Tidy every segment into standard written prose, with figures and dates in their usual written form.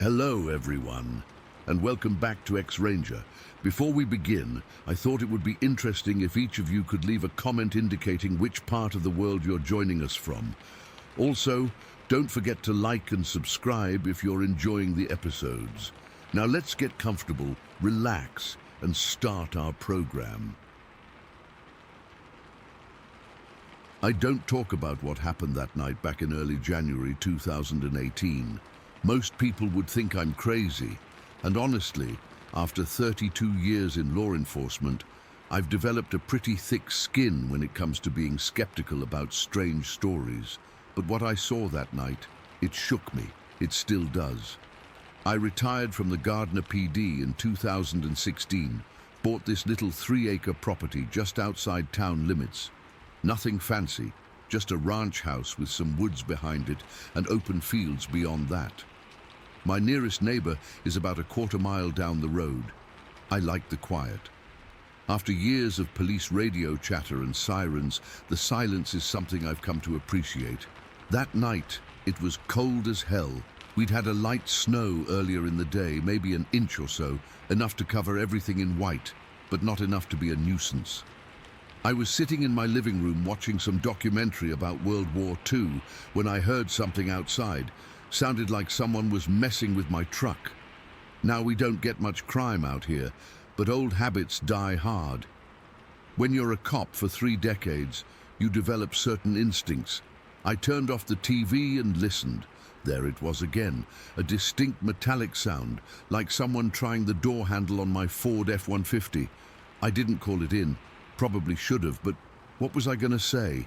Hello everyone, and welcome back to X-Ranger. Before we begin, I thought it would be interesting if each of you could leave a comment indicating which part of the world you're joining us from. Also, don't forget to like and subscribe if you're enjoying the episodes. Now let's get comfortable, relax, and start our program. I don't talk about what happened that night back in early January 2018. Most people would think I'm crazy, and honestly, after 32 years in law enforcement, I've developed a pretty thick skin when it comes to being skeptical about strange stories. But what I saw that night, it shook me. It still does. I retired from the Gardner PD in 2016, bought this little 3-acre property just outside town limits. Nothing fancy, just a ranch house with some woods behind it and open fields beyond that. My nearest neighbor is about a quarter-mile down the road. I like the quiet. After years of police radio chatter and sirens, the silence is something I've come to appreciate. That night, it was cold as hell. We'd had a light snow earlier in the day, maybe an inch or so, enough to cover everything in white, but not enough to be a nuisance. I was sitting in my living room watching some documentary about World War II when I heard something outside. Sounded like someone was messing with my truck. Now, we don't get much crime out here, but old habits die hard. When you're a cop for 3 decades, you develop certain instincts. I turned off the TV and listened. There it was again, a distinct metallic sound, like someone trying the door handle on my Ford F-150. I didn't call it in, probably should have, but what was I gonna say?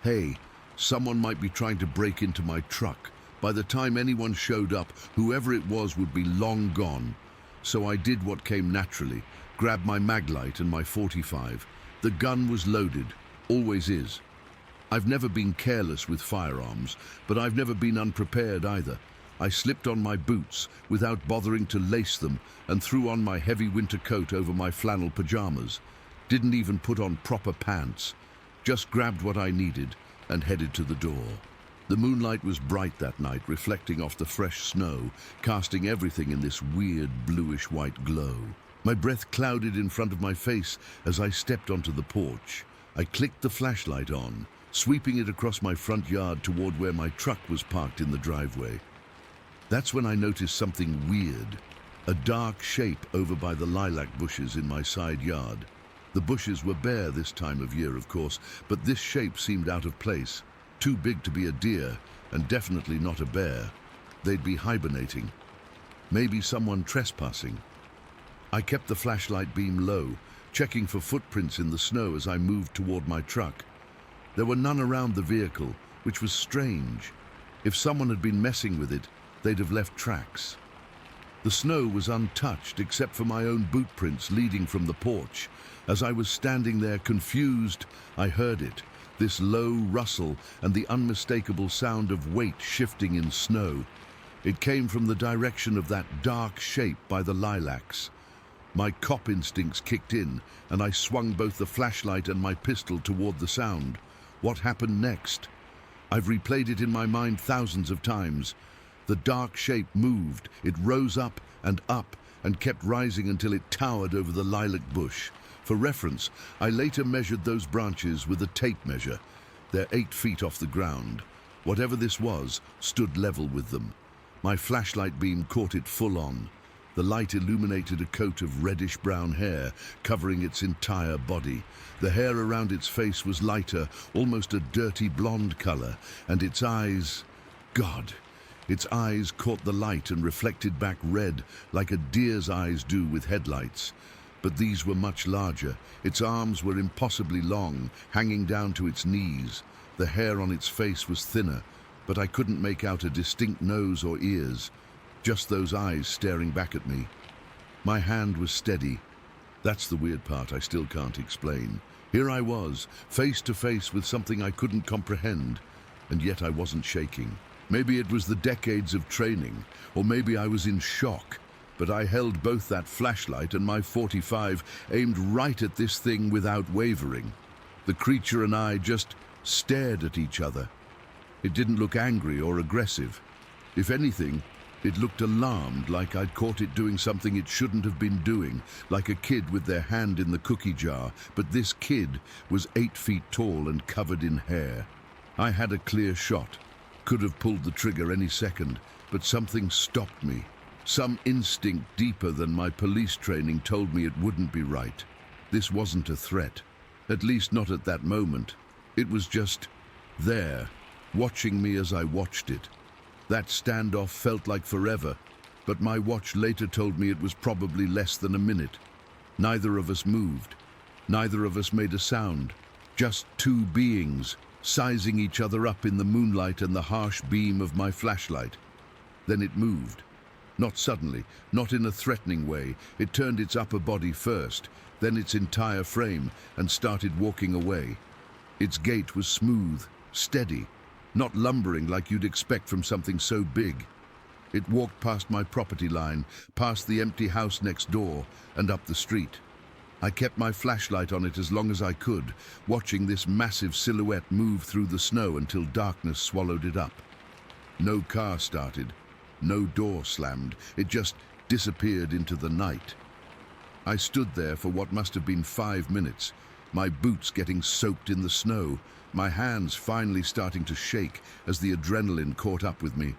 Hey, someone might be trying to break into my truck. By the time anyone showed up, whoever it was would be long gone. So I did what came naturally, grabbed my maglite and my .45. The gun was loaded, always is. I've never been careless with firearms, but I've never been unprepared either. I slipped on my boots without bothering to lace them and threw on my heavy winter coat over my flannel pajamas. Didn't even put on proper pants. Just grabbed what I needed and headed to the door. The moonlight was bright that night, reflecting off the fresh snow, casting everything in this weird bluish-white glow. My breath clouded in front of my face as I stepped onto the porch. I clicked the flashlight on, sweeping it across my front yard toward where my truck was parked in the driveway. That's when I noticed something weird, a dark shape over by the lilac bushes in my side yard. The bushes were bare this time of year, of course, but this shape seemed out of place. Too big to be a deer, and definitely not a bear. They'd be hibernating. Maybe someone trespassing. I kept the flashlight beam low, checking for footprints in the snow as I moved toward my truck. There were none around the vehicle, which was strange. If someone had been messing with it, they'd have left tracks. The snow was untouched except for my own boot prints leading from the porch. As I was standing there confused, I heard it. This low rustle and the unmistakable sound of weight shifting in snow. It came from the direction of that dark shape by the lilacs. My cop instincts kicked in, and I swung both the flashlight and my pistol toward the sound. What happened next? I've replayed it in my mind thousands of times. The dark shape moved, it rose up and kept rising until it towered over the lilac bush. For reference, I later measured those branches with a tape measure. They're 8 feet off the ground. Whatever this was stood level with them. My flashlight beam caught it full on. The light illuminated a coat of reddish-brown hair covering its entire body. The hair around its face was lighter, almost a dirty blonde color, and its eyes... God! Its eyes caught the light and reflected back red like a deer's eyes do with headlights. But these were much larger. Its arms were impossibly long, hanging down to its knees. The hair on its face was thinner, but I couldn't make out a distinct nose or ears, just those eyes staring back at me. My hand was steady. That's the weird part I still can't explain. Here I was, face to face with something I couldn't comprehend, and yet I wasn't shaking. Maybe it was the decades of training, or maybe I was in shock. But I held both that flashlight and my .45 aimed right at this thing without wavering. The creature and I just stared at each other. It didn't look angry or aggressive. If anything, It looked alarmed, like I'd caught it doing something it shouldn't have been doing, like a kid with their hand in the cookie jar, but this kid was 8 feet tall and covered in hair. I had a clear shot, could have pulled the trigger any second, but something stopped me. Some instinct deeper than my police training told me it wouldn't be right. This wasn't a threat, at least not at that moment. It was just there, watching me as I watched it. That standoff felt like forever, but my watch later told me it was probably less than a minute. Neither of us moved. Neither of us made a sound. Just two beings, sizing each other up in the moonlight and the harsh beam of my flashlight. Then it moved. Not suddenly, not in a threatening way. It turned its upper body first, then its entire frame, and started walking away. Its gait was smooth, steady, not lumbering like you'd expect from something so big. It walked past my property line, past the empty house next door, and up the street. I kept my flashlight on it as long as I could, watching this massive silhouette move through the snow until darkness swallowed it up. No car started, no door slammed. It just disappeared into the night. I stood there for what must have been 5 minutes, my boots getting soaked in the snow, my hands finally starting to shake as the adrenaline caught up with me.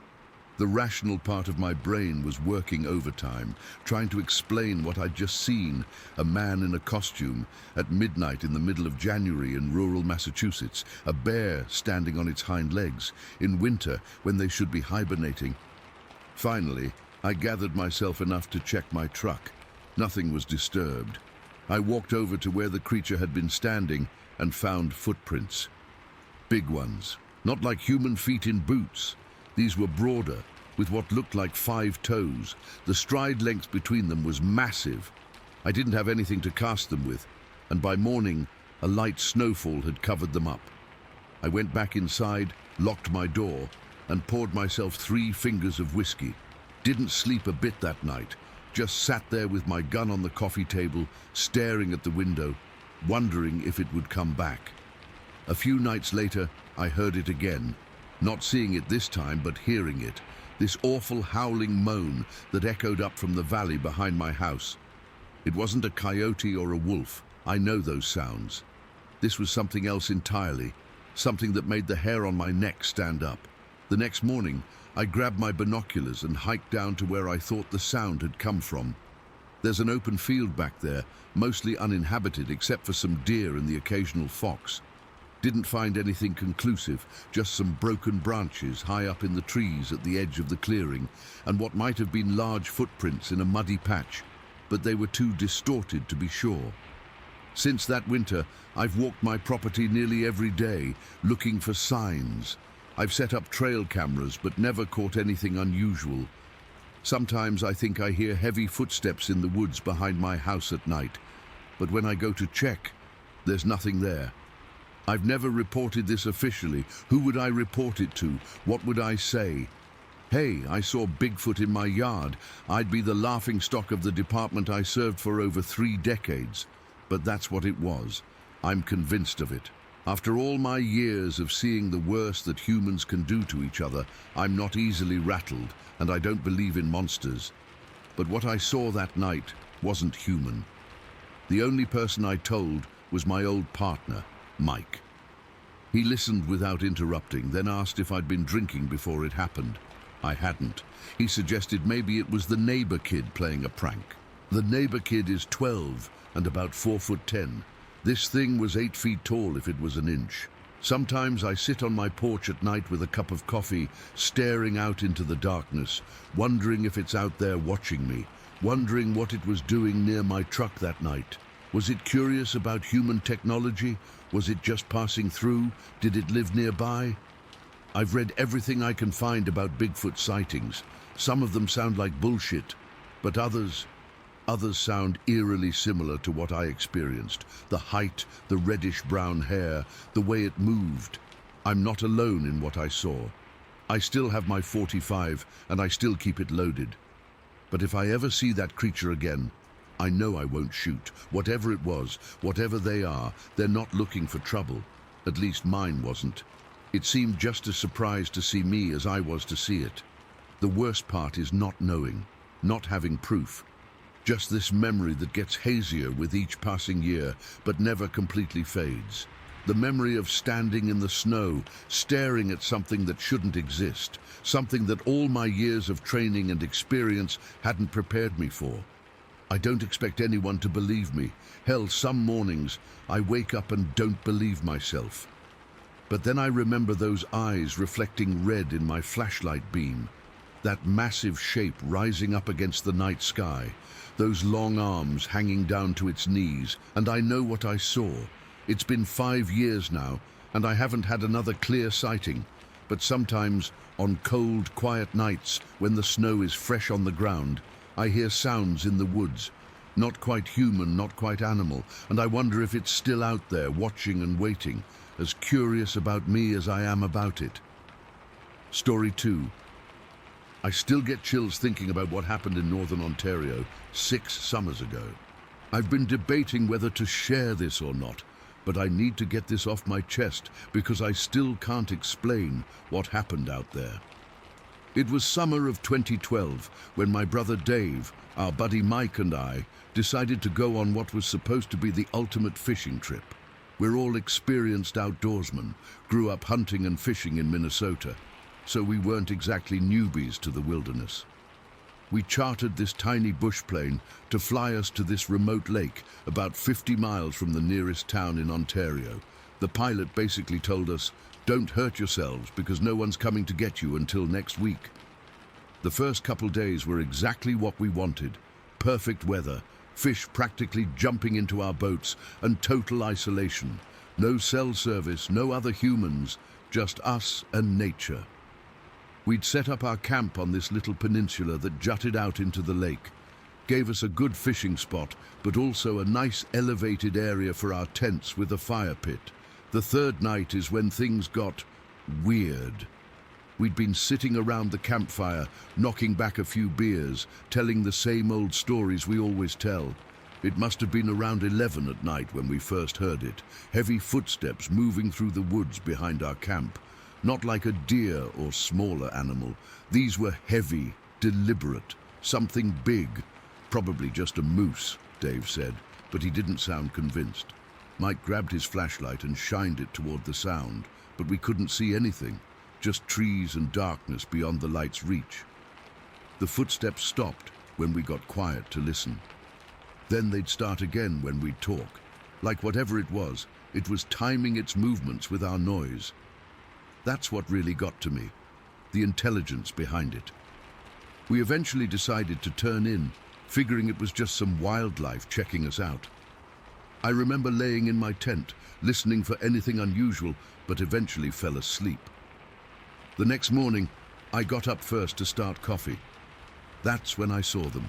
The rational part of my brain was working overtime, trying to explain what I'd just seen, a man in a costume, at midnight in the middle of January in rural Massachusetts, a bear standing on its hind legs, in winter when they should be hibernating. Finally, I gathered myself enough to check my truck. Nothing was disturbed. I walked over to where the creature had been standing and found footprints. Big ones, not like human feet in boots. These were broader, with what looked like 5 toes. The stride length between them was massive. I didn't have anything to cast them with, and by morning, a light snowfall had covered them up. I went back inside, locked my door, and poured myself 3 fingers of whiskey. Didn't sleep a bit that night, just sat there with my gun on the coffee table, staring at the window, wondering if it would come back. A few nights later, I heard it again, not seeing it this time, but hearing it, this awful howling moan that echoed up from the valley behind my house. It wasn't a coyote or a wolf. I know those sounds. This was something else entirely, something that made the hair on my neck stand up. The next morning, I grabbed my binoculars and hiked down to where I thought the sound had come from. There's an open field back there, mostly uninhabited except for some deer and the occasional fox. Didn't find anything conclusive, just some broken branches high up in the trees at the edge of the clearing, and what might have been large footprints in a muddy patch, but they were too distorted to be sure. Since that winter, I've walked my property nearly every day, looking for signs. I've set up trail cameras, but never caught anything unusual. Sometimes I think I hear heavy footsteps in the woods behind my house at night, but when I go to check, there's nothing there. I've never reported this officially. Who would I report it to? What would I say? Hey, I saw Bigfoot in my yard. I'd be the laughingstock of the department I served for over 3 decades. But that's what it was. I'm convinced of it. After all my years of seeing the worst that humans can do to each other, I'm not easily rattled, and I don't believe in monsters. But what I saw that night wasn't human. The only person I told was my old partner, Mike. He listened without interrupting, then asked if I'd been drinking before it happened. I hadn't. He suggested maybe it was the neighbor kid playing a prank. The neighbor kid is 12 and about 4'10". This thing was 8 feet tall if it was an inch. Sometimes I sit on my porch at night with a cup of coffee, staring out into the darkness, wondering if it's out there watching me, wondering what it was doing near my truck that night. Was it curious about human technology? Was it just passing through? Did it live nearby? I've read everything I can find about Bigfoot sightings. Some of them sound like bullshit, but others sound eerily similar to what I experienced. The height, the reddish-brown hair, the way it moved. I'm not alone in what I saw. I still have my .45 and I still keep it loaded. But if I ever see that creature again, I know I won't shoot. Whatever it was, whatever they are, they're not looking for trouble. At least mine wasn't. It seemed just as surprised to see me as I was to see it. The worst part is not knowing, not having proof. Just this memory that gets hazier with each passing year, but never completely fades. The memory of standing in the snow, staring at something that shouldn't exist, something that all my years of training and experience hadn't prepared me for. I don't expect anyone to believe me. Hell, some mornings I wake up and don't believe myself. But then I remember those eyes reflecting red in my flashlight beam, that massive shape rising up against the night sky, those long arms hanging down to its knees, and I know what I saw. It's been 5 years now, and I haven't had another clear sighting, but sometimes, on cold, quiet nights, when the snow is fresh on the ground, I hear sounds in the woods, not quite human, not quite animal, and I wonder if it's still out there, watching and waiting, as curious about me as I am about it. Story 2. I still get chills thinking about what happened in Northern Ontario 6 summers ago. I've been debating whether to share this or not, but I need to get this off my chest because I still can't explain what happened out there. It was summer of 2012 when my brother Dave, our buddy Mike and I decided to go on what was supposed to be the ultimate fishing trip. We're all experienced outdoorsmen, grew up hunting and fishing in Minnesota, so we weren't exactly newbies to the wilderness. We chartered this tiny bush plane to fly us to this remote lake about 50 miles from the nearest town in Ontario. The pilot basically told us, "Don't hurt yourselves because no one's coming to get you until next week." The first couple days were exactly what we wanted. Perfect weather, fish practically jumping into our boats, and total isolation. No cell service, no other humans, just us and nature. We'd set up our camp on this little peninsula that jutted out into the lake. Gave us a good fishing spot, but also a nice elevated area for our tents with a fire pit. The third night is when things got weird. We'd been sitting around the campfire, knocking back a few beers, telling the same old stories we always tell. It must have been around 11 at night when we first heard it. Heavy footsteps moving through the woods behind our camp. Not like a deer or smaller animal. These were heavy, deliberate, something big. Probably just a moose, Dave said, but he didn't sound convinced. Mike grabbed his flashlight and shined it toward the sound, but we couldn't see anything, just trees and darkness beyond the light's reach. The footsteps stopped when we got quiet to listen. Then they'd start again when we'd talk. Like whatever it was timing its movements with our noise. That's what really got to me, the intelligence behind it. We eventually decided to turn in, figuring it was just some wildlife checking us out. I remember laying in my tent, listening for anything unusual, but eventually fell asleep. The next morning, I got up first to start coffee. That's when I saw them.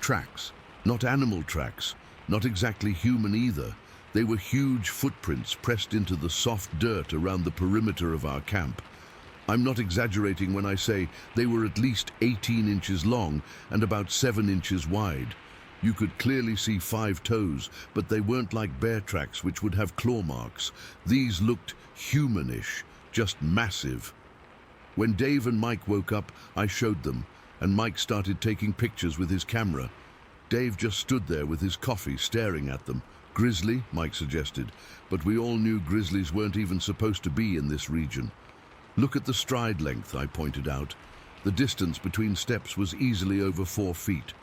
Tracks, not animal tracks, not exactly human either. They were huge footprints pressed into the soft dirt around the perimeter of our camp. I'm not exaggerating when I say they were at least 18 inches long and about 7 inches wide. You could clearly see 5 toes, but they weren't like bear tracks which would have claw marks. These looked humanish, just massive. When Dave and Mike woke up, I showed them, and Mike started taking pictures with his camera. Dave just stood there with his coffee staring at them. Grizzly, Mike suggested, but we all knew grizzlies weren't even supposed to be in this region. Look at the stride length, I pointed out. The distance between steps was easily over 4 feet.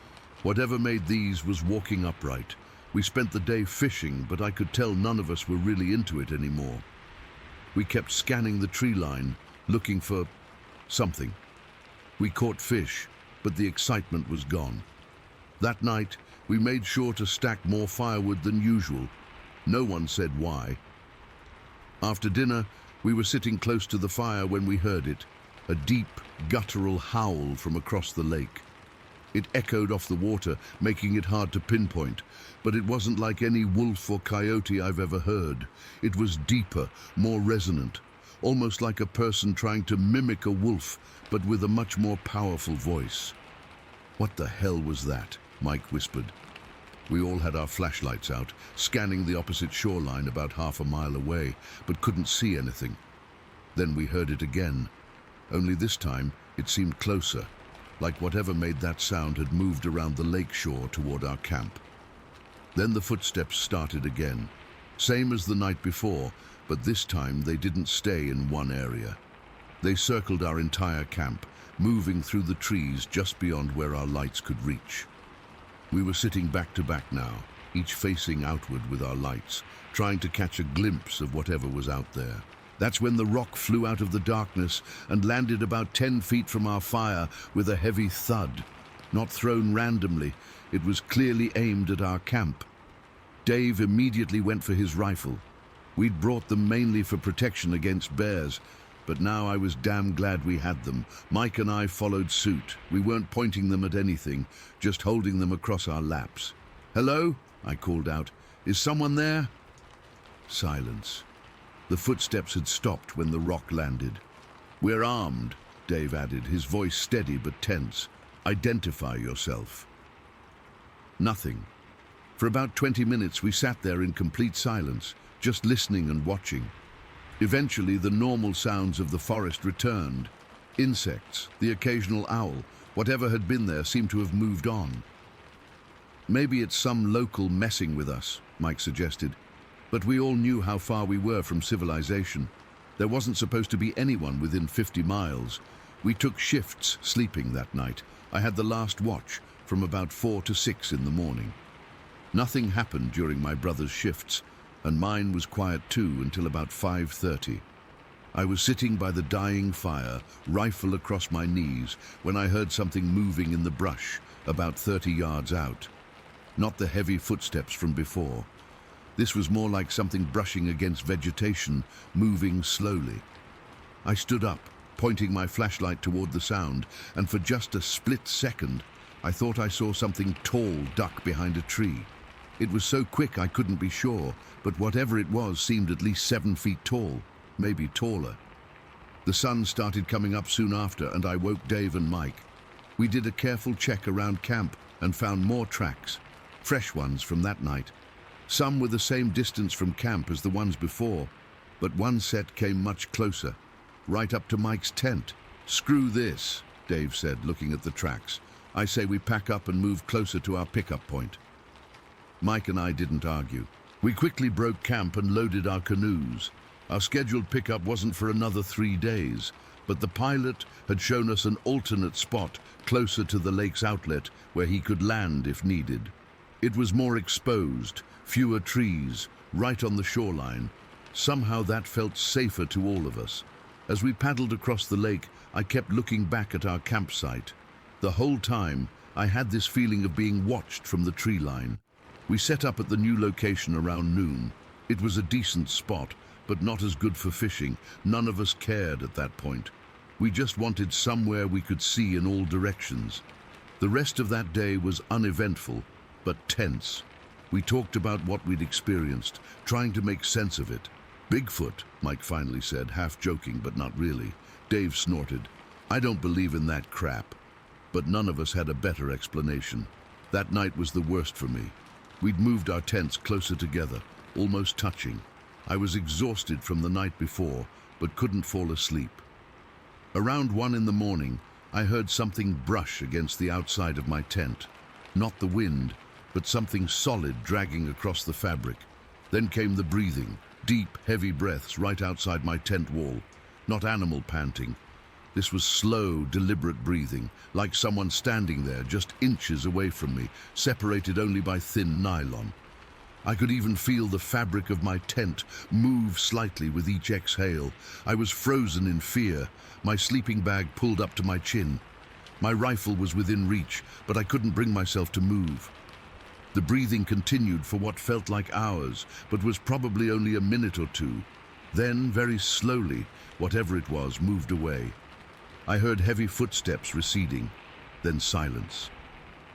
Whatever made these was walking upright. We spent the day fishing, but I could tell none of us were really into it anymore. We kept scanning the tree line, looking for something. We caught fish, but the excitement was gone. That night, we made sure to stack more firewood than usual. No one said why. After dinner, we were sitting close to the fire when we heard it, a deep, guttural howl from across the lake. It echoed off the water, making it hard to pinpoint, but it wasn't like any wolf or coyote I've ever heard. It was deeper, more resonant, almost like a person trying to mimic a wolf, but with a much more powerful voice. "What the hell was that?" Mike whispered. We all had our flashlights out, scanning the opposite shoreline about half a mile away, but couldn't see anything. Then we heard it again. Only this time, it seemed closer, like whatever made that sound had moved around the lake shore toward our camp. Then the footsteps started again, same as the night before, but this time they didn't stay in one area. They circled our entire camp, moving through the trees just beyond where our lights could reach. We were sitting back to back now, each facing outward with our lights, trying to catch a glimpse of whatever was out there. That's when the rock flew out of the darkness and landed about 10 feet from our fire with a heavy thud. Not thrown randomly, it was clearly aimed at our camp. Dave immediately went for his rifle. We'd brought them mainly for protection against bears, but now I was damn glad we had them. Mike and I followed suit. We weren't pointing them at anything, just holding them across our laps. "Hello?" I called out. "Is someone there?" Silence. The footsteps had stopped when the rock landed. "We're armed," Dave added, his voice steady but tense. "Identify yourself." Nothing. For about 20 minutes we sat there in complete silence, just listening and watching. Eventually the normal sounds of the forest returned. Insects, the occasional owl, whatever had been there seemed to have moved on. "Maybe it's some local messing with us," Mike suggested. But we all knew how far we were from civilization. There wasn't supposed to be anyone within 50 miles. We took shifts sleeping that night. I had the last watch from about 4 to 6 in the morning. Nothing happened during my brother's shifts, and mine was quiet too until about 5:30. I was sitting by the dying fire, rifle across my knees, when I heard something moving in the brush about 30 yards out. Not the heavy footsteps from before. This was more like something brushing against vegetation, moving slowly. I stood up, pointing my flashlight toward the sound, and for just a split second, I thought I saw something tall duck behind a tree. It was so quick I couldn't be sure, but whatever it was seemed at least 7 feet tall, maybe taller. The sun started coming up soon after, and I woke Dave and Mike. We did a careful check around camp and found more tracks, fresh ones from that night. Some were the same distance from camp as the ones before, but one set came much closer, right up to Mike's tent. "Screw this," Dave said, looking at the tracks. "I say we pack up and move closer to our pickup point." Mike and I didn't argue. We quickly broke camp and loaded our canoes. Our scheduled pickup wasn't for another 3 days, but the pilot had shown us an alternate spot closer to the lake's outlet where he could land if needed. It was more exposed, fewer trees, right on the shoreline. Somehow that felt safer to all of us. As we paddled across the lake, I kept looking back at our campsite. The whole time, I had this feeling of being watched from the tree line. We set up at the new location around noon. It was a decent spot, but not as good for fishing. None of us cared at that point. We just wanted somewhere we could see in all directions. The rest of that day was uneventful, but tense. We talked about what we'd experienced, trying to make sense of it. "Bigfoot," Mike finally said, half joking but not really. Dave snorted. "I don't believe in that crap." But none of us had a better explanation. That night was the worst for me. We'd moved our tents closer together, almost touching. I was exhausted from the night before, but couldn't fall asleep. Around 1 in the morning, I heard something brush against the outside of my tent. Not the wind, but something solid dragging across the fabric. Then came the breathing, deep, heavy breaths right outside my tent wall. Not animal panting. This was slow, deliberate breathing, like someone standing there just inches away from me, separated only by thin nylon. I could even feel the fabric of my tent move slightly with each exhale. I was frozen in fear, my sleeping bag pulled up to my chin. My rifle was within reach, but I couldn't bring myself to move. The breathing continued for what felt like hours, but was probably only a minute or two. Then, very slowly, whatever it was moved away. I heard heavy footsteps receding, then silence.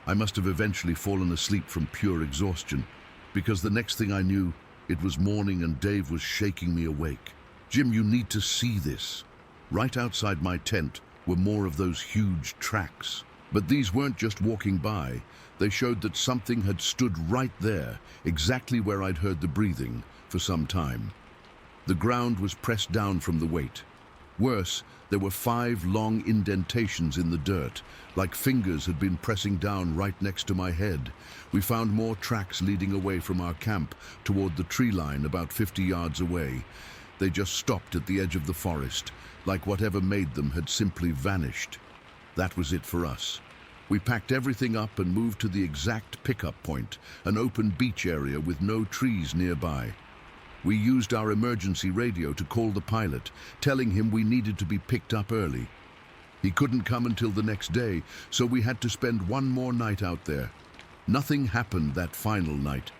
I must have eventually fallen asleep from pure exhaustion, because the next thing I knew, it was morning and Dave was shaking me awake. "Jim, you need to see this." Right outside my tent were more of those huge tracks. But these weren't just walking by. They showed that something had stood right there, exactly where I'd heard the breathing, for some time. The ground was pressed down from the weight. Worse, there were 5 long indentations in the dirt, like fingers had been pressing down right next to my head. We found more tracks leading away from our camp toward the tree line about 50 yards away. They just stopped at the edge of the forest, like whatever made them had simply vanished. That was it for us. We packed everything up and moved to the exact pickup point, an open beach area with no trees nearby. We used our emergency radio to call the pilot, telling him we needed to be picked up early. He couldn't come until the next day, so we had to spend one more night out there. Nothing happened that final night.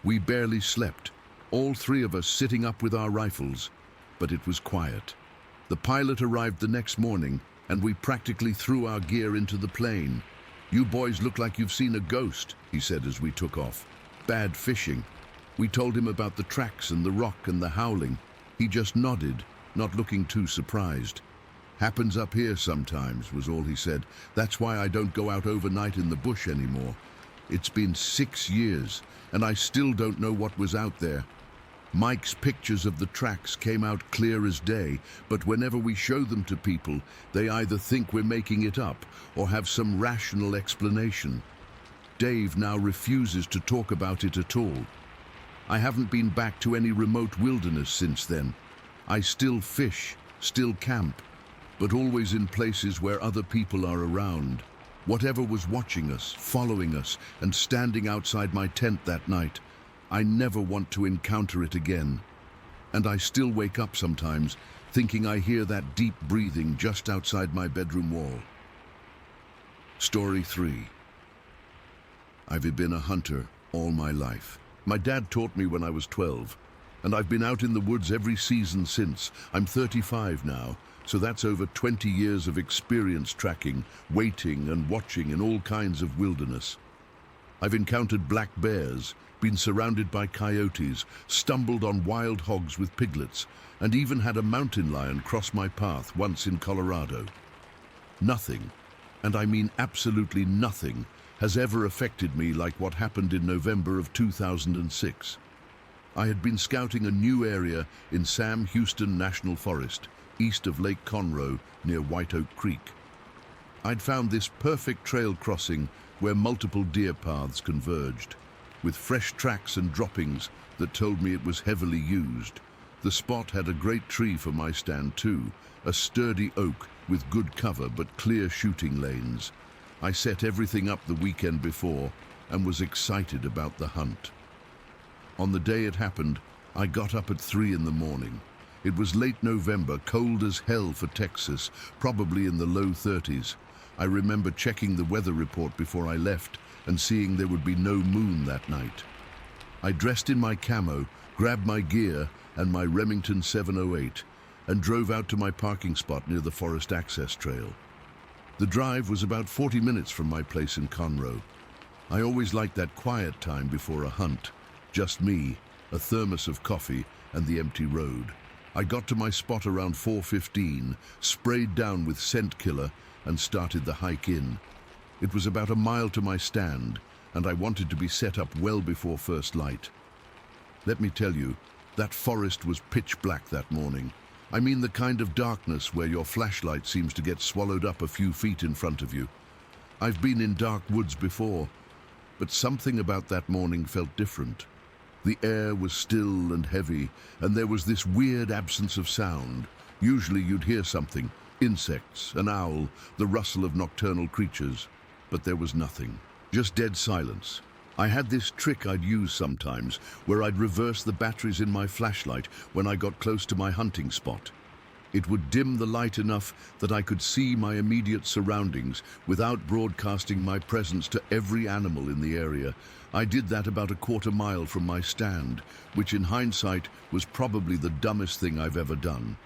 We barely slept, all 3 of us sitting up with our rifles, but it was quiet. The pilot arrived the next morning, and we practically threw our gear into the plane. "You boys look like you've seen a ghost," he said as we took off. "Bad fishing." We told him about the tracks and the rock and the howling. He just nodded, not looking too surprised. "Happens up here sometimes," was all he said. "That's why I don't go out overnight in the bush anymore. It's been 6 years, and I still don't know what was out there." Mike's pictures of the tracks came out clear as day, but whenever we show them to people, they either think we're making it up or have some rational explanation. Dave now refuses to talk about it at all. I haven't been back to any remote wilderness since then. I still fish, still camp, but always in places where other people are around. Whatever was watching us, following us, and standing outside my tent that night, I never want to encounter it again. And I still wake up sometimes, thinking I hear that deep breathing just outside my bedroom wall. Story 3. I've been a hunter all my life. My dad taught me when I was 12, and I've been out in the woods every season since. I'm 35 now, so that's over 20 years of experience tracking, waiting and watching in all kinds of wilderness. I've encountered black bears, been surrounded by coyotes, stumbled on wild hogs with piglets, and even had a mountain lion cross my path once in Colorado. Nothing, and I mean absolutely nothing, has ever affected me like what happened in November of 2006. I had been scouting a new area in Sam Houston National Forest, east of Lake Conroe, near White Oak Creek. I'd found this perfect trail crossing where multiple deer paths converged, with fresh tracks and droppings that told me it was heavily used. The spot had a great tree for my stand too, a sturdy oak with good cover but clear shooting lanes. I set everything up the weekend before and was excited about the hunt. On the day it happened, I got up at 3 in the morning. It was late November, cold as hell for Texas, probably in the low 30s. I remember checking the weather report before I left and seeing there would be no moon that night. I dressed in my camo, grabbed my gear and my Remington 708 and drove out to my parking spot near the forest access trail. The drive was about 40 minutes from my place in Conroe. I always liked that quiet time before a hunt. Just me, a thermos of coffee, and the empty road. I got to my spot around 4:15, sprayed down with scent killer, and started the hike in. It was about a mile to my stand, and I wanted to be set up well before first light. Let me tell you, that forest was pitch black that morning. I mean the kind of darkness where your flashlight seems to get swallowed up a few feet in front of you. I've been in dark woods before, but something about that morning felt different. The air was still and heavy, and there was this weird absence of sound. Usually you'd hear something, insects, an owl, the rustle of nocturnal creatures, but there was nothing, just dead silence. I had this trick I'd use sometimes, where I'd reverse the batteries in my flashlight when I got close to my hunting spot. It would dim the light enough that I could see my immediate surroundings without broadcasting my presence to every animal in the area. I did that about a quarter mile from my stand, which in hindsight was probably the dumbest thing I've ever done.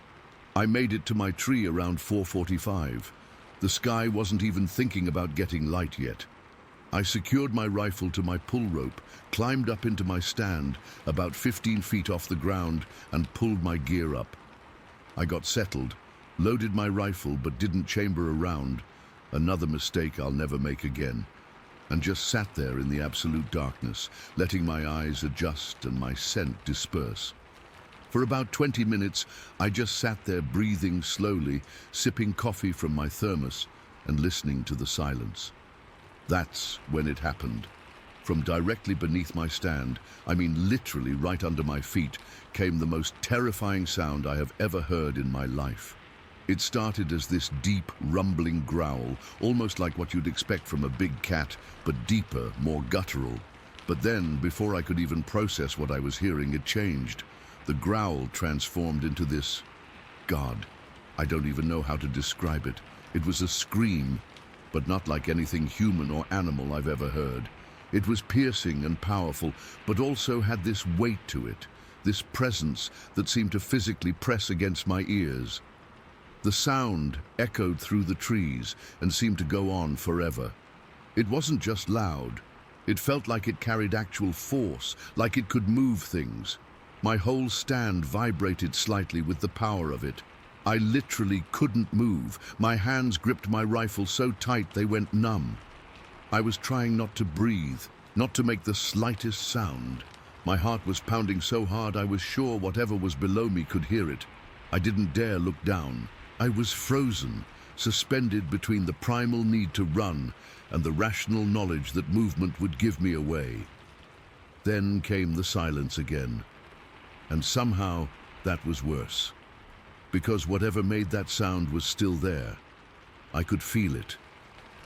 I made it to my tree around 4:45. The sky wasn't even thinking about getting light yet. I secured my rifle to my pull rope, climbed up into my stand about 15 feet off the ground, and pulled my gear up. I got settled, loaded my rifle but didn't chamber a round, another mistake I'll never make again, and just sat there in the absolute darkness, letting my eyes adjust and my scent disperse. For about 20 minutes, I just sat there breathing slowly, sipping coffee from my thermos and listening to the silence. That's when it happened. From directly beneath my stand, I mean literally right under my feet, came the most terrifying sound I have ever heard in my life. It started as this deep, rumbling growl, almost like what you'd expect from a big cat, but deeper, more guttural. But then, before I could even process what I was hearing, it changed. The growl transformed into this... God, I don't even know how to describe it. It was a scream, but not like anything human or animal I've ever heard. It was piercing and powerful, but also had this weight to it, this presence that seemed to physically press against my ears. The sound echoed through the trees and seemed to go on forever. It wasn't just loud. It felt like it carried actual force, like it could move things. My whole stand vibrated slightly with the power of it. I literally couldn't move. My hands gripped my rifle so tight they went numb. I was trying not to breathe, not to make the slightest sound. My heart was pounding so hard I was sure whatever was below me could hear it. I didn't dare look down. I was frozen, suspended between the primal need to run and the rational knowledge that movement would give me away. Then came the silence again. And somehow that was worse. Because whatever made that sound was still there. I could feel it.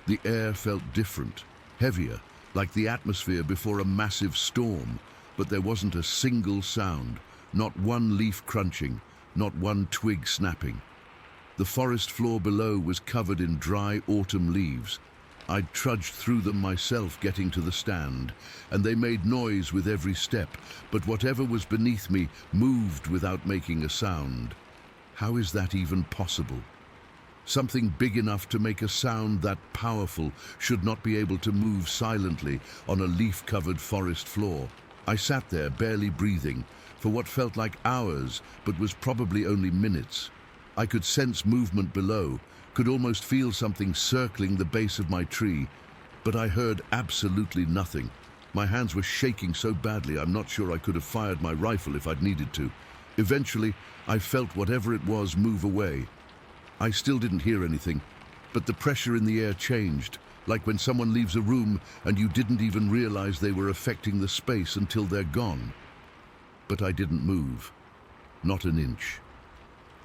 The air felt different, heavier, like the atmosphere before a massive storm, but there wasn't a single sound, not one leaf crunching, not one twig snapping. The forest floor below was covered in dry autumn leaves. I'd trudged through them myself getting to the stand, and they made noise with every step, but whatever was beneath me moved without making a sound. How is that even possible? Something big enough to make a sound that powerful should not be able to move silently on a leaf-covered forest floor. I sat there, barely breathing, for what felt like hours, but was probably only minutes. I could sense movement below, could almost feel something circling the base of my tree, but I heard absolutely nothing. My hands were shaking so badly I'm not sure I could have fired my rifle if I'd needed to. Eventually, I felt whatever it was move away. I still didn't hear anything, but the pressure in the air changed, like when someone leaves a room and you didn't even realize they were affecting the space until they're gone. But I didn't move, not an inch.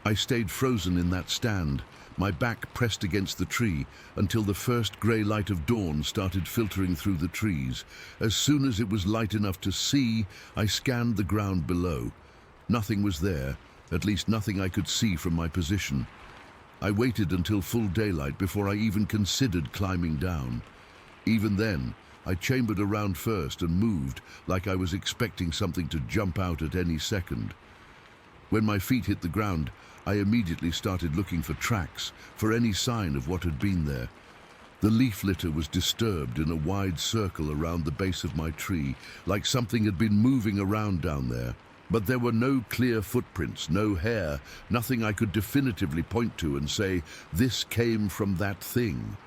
I stayed frozen in that stand, my back pressed against the tree, until the first grey light of dawn started filtering through the trees. As soon as it was light enough to see, I scanned the ground below. Nothing was there, at least nothing I could see from my position. I waited until full daylight before I even considered climbing down. Even then, I chambered around first and moved like I was expecting something to jump out at any second. When my feet hit the ground, I immediately started looking for tracks, for any sign of what had been there. The leaf litter was disturbed in a wide circle around the base of my tree, like something had been moving around down there. But there were no clear footprints, no hair, nothing I could definitively point to and say, this came from that thing.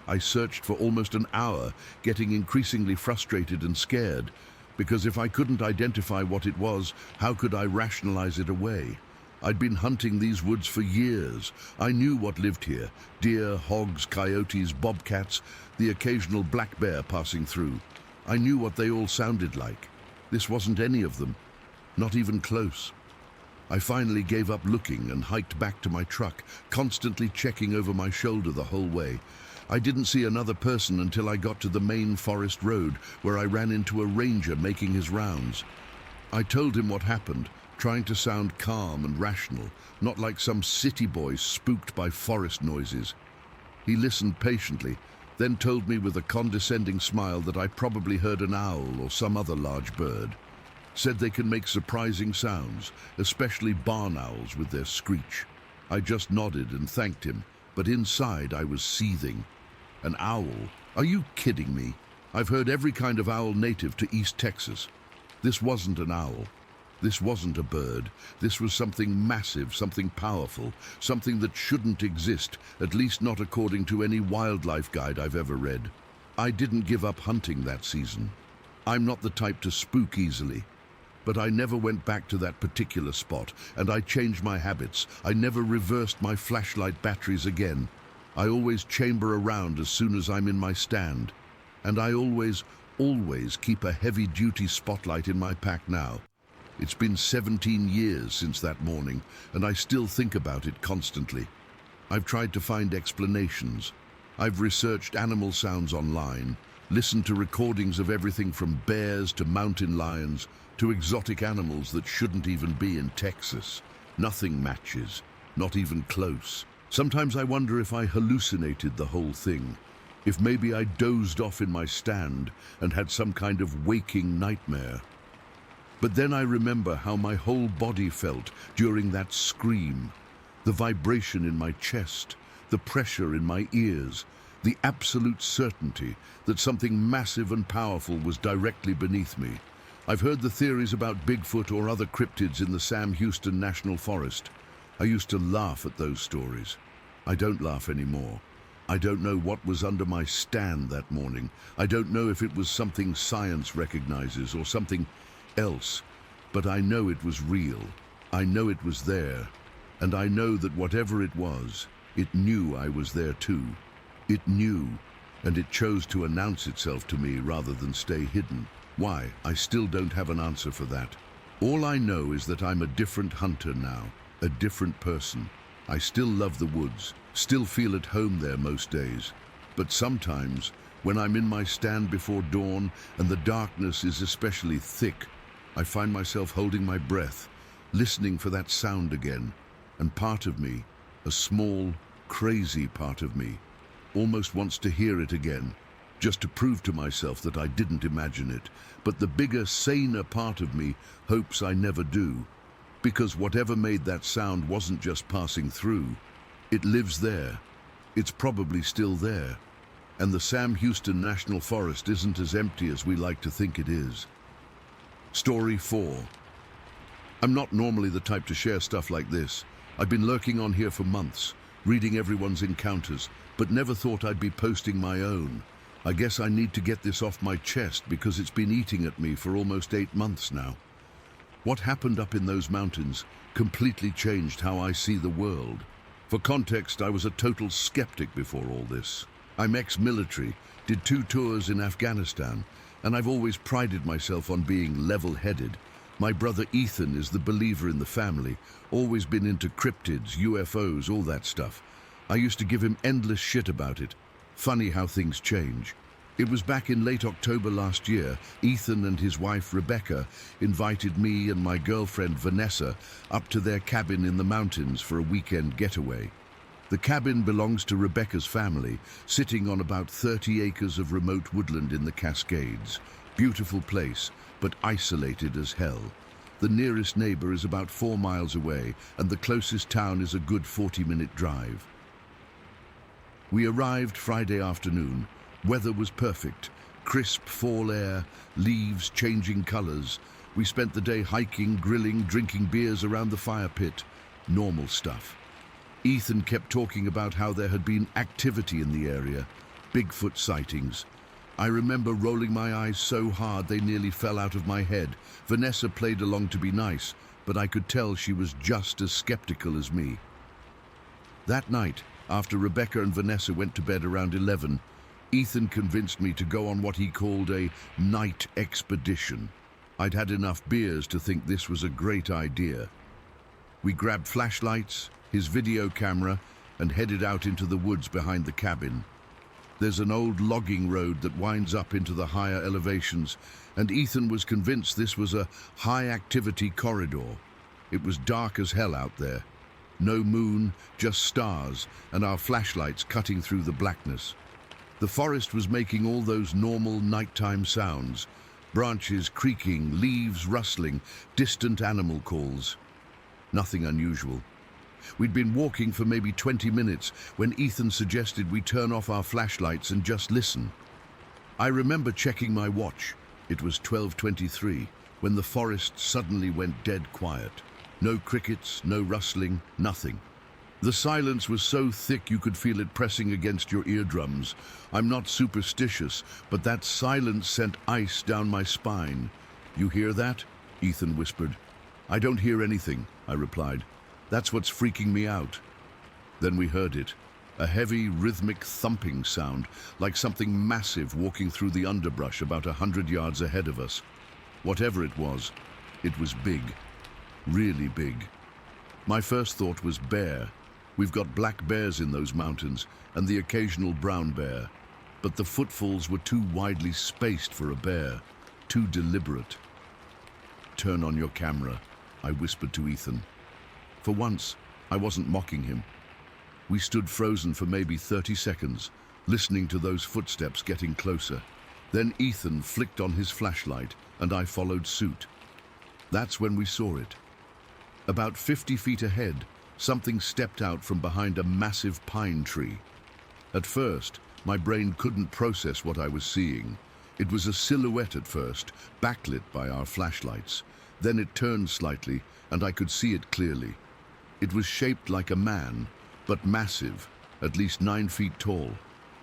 I searched for almost an hour, getting increasingly frustrated and scared, because if I couldn't identify what it was, how could I rationalize it away? I'd been hunting these woods for years. I knew what lived here: deer, hogs, coyotes, bobcats, the occasional black bear passing through. I knew what they all sounded like. This wasn't any of them. Not even close. I finally gave up looking and hiked back to my truck, constantly checking over my shoulder the whole way. I didn't see another person until I got to the main forest road, where I ran into a ranger making his rounds. I told him what happened, trying to sound calm and rational, not like some city boy spooked by forest noises. He listened patiently, then told me with a condescending smile that I probably heard an owl or some other large bird. Said they can make surprising sounds, especially barn owls with their screech. I just nodded and thanked him, but inside I was seething. An owl? Are you kidding me? I've heard every kind of owl native to East Texas. This wasn't an owl. This wasn't a bird. This was something massive, something powerful, something that shouldn't exist, at least not according to any wildlife guide I've ever read. I didn't give up hunting that season. I'm not the type to spook easily. but I never went back to that particular spot, and I changed my habits. I never reversed my flashlight batteries again. I always chamber around as soon as I'm in my stand. And I always keep a heavy-duty spotlight in my pack now. It's been 17 years since that morning, and I still think about it constantly. I've tried to find explanations. I've researched animal sounds online, listened to recordings of everything from bears to mountain lions to exotic animals that shouldn't even be in Texas. Nothing matches, not even close. Sometimes I wonder if I hallucinated the whole thing, if maybe I dozed off in my stand and had some kind of waking nightmare. But then I remember how my whole body felt during that scream, the vibration in my chest, the pressure in my ears, the absolute certainty that something massive and powerful was directly beneath me. I've heard the theories about Bigfoot or other cryptids in the Sam Houston National Forest. I used to laugh at those stories. I don't laugh anymore. I don't know what was under my stand that morning. I don't know if it was something science recognizes or something else, but I know it was real. I know it was there, and I know that whatever it was, it knew I was there too. It knew, and it chose to announce itself to me rather than stay hidden. Why? I still don't have an answer for that. All I know is that I'm a different hunter now, a different person. I still love the woods, still feel at home there most days. But sometimes, when I'm in my stand before dawn and the darkness is especially thick, I find myself holding my breath, listening for that sound again. And part of me, a small, crazy part of me, almost wants to hear it again, just to prove to myself that I didn't imagine it. But the bigger, saner part of me hopes I never do, because whatever made that sound wasn't just passing through. It lives there. It's probably still there. And the Sam Houston National Forest isn't as empty as we like to think it is. Story 4. I'm not normally the type to share stuff like this. I've been lurking on here for months, reading everyone's encounters, but never thought I'd be posting my own. I guess I need to get this off my chest because it's been eating at me for almost 8 months now. What happened up in those mountains completely changed how I see the world. For context, I was a total skeptic before all this. I'm ex-military, did 2 tours in Afghanistan, and I've always prided myself on being level-headed. My brother Ethan is the believer in the family, always been into cryptids, UFOs, all that stuff. I used to give him endless shit about it. Funny how things change. It was back in late October last year, Ethan and his wife Rebecca invited me and my girlfriend Vanessa up to their cabin in the mountains for a weekend getaway. The cabin belongs to Rebecca's family, sitting on about 30 acres of remote woodland in the Cascades. Beautiful place, but isolated as hell. The nearest neighbor is about 4 miles away, and the closest town is a good 40-minute drive. We arrived Friday afternoon. Weather was perfect. Crisp fall air, leaves changing colors. We spent the day hiking, grilling, drinking beers around the fire pit. Normal stuff. Ethan kept talking about how there had been activity in the area. Bigfoot sightings. I remember rolling my eyes so hard they nearly fell out of my head. Vanessa played along to be nice, but I could tell she was just as skeptical as me. That night, after Rebecca and Vanessa went to bed around 11, Ethan convinced me to go on what he called a night expedition. I'd had enough beers to think this was a great idea. We grabbed flashlights, his video camera, and headed out into the woods behind the cabin. There's an old logging road that winds up into the higher elevations, and Ethan was convinced this was a high-activity corridor. It was dark as hell out there. No moon, just stars, and our flashlights cutting through the blackness. The forest was making all those normal nighttime sounds. Branches creaking, leaves rustling, distant animal calls. Nothing unusual. We'd been walking for maybe 20 minutes when Ethan suggested we turn off our flashlights and just listen. I remember checking my watch. It was 12:23 when the forest suddenly went dead quiet. No crickets, no rustling, nothing. The silence was so thick you could feel it pressing against your eardrums. I'm not superstitious, but that silence sent ice down my spine. You hear that? Ethan whispered. I don't hear anything, I replied. That's what's freaking me out. Then we heard it, a heavy, rhythmic thumping sound, like something massive walking through the underbrush about 100 yards ahead of us. Whatever it was big, really big. My first thought was bear. We've got black bears in those mountains, and the occasional brown bear. But the footfalls were too widely spaced for a bear, too deliberate. Turn on your camera, I whispered to Ethan. For once, I wasn't mocking him. We stood frozen for maybe 30 seconds, listening to those footsteps getting closer. Then Ethan flicked on his flashlight, and I followed suit. That's when we saw it. About 50 feet ahead, something stepped out from behind a massive pine tree. At first, my brain couldn't process what I was seeing. It was a silhouette at first, backlit by our flashlights. Then it turned slightly, and I could see it clearly. It was shaped like a man, but massive, at least 9 feet tall.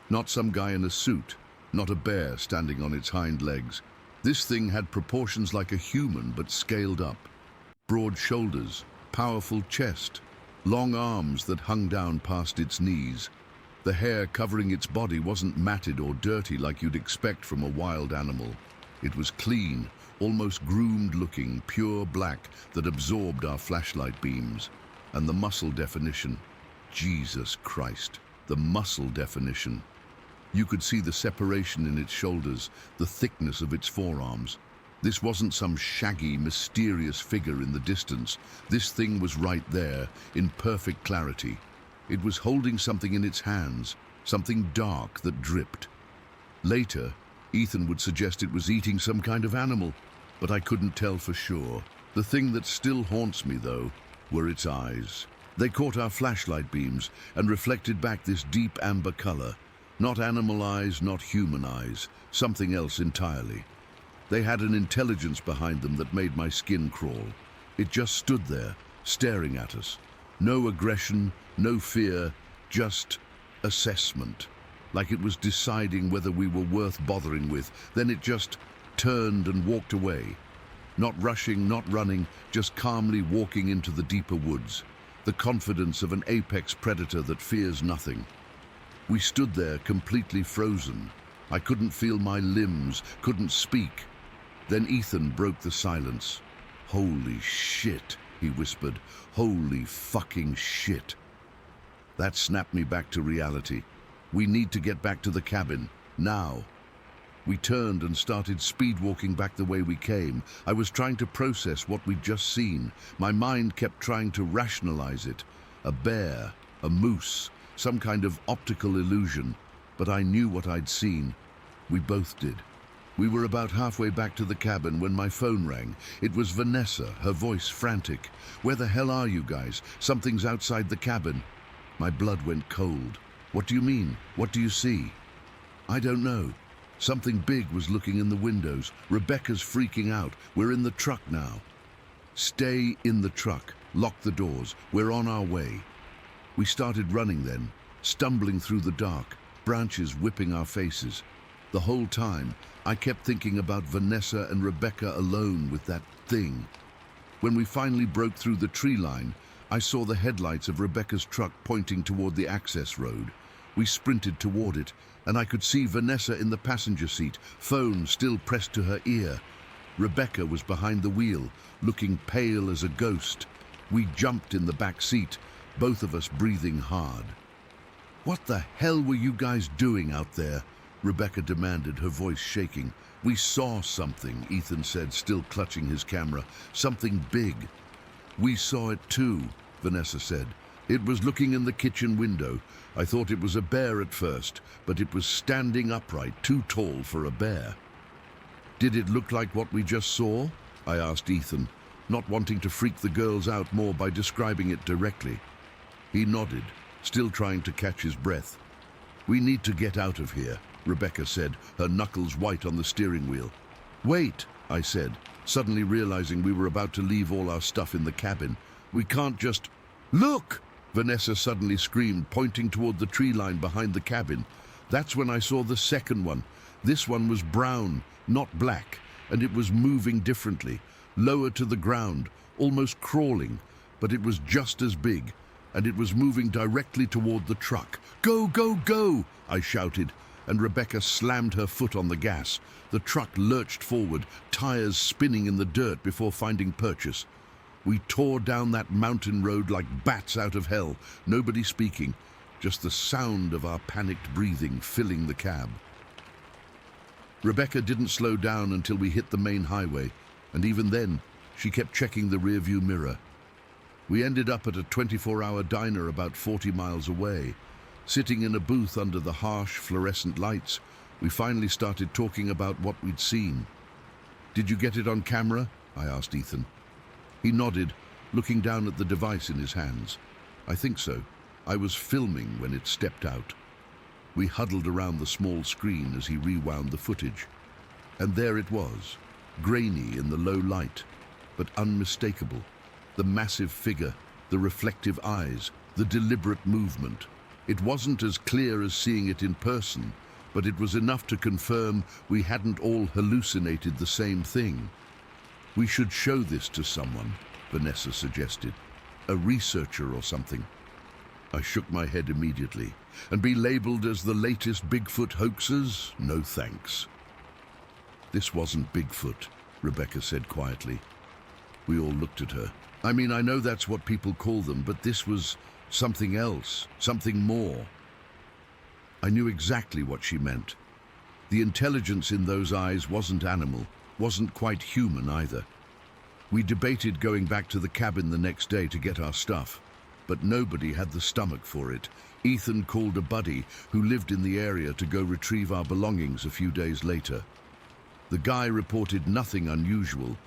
Not some guy in a suit, not a bear standing on its hind legs. This thing had proportions like a human, but scaled up. Broad shoulders, powerful chest, long arms that hung down past its knees. The hair covering its body wasn't matted or dirty like you'd expect from a wild animal. It was clean, almost groomed looking, pure black that absorbed our flashlight beams. And the muscle definition. Jesus Christ, the muscle definition. You could see the separation in its shoulders, the thickness of its forearms. This wasn't some shaggy, mysterious figure in the distance. This thing was right there, in perfect clarity. It was holding something in its hands, something dark that dripped. Later, Ethan would suggest it was eating some kind of animal, but I couldn't tell for sure. The thing that still haunts me, though, were its eyes. They caught our flashlight beams and reflected back this deep amber color. Not animal eyes, not human eyes, something else entirely. They had an intelligence behind them that made my skin crawl. It just stood there, staring at us. No aggression, no fear, just assessment. Like it was deciding whether we were worth bothering with. Then it just turned and walked away. Not rushing, not running, just calmly walking into the deeper woods. The confidence of an apex predator that fears nothing. We stood there completely frozen. I couldn't feel my limbs, couldn't speak. Then Ethan broke the silence. Holy shit, he whispered. Holy fucking shit. That snapped me back to reality. We need to get back to the cabin, now. We turned and started speed walking back the way we came. I was trying to process what we'd just seen. My mind kept trying to rationalize it. A bear, a moose, some kind of optical illusion. But I knew what I'd seen. We both did. We were about halfway back to the cabin when my phone rang. It was Vanessa, her voice frantic. Where the hell are you guys? Something's outside the cabin. My blood went cold. What do you mean? What do you see? I don't know. Something big was looking in the windows. Rebecca's freaking out. We're in the truck now. Stay in the truck. Lock the doors. We're on our way. We started running then, stumbling through the dark, branches whipping our faces. The whole time, I kept thinking about Vanessa and Rebecca alone with that thing. When we finally broke through the tree line, I saw the headlights of Rebecca's truck pointing toward the access road. We sprinted toward it, and I could see Vanessa in the passenger seat, phone still pressed to her ear. Rebecca was behind the wheel, looking pale as a ghost. We jumped in the back seat, both of us breathing hard. What the hell were you guys doing out there? Rebecca demanded, her voice shaking. We saw something, Ethan said, still clutching his camera. Something big. We saw it too, Vanessa said. It was looking in the kitchen window. I thought it was a bear at first, but it was standing upright, too tall for a bear. Did it look like what we just saw? I asked Ethan, not wanting to freak the girls out more by describing it directly. He nodded, still trying to catch his breath. We need to get out of here, Rebecca said, her knuckles white on the steering wheel. Wait, I said, suddenly realizing we were about to leave all our stuff in the cabin. We can't just... Look! Vanessa suddenly screamed, pointing toward the tree line behind the cabin. That's when I saw the second one. This one was brown, not black, and it was moving differently. lower to the ground, almost crawling, but it was just as big, and it was moving directly toward the truck. "Go, go, go!" I shouted, and Rebecca slammed her foot on the gas. The truck lurched forward, tires spinning in the dirt before finding purchase. We tore down that mountain road like bats out of hell, nobody speaking, just the sound of our panicked breathing filling the cab. Rebecca didn't slow down until we hit the main highway, and even then, she kept checking the rearview mirror. We ended up at a 24-hour diner about 40 miles away. Sitting in a booth under the harsh fluorescent lights, we finally started talking about what we'd seen. "Did you get it on camera?" I asked Ethan. He nodded, looking down at the device in his hands. "I think so. I was filming when it stepped out." We huddled around the small screen as he rewound the footage. And there it was, grainy in the low light, but unmistakable. The massive figure, the reflective eyes, the deliberate movement. It wasn't as clear as seeing it in person, but it was enough to confirm we hadn't all hallucinated the same thing. "We should show this to someone," Vanessa suggested. "A researcher or something." I shook my head immediately. "And be labeled as the latest Bigfoot hoaxers? No thanks." "This wasn't Bigfoot," Rebecca said quietly. We all looked at her. "I mean, I know that's what people call them, but this was something else, something more." I knew exactly what she meant. The intelligence in those eyes wasn't animal, wasn't quite human either. We debated going back to the cabin the next day to get our stuff, but nobody had the stomach for it. Ethan called a buddy who lived in the area to go retrieve our belongings a few days later. The guy reported nothing unusual,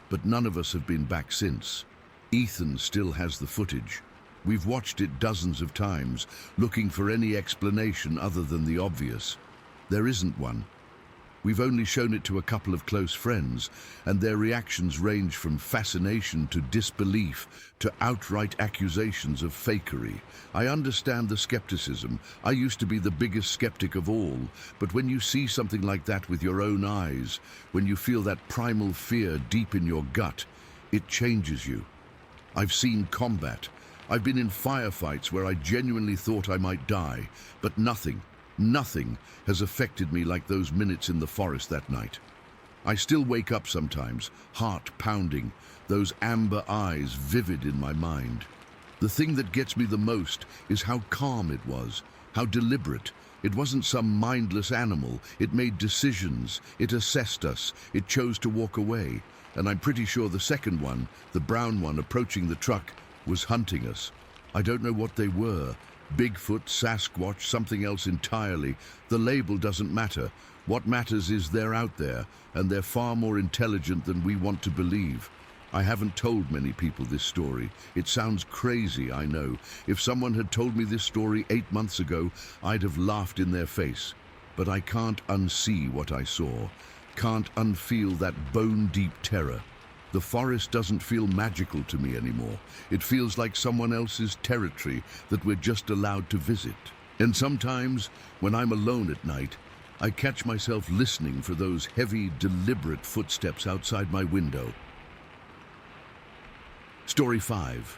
but none of us have been back since. Ethan still has the footage. We've watched it dozens of times, looking for any explanation other than the obvious. There isn't one. We've only shown it to a couple of close friends, and their reactions range from fascination to disbelief to outright accusations of fakery. I understand the skepticism. I used to be the biggest skeptic of all, but when you see something like that with your own eyes, when you feel that primal fear deep in your gut, it changes you. I've seen combat. I've been in firefights where I genuinely thought I might die, but nothing has affected me like those minutes in the forest that night. I still wake up sometimes, heart pounding, those amber eyes vivid in my mind. The thing that gets me the most is how calm it was, how deliberate. It wasn't some mindless animal. It made decisions, it assessed us, it chose to walk away. And I'm pretty sure the second one, the brown one approaching the truck, was hunting us. I don't know what they were. Bigfoot, Sasquatch, something else entirely. The label doesn't matter. What matters is they're out there, and they're far more intelligent than we want to believe. I haven't told many people this story. It sounds crazy, I know. If someone had told me this story 8 months ago, I'd have laughed in their face. But I can't unsee what I saw. Can't unfeel that bone-deep terror. The forest doesn't feel magical to me anymore. It feels like someone else's territory that we're just allowed to visit. And sometimes, when I'm alone at night, I catch myself listening for those heavy, deliberate footsteps outside my window. Story 5.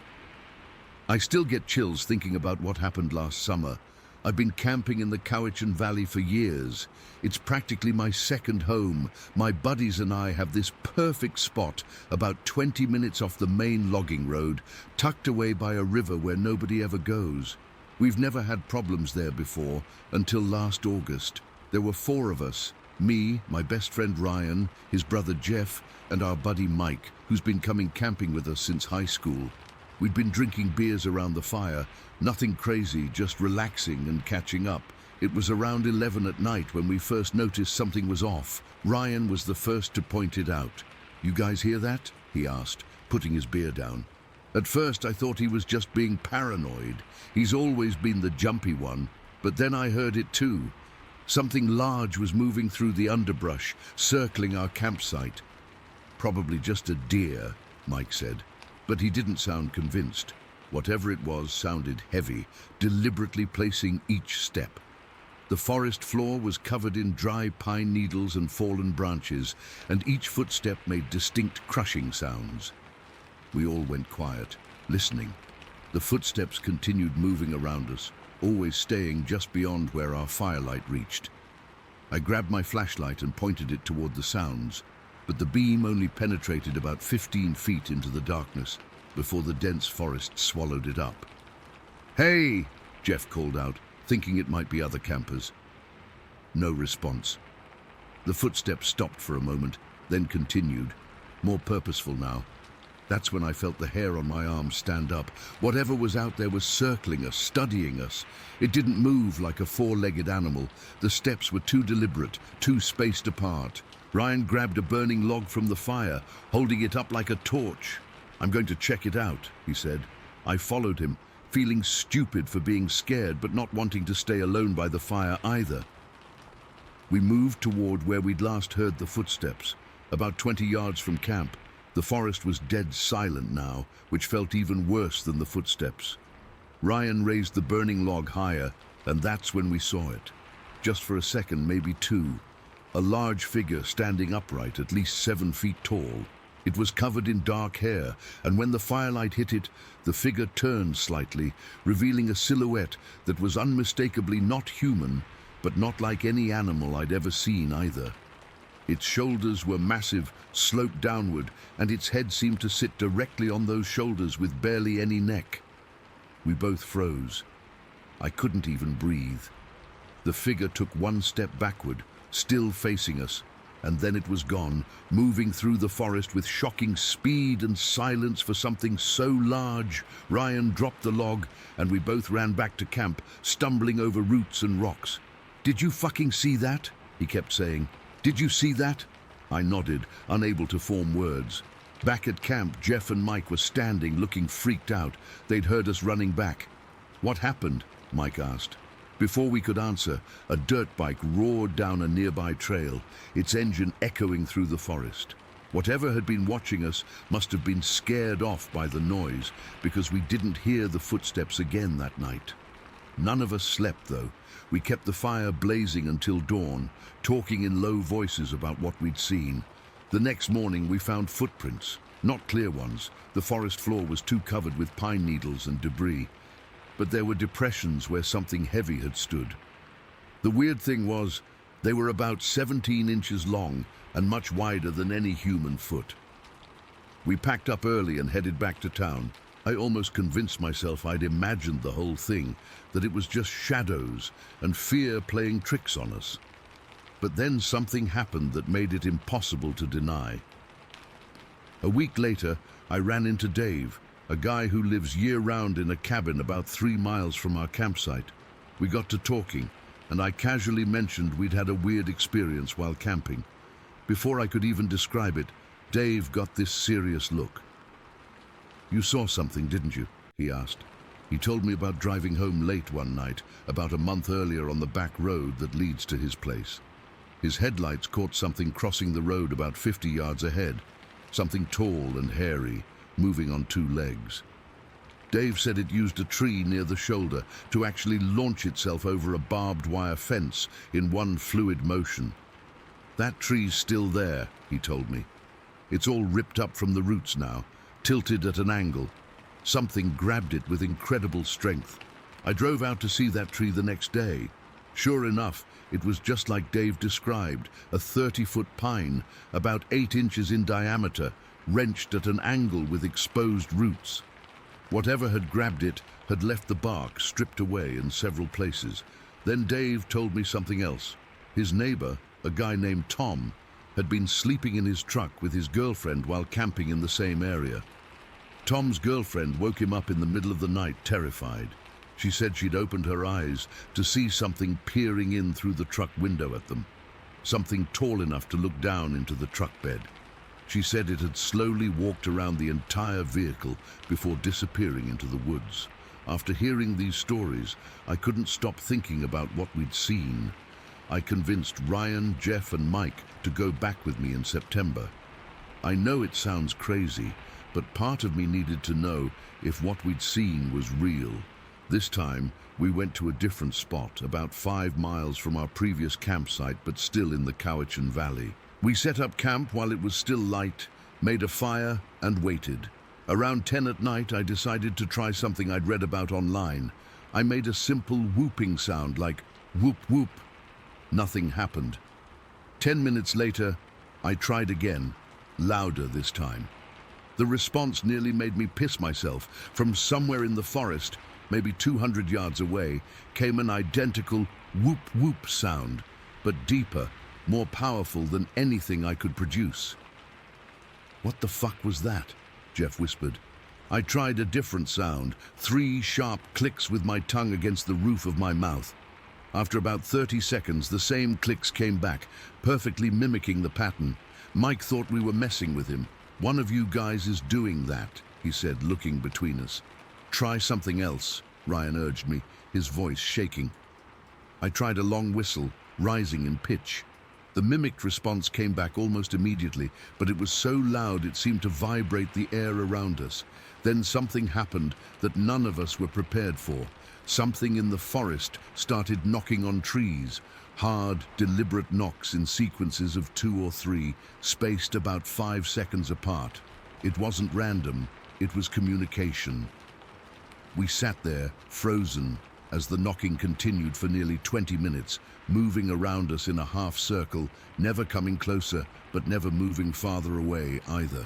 I still get chills thinking about what happened last summer. I've been camping in the Cowichan Valley for years. It's practically my second home. My buddies and I have this perfect spot about 20 minutes off the main logging road, tucked away by a river where nobody ever goes. We've never had problems there before, until last August. There were 4 of us, me, my best friend Ryan, his brother Jeff, and our buddy Mike, who's been coming camping with us since high school. We'd been drinking beers around the fire, nothing crazy, just relaxing and catching up. It was around 11 at night when we first noticed something was off. Ryan was the first to point it out. "You guys hear that?" he asked, putting his beer down. At first I thought he was just being paranoid. He's always been the jumpy one, but then I heard it too. Something large was moving through the underbrush, circling our campsite. "Probably just a deer," Mike said, but he didn't sound convinced. Whatever it was sounded heavy, deliberately placing each step. The forest floor was covered in dry pine needles and fallen branches, and each footstep made distinct crushing sounds. We all went quiet, listening. The footsteps continued moving around us, always staying just beyond where our firelight reached. I grabbed my flashlight and pointed it toward the sounds, but the beam only penetrated about 15 feet into the darkness before the dense forest swallowed it up. "Hey!" Jeff called out, thinking it might be other campers. No response. The footsteps stopped for a moment, then continued, more purposeful now. That's when I felt the hair on my arm stand up. Whatever was out there was circling us, studying us. It didn't move like a four-legged animal. The steps were too deliberate, too spaced apart. Ryan grabbed a burning log from the fire, holding it up like a torch. "I'm going to check it out," he said. I followed him, feeling stupid for being scared but not wanting to stay alone by the fire either. We moved toward where we'd last heard the footsteps, about 20 yards from camp. The forest was dead silent now, which felt even worse than the footsteps. Ryan raised the burning log higher, and that's when we saw it. Just for a second, maybe two. A large figure standing upright, at least 7 feet tall. It was covered in dark hair, and when the firelight hit it, the figure turned slightly, revealing a silhouette that was unmistakably not human, but not like any animal I'd ever seen either. Its shoulders were massive, sloped downward, and its head seemed to sit directly on those shoulders with barely any neck. We both froze. I couldn't even breathe. The figure took one step backward, still facing us, and then it was gone, moving through the forest with shocking speed and silence for something so large. Ryan dropped the log, and we both ran back to camp, stumbling over roots and rocks. "Did you fucking see that?" he kept saying. "Did you see that?" I nodded, unable to form words. Back at camp, Jeff and Mike were standing, looking freaked out. They'd heard us running back. "What happened?" Mike asked. Before we could answer, a dirt bike roared down a nearby trail, its engine echoing through the forest. Whatever had been watching us must have been scared off by the noise, because we didn't hear the footsteps again that night. None of us slept, though. We kept the fire blazing until dawn, talking in low voices about what we'd seen. The next morning we found footprints, not clear ones. The forest floor was too covered with pine needles and debris. But there were depressions where something heavy had stood. The weird thing was, they were about 17 inches long and much wider than any human foot. We packed up early and headed back to town. I almost convinced myself I'd imagined the whole thing, that it was just shadows and fear playing tricks on us. But then something happened that made it impossible to deny. A week later, I ran into Dave, a guy who lives year-round in a cabin about 3 miles from our campsite. We got to talking, and I casually mentioned we'd had a weird experience while camping. Before I could even describe it, Dave got this serious look. "You saw something, didn't you?" he asked. He told me about driving home late one night, about a month earlier on the back road that leads to his place. His headlights caught something crossing the road about 50 yards ahead, something tall and hairy, moving on 2 legs. Dave said it used a tree near the shoulder to actually launch itself over a barbed wire fence in one fluid motion. "That tree's still there," he told me. "It's all ripped up from the roots now, tilted at an angle. Something grabbed it with incredible strength. I drove out to see that tree the next day. Sure enough, it was just like Dave described, a 30-foot pine, about 8 inches in diameter, wrenched at an angle with exposed roots. Whatever had grabbed it had left the bark stripped away in several places. Then Dave told me something else. His neighbor, a guy named Tom, had been sleeping in his truck with his girlfriend while camping in the same area. Tom's girlfriend woke him up in the middle of the night, terrified. She said she'd opened her eyes to see something peering in through the truck window at them, something tall enough to look down into the truck bed. She said it had slowly walked around the entire vehicle before disappearing into the woods. After hearing these stories, I couldn't stop thinking about what we'd seen. I convinced Ryan, Jeff, and Mike to go back with me in September. I know it sounds crazy, but part of me needed to know if what we'd seen was real. This time, we went to a different spot, about 5 miles from our previous campsite, but still in the Cowichan Valley. We set up camp while it was still light, made a fire, and waited. Around 10 at night, I decided to try something I'd read about online. I made a simple whooping sound like whoop whoop. Nothing happened. 10 minutes later, I tried again, louder this time. The response nearly made me piss myself. From somewhere in the forest, maybe 200 yards away, came an identical whoop whoop sound, but deeper, more powerful than anything I could produce. "What the fuck was that?" Jeff whispered. I tried a different sound, 3 sharp clicks with my tongue against the roof of my mouth. After about 30 seconds, the same clicks came back, perfectly mimicking the pattern. Mike thought we were messing with him. "One of you guys is doing that," he said, looking between us. "Try something else," Ryan urged me, his voice shaking. I tried a long whistle, rising in pitch. The mimicked response came back almost immediately, but it was so loud it seemed to vibrate the air around us. Then something happened that none of us were prepared for. Something in the forest started knocking on trees, hard, deliberate knocks in sequences of 2 or 3, spaced about 5 seconds apart. It wasn't random, it was communication. We sat there, frozen, as the knocking continued for nearly 20 minutes, moving around us in a half circle, never coming closer, but never moving farther away either.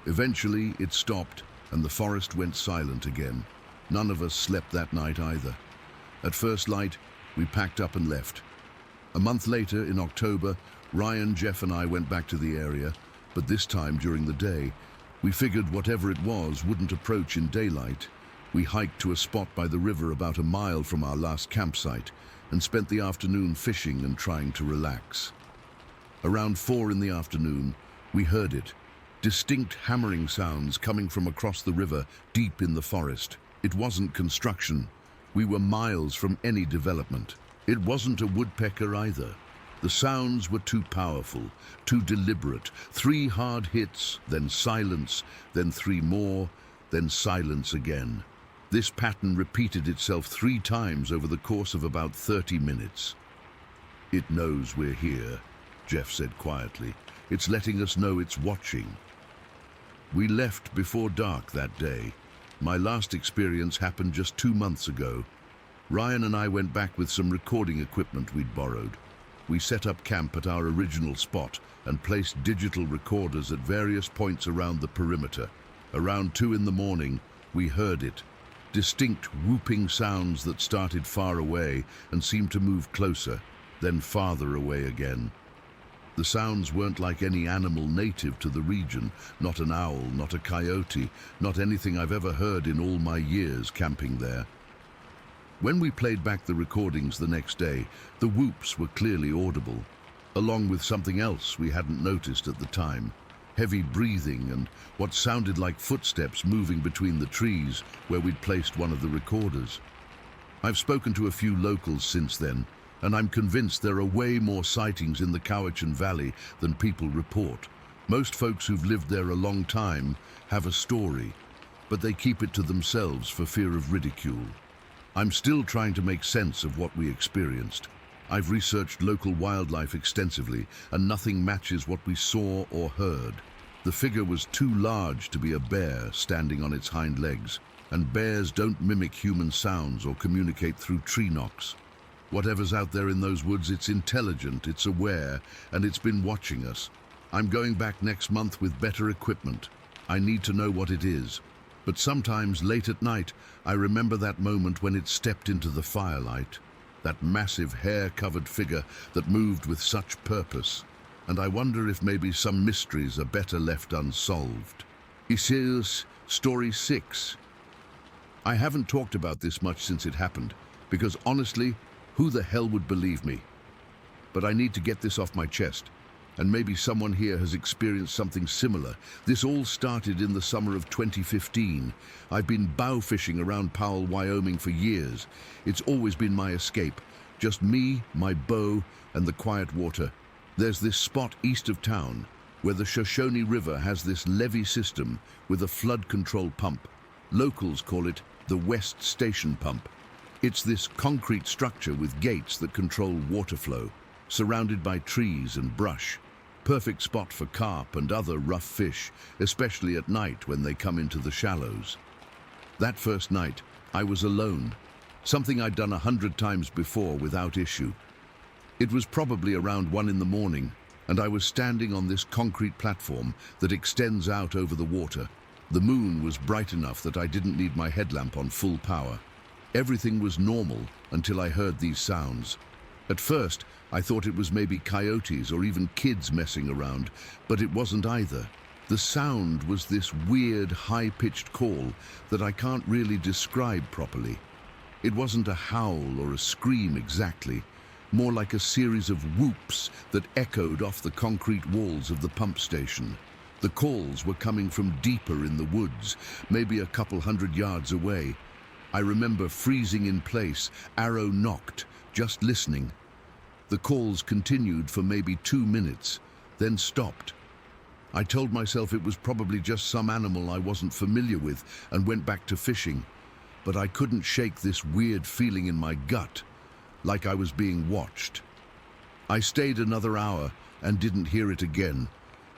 Eventually, it stopped, and the forest went silent again. None of us slept that night either. At first light, we packed up and left. A month later, in October, Ryan, Jeff, and I went back to the area, but this time during the day. We figured whatever it was wouldn't approach in daylight. We hiked to a spot by the river about a mile from our last campsite and spent the afternoon fishing and trying to relax. Around 4 in the afternoon, we heard it. Distinct hammering sounds coming from across the river, deep in the forest. It wasn't construction. We were miles from any development. It wasn't a woodpecker either. The sounds were too powerful, too deliberate. 3 hard hits, then silence, then 3 more, then silence again. This pattern repeated itself 3 times over the course of about 30 minutes. "It knows we're here," Jeff said quietly. "It's letting us know it's watching." We left before dark that day. My last experience happened just 2 months ago. Ryan and I went back with some recording equipment we'd borrowed. We set up camp at our original spot and placed digital recorders at various points around the perimeter. Around 2 in the morning, we heard it. Distinct whooping sounds that started far away and seemed to move closer, then farther away again. The sounds weren't like any animal native to the region, not an owl, not a coyote, not anything I've ever heard in all my years camping there. When we played back the recordings the next day, the whoops were clearly audible, along with something else we hadn't noticed at the time. Heavy breathing and what sounded like footsteps moving between the trees where we'd placed one of the recorders. I've spoken to a few locals since then, and I'm convinced there are way more sightings in the Cowichan Valley than people report. Most folks who've lived there a long time have a story, but they keep it to themselves for fear of ridicule. I'm still trying to make sense of what we experienced. I've researched local wildlife extensively, and nothing matches what we saw or heard. The figure was too large to be a bear standing on its hind legs, and bears don't mimic human sounds or communicate through tree knocks. Whatever's out there in those woods, it's intelligent, it's aware, and it's been watching us. I'm going back next month with better equipment. I need to know what it is. But sometimes, late at night, I remember that moment when it stepped into the firelight. That massive hair-covered figure that moved with such purpose. And I wonder if maybe some mysteries are better left unsolved. Here's story 6. I haven't talked about this much since it happened, because honestly, who the hell would believe me? But I need to get this off my chest, and maybe someone here has experienced something similar. This all started in the summer of 2015. I've been bow fishing around Powell, Wyoming for years. It's always been my escape. Just me, my bow, and the quiet water. There's this spot east of town where the Shoshone River has this levee system with a flood control pump. Locals call it the West Station Pump. It's this concrete structure with gates that control water flow, surrounded by trees and brush. Perfect spot for carp and other rough fish, especially at night when they come into the shallows. That first night, I was alone, something I'd done 100 times before without issue. It was probably around 1 in the morning, and I was standing on this concrete platform that extends out over the water. The moon was bright enough that I didn't need my headlamp on full power. Everything was normal until I heard these sounds. At first, I thought it was maybe coyotes or even kids messing around, but it wasn't either. The sound was this weird, high-pitched call that I can't really describe properly. It wasn't a howl or a scream exactly, more like a series of whoops that echoed off the concrete walls of the pump station. The calls were coming from deeper in the woods, maybe a couple 100 yards away. I remember freezing in place, arrow knocked, just listening. The calls continued for maybe 2 minutes, then stopped. I told myself it was probably just some animal I wasn't familiar with and went back to fishing. But I couldn't shake this weird feeling in my gut, like I was being watched. I stayed another hour and didn't hear it again,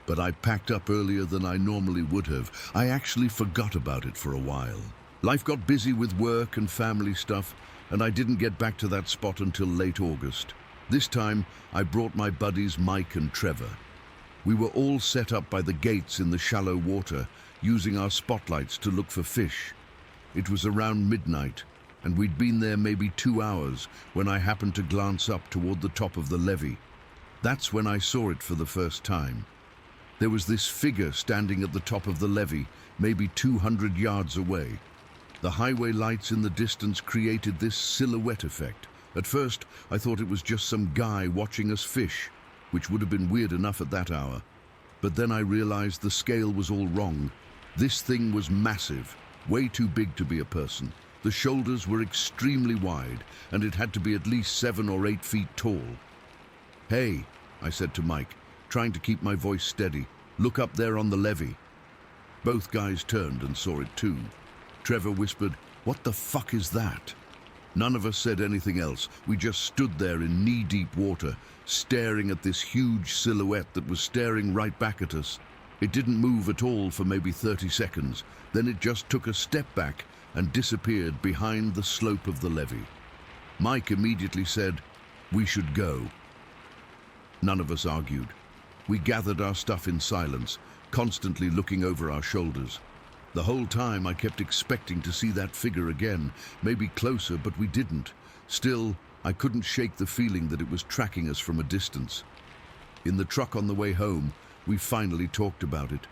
but I packed up earlier than I normally would have. I actually forgot about it for a while. Life got busy with work and family stuff, and I didn't get back to that spot until late August. This time, I brought my buddies Mike and Trevor. We were all set up by the gates in the shallow water, using our spotlights to look for fish. It was around midnight, and we'd been there maybe 2 hours when I happened to glance up toward the top of the levee. That's when I saw it for the first time. There was this figure standing at the top of the levee, maybe 200 yards away. The highway lights in the distance created this silhouette effect. At first, I thought it was just some guy watching us fish, which would have been weird enough at that hour. But then I realized the scale was all wrong. This thing was massive, way too big to be a person. The shoulders were extremely wide, and it had to be at least 7 or 8 feet tall. "Hey," I said to Mike, trying to keep my voice steady, "look up there on the levee." Both guys turned and saw it too. Trevor whispered, "What the fuck is that?" None of us said anything else. We just stood there in knee-deep water, staring at this huge silhouette that was staring right back at us. It didn't move at all for maybe 30 seconds. Then it just took a step back and disappeared behind the slope of the levee. Mike immediately said, "We should go." None of us argued. We gathered our stuff in silence, constantly looking over our shoulders. The whole time I kept expecting to see that figure again, maybe closer, but we didn't. Still, I couldn't shake the feeling that it was tracking us from a distance. In the truck on the way home, we finally talked about it.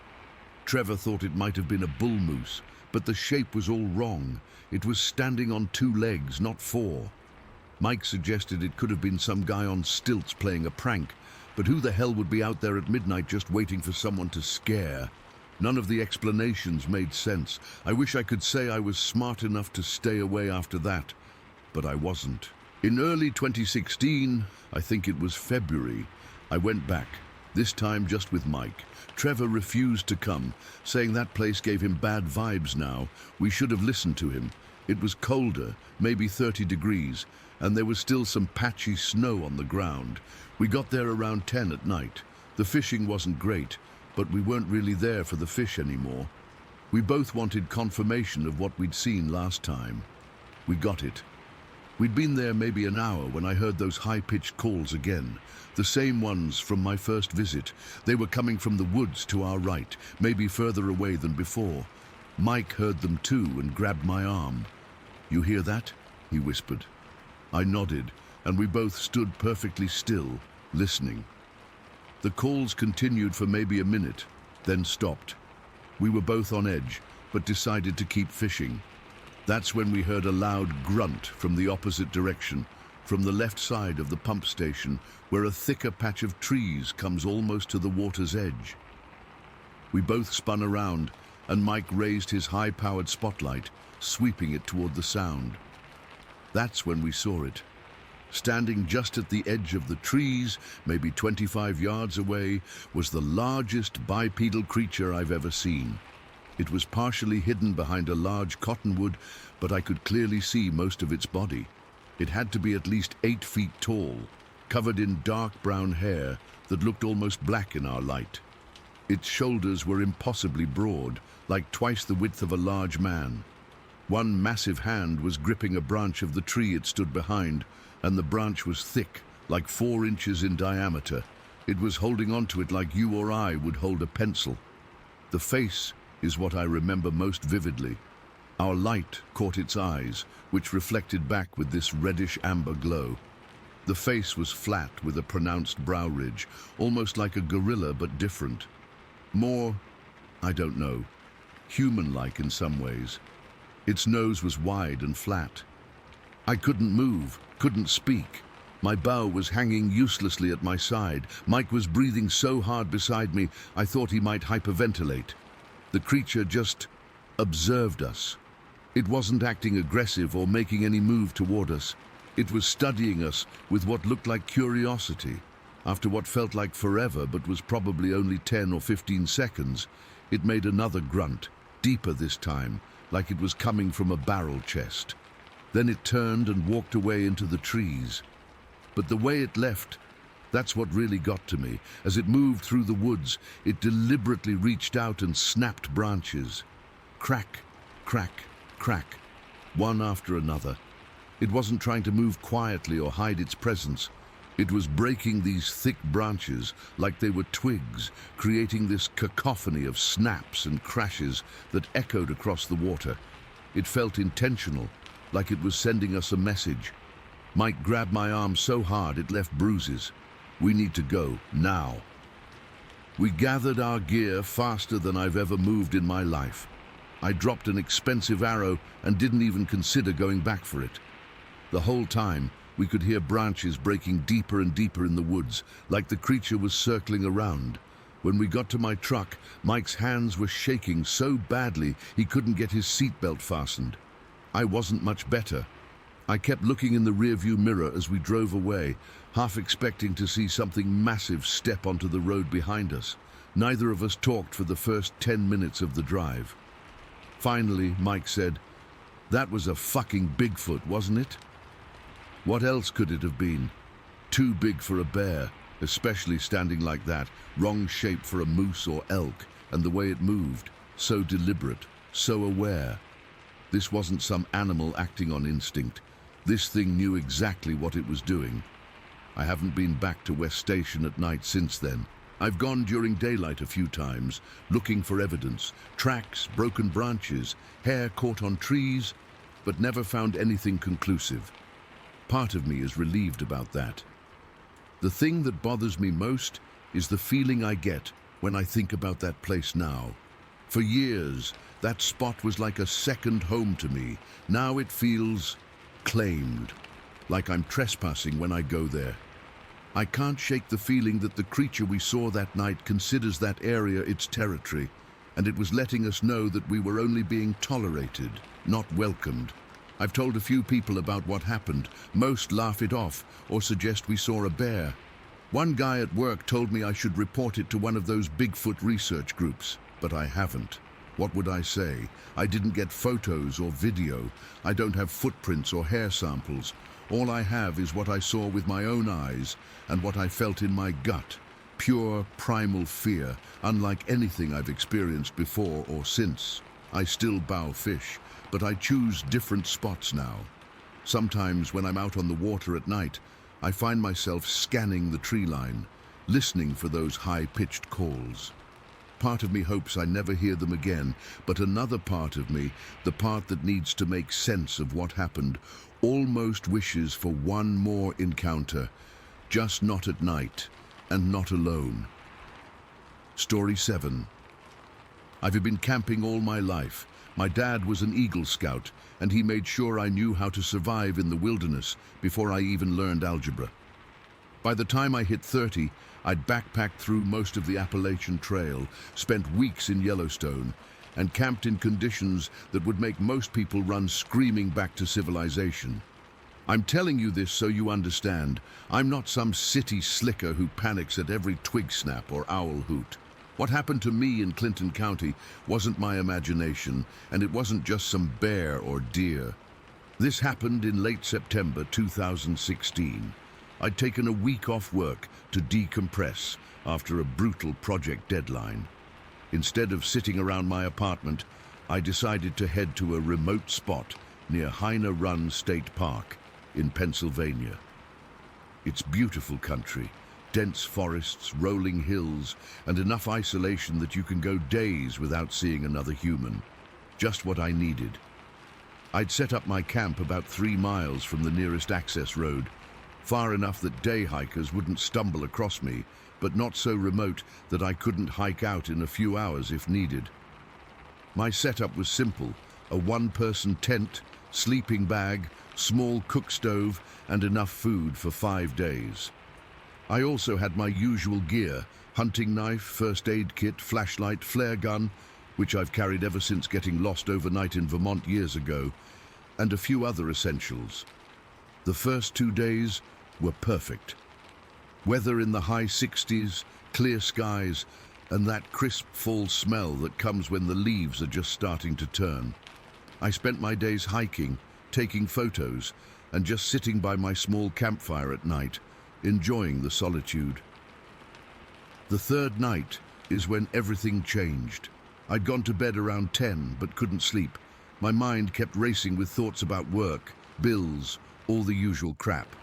Trevor thought it might have been a bull moose, but the shape was all wrong. It was standing on 2 legs, not 4. Mike suggested it could have been some guy on stilts playing a prank, but who the hell would be out there at midnight just waiting for someone to scare? None of the explanations made sense. I wish I could say I was smart enough to stay away after that, but I wasn't. In early 2016, I think it was February, I went back, this time just with Mike. Trevor refused to come, saying that place gave him bad vibes now. We should have listened to him. It was colder, maybe 30 degrees, and there was still some patchy snow on the ground. We got there around 10 at night. The fishing wasn't great, but we weren't really there for the fish anymore. We both wanted confirmation of what we'd seen last time. We got it. We'd been there maybe an hour when I heard those high-pitched calls again, the same ones from my first visit. They were coming from the woods to our right, maybe further away than before. Mike heard them too and grabbed my arm. "You hear that?" he whispered. I nodded, and we both stood perfectly still, listening. The calls continued for maybe a minute, then stopped. We were both on edge, but decided to keep fishing. That's when we heard a loud grunt from the opposite direction, from the left side of the pump station, where a thicker patch of trees comes almost to the water's edge. We both spun around, and Mike raised his high-powered spotlight, sweeping it toward the sound. That's when we saw it. Standing just at the edge of the trees, maybe 25 yards away, was the largest bipedal creature I've ever seen. It was partially hidden behind a large cottonwood, but I could clearly see most of its body. It had to be at least 8 feet tall, covered in dark brown hair that looked almost black in our light. Its shoulders were impossibly broad, like twice the width of a large man. One massive hand was gripping a branch of the tree it stood behind, and the branch was thick, like 4 inches in diameter. It was holding onto it like you or I would hold a pencil. The face is what I remember most vividly. Our light caught its eyes, which reflected back with this reddish amber glow. The face was flat with a pronounced brow ridge, almost like a gorilla but different. More, I don't know, human-like in some ways. Its nose was wide and flat. I couldn't move, couldn't speak. My bow was hanging uselessly at my side. Mike was breathing so hard beside me, I thought he might hyperventilate. The creature just observed us. It wasn't acting aggressive or making any move toward us. It was studying us with what looked like curiosity. After what felt like forever but was probably only 10 or 15 seconds, it made another grunt, deeper this time, like it was coming from a barrel chest. Then it turned and walked away into the trees. But the way it left, that's what really got to me. As it moved through the woods, it deliberately reached out and snapped branches. Crack, crack, crack, one after another. It wasn't trying to move quietly or hide its presence. It was breaking these thick branches like they were twigs, creating this cacophony of snaps and crashes that echoed across the water. It felt intentional, like it was sending us a message. Mike grabbed my arm so hard it left bruises. We need to go, now. We gathered our gear faster than I've ever moved in my life. I dropped an expensive arrow and didn't even consider going back for it. The whole time, we could hear branches breaking deeper and deeper in the woods, like the creature was circling around. When we got to my truck, Mike's hands were shaking so badly he couldn't get his seatbelt fastened. I wasn't much better. I kept looking in the rearview mirror as we drove away, half expecting to see something massive step onto the road behind us. Neither of us talked for the first 10 minutes of the drive. Finally, Mike said, "That was a fucking Bigfoot, wasn't it?" What else could it have been? Too big for a bear, especially standing like that, wrong shape for a moose or elk, and the way it moved, so deliberate, so aware. This wasn't some animal acting on instinct. This thing knew exactly what it was doing. I haven't been back to West Station at night since then. I've gone during daylight a few times, looking for evidence, tracks, broken branches, hair caught on trees, but never found anything conclusive. Part of me is relieved about that. The thing that bothers me most is the feeling I get when I think about that place now. For years, that spot was like a second home to me. Now it feels claimed, like I'm trespassing when I go there. I can't shake the feeling that the creature we saw that night considers that area its territory, and it was letting us know that we were only being tolerated, not welcomed. I've told a few people about what happened. Most laugh it off or suggest we saw a bear. One guy at work told me I should report it to one of those Bigfoot research groups, but I haven't. What would I say? I didn't get photos or video. I don't have footprints or hair samples. All I have is what I saw with my own eyes and what I felt in my gut. Pure, primal fear, unlike anything I've experienced before or since. I still bow fish, but I choose different spots now. Sometimes when I'm out on the water at night, I find myself scanning the tree line, listening for those high-pitched calls. Part of me hopes I never hear them again, but another part of me, the part that needs to make sense of what happened, almost wishes for one more encounter, just not at night and not alone. Story 7. I've been camping all my life. My dad was an Eagle Scout, and he made sure I knew how to survive in the wilderness before I even learned algebra. By the time I hit 30, I'd backpacked through most of the Appalachian Trail, spent weeks in Yellowstone, and camped in conditions that would make most people run screaming back to civilization. I'm telling you this so you understand. I'm not some city slicker who panics at every twig snap or owl hoot. What happened to me in Clinton County wasn't my imagination, and it wasn't just some bear or deer. This happened in late September 2016. I'd taken a week off work to decompress after a brutal project deadline. Instead of sitting around my apartment, I decided to head to a remote spot near Heine Run State Park in Pennsylvania. It's beautiful country, dense forests, rolling hills, and enough isolation that you can go days without seeing another human. Just what I needed. I'd set up my camp about 3 miles from the nearest access road, far enough that day hikers wouldn't stumble across me, but not so remote that I couldn't hike out in a few hours if needed. My setup was simple: a one-person tent, sleeping bag, small cook stove, and enough food for 5 days. I also had my usual gear: hunting knife, first aid kit, flashlight, flare gun, which I've carried ever since getting lost overnight in Vermont years ago, and a few other essentials. The first 2 days were perfect. Weather in the high 60s, clear skies, and that crisp fall smell that comes when the leaves are just starting to turn. I spent my days hiking, taking photos, and just sitting by my small campfire at night, enjoying the solitude. The third night is when everything changed. I'd gone to bed around 10 but couldn't sleep. My mind kept racing with thoughts about work, bills, all the usual crap.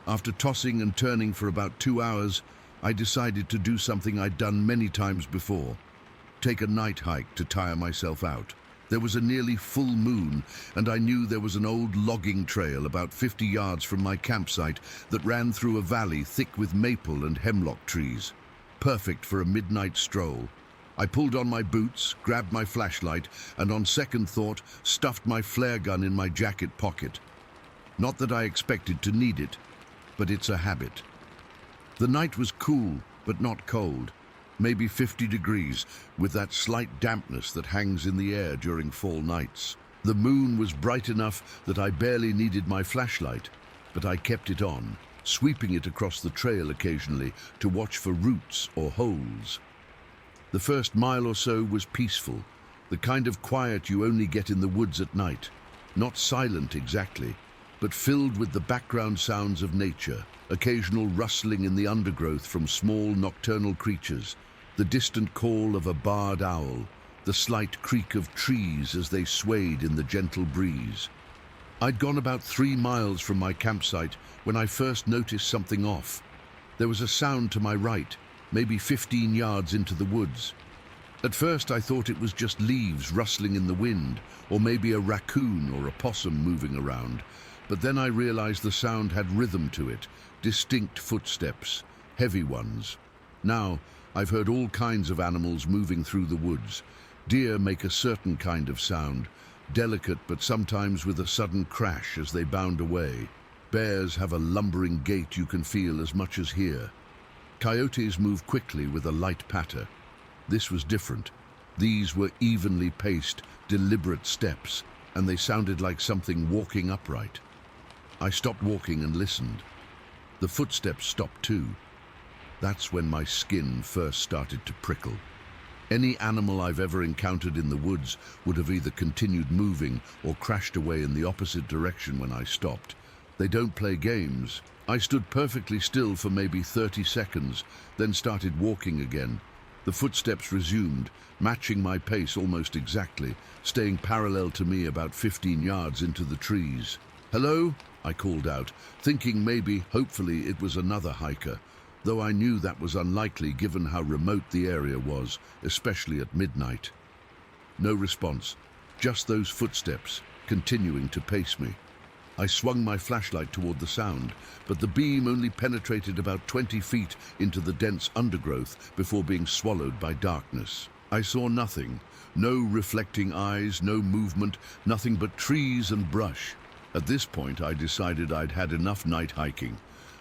After tossing and turning for about 2 hours, I decided to do something I'd done many times before: take a night hike to tire myself out. There was a nearly full moon, and I knew there was an old logging trail about 50 yards from my campsite that ran through a valley thick with maple and hemlock trees. Perfect for a midnight stroll. I pulled on my boots, grabbed my flashlight, and on second thought, stuffed my flare gun in my jacket pocket. Not that I expected to need it, but it's a habit. The night was cool, but not cold. Maybe 50 degrees, with that slight dampness that hangs in the air during fall nights. The moon was bright enough that I barely needed my flashlight, but I kept it on, sweeping it across the trail occasionally to watch for roots or holes. The first mile or so was peaceful, the kind of quiet you only get in the woods at night. Not silent exactly, but filled with the background sounds of nature, occasional rustling in the undergrowth from small nocturnal creatures, the distant call of a barred owl, the slight creak of trees as they swayed in the gentle breeze. I'd gone about 3 miles from my campsite when I first noticed something off. There was a sound to my right, maybe 15 yards into the woods. At first I thought it was just leaves rustling in the wind, or maybe a raccoon or a possum moving around. But then I realized the sound had rhythm to it, distinct footsteps, heavy ones. Now, I've heard all kinds of animals moving through the woods. Deer make a certain kind of sound, delicate but sometimes with a sudden crash as they bound away. Bears have a lumbering gait you can feel as much as hear. Coyotes move quickly with a light patter. This was different. These were evenly paced, deliberate steps, and they sounded like something walking upright. I stopped walking and listened. The footsteps stopped too. That's when my skin first started to prickle. Any animal I've ever encountered in the woods would have either continued moving or crashed away in the opposite direction when I stopped. They don't play games. I stood perfectly still for maybe 30 seconds, then started walking again. The footsteps resumed, matching my pace almost exactly, staying parallel to me about 15 yards into the trees. "Hello?" I called out, thinking maybe, hopefully, it was another hiker, though I knew that was unlikely given how remote the area was, especially at midnight. No response, just those footsteps, continuing to pace me. I swung my flashlight toward the sound, but the beam only penetrated about 20 feet into the dense undergrowth before being swallowed by darkness. I saw nothing, no reflecting eyes, no movement, nothing but trees and brush. At this point, I decided I'd had enough night hiking.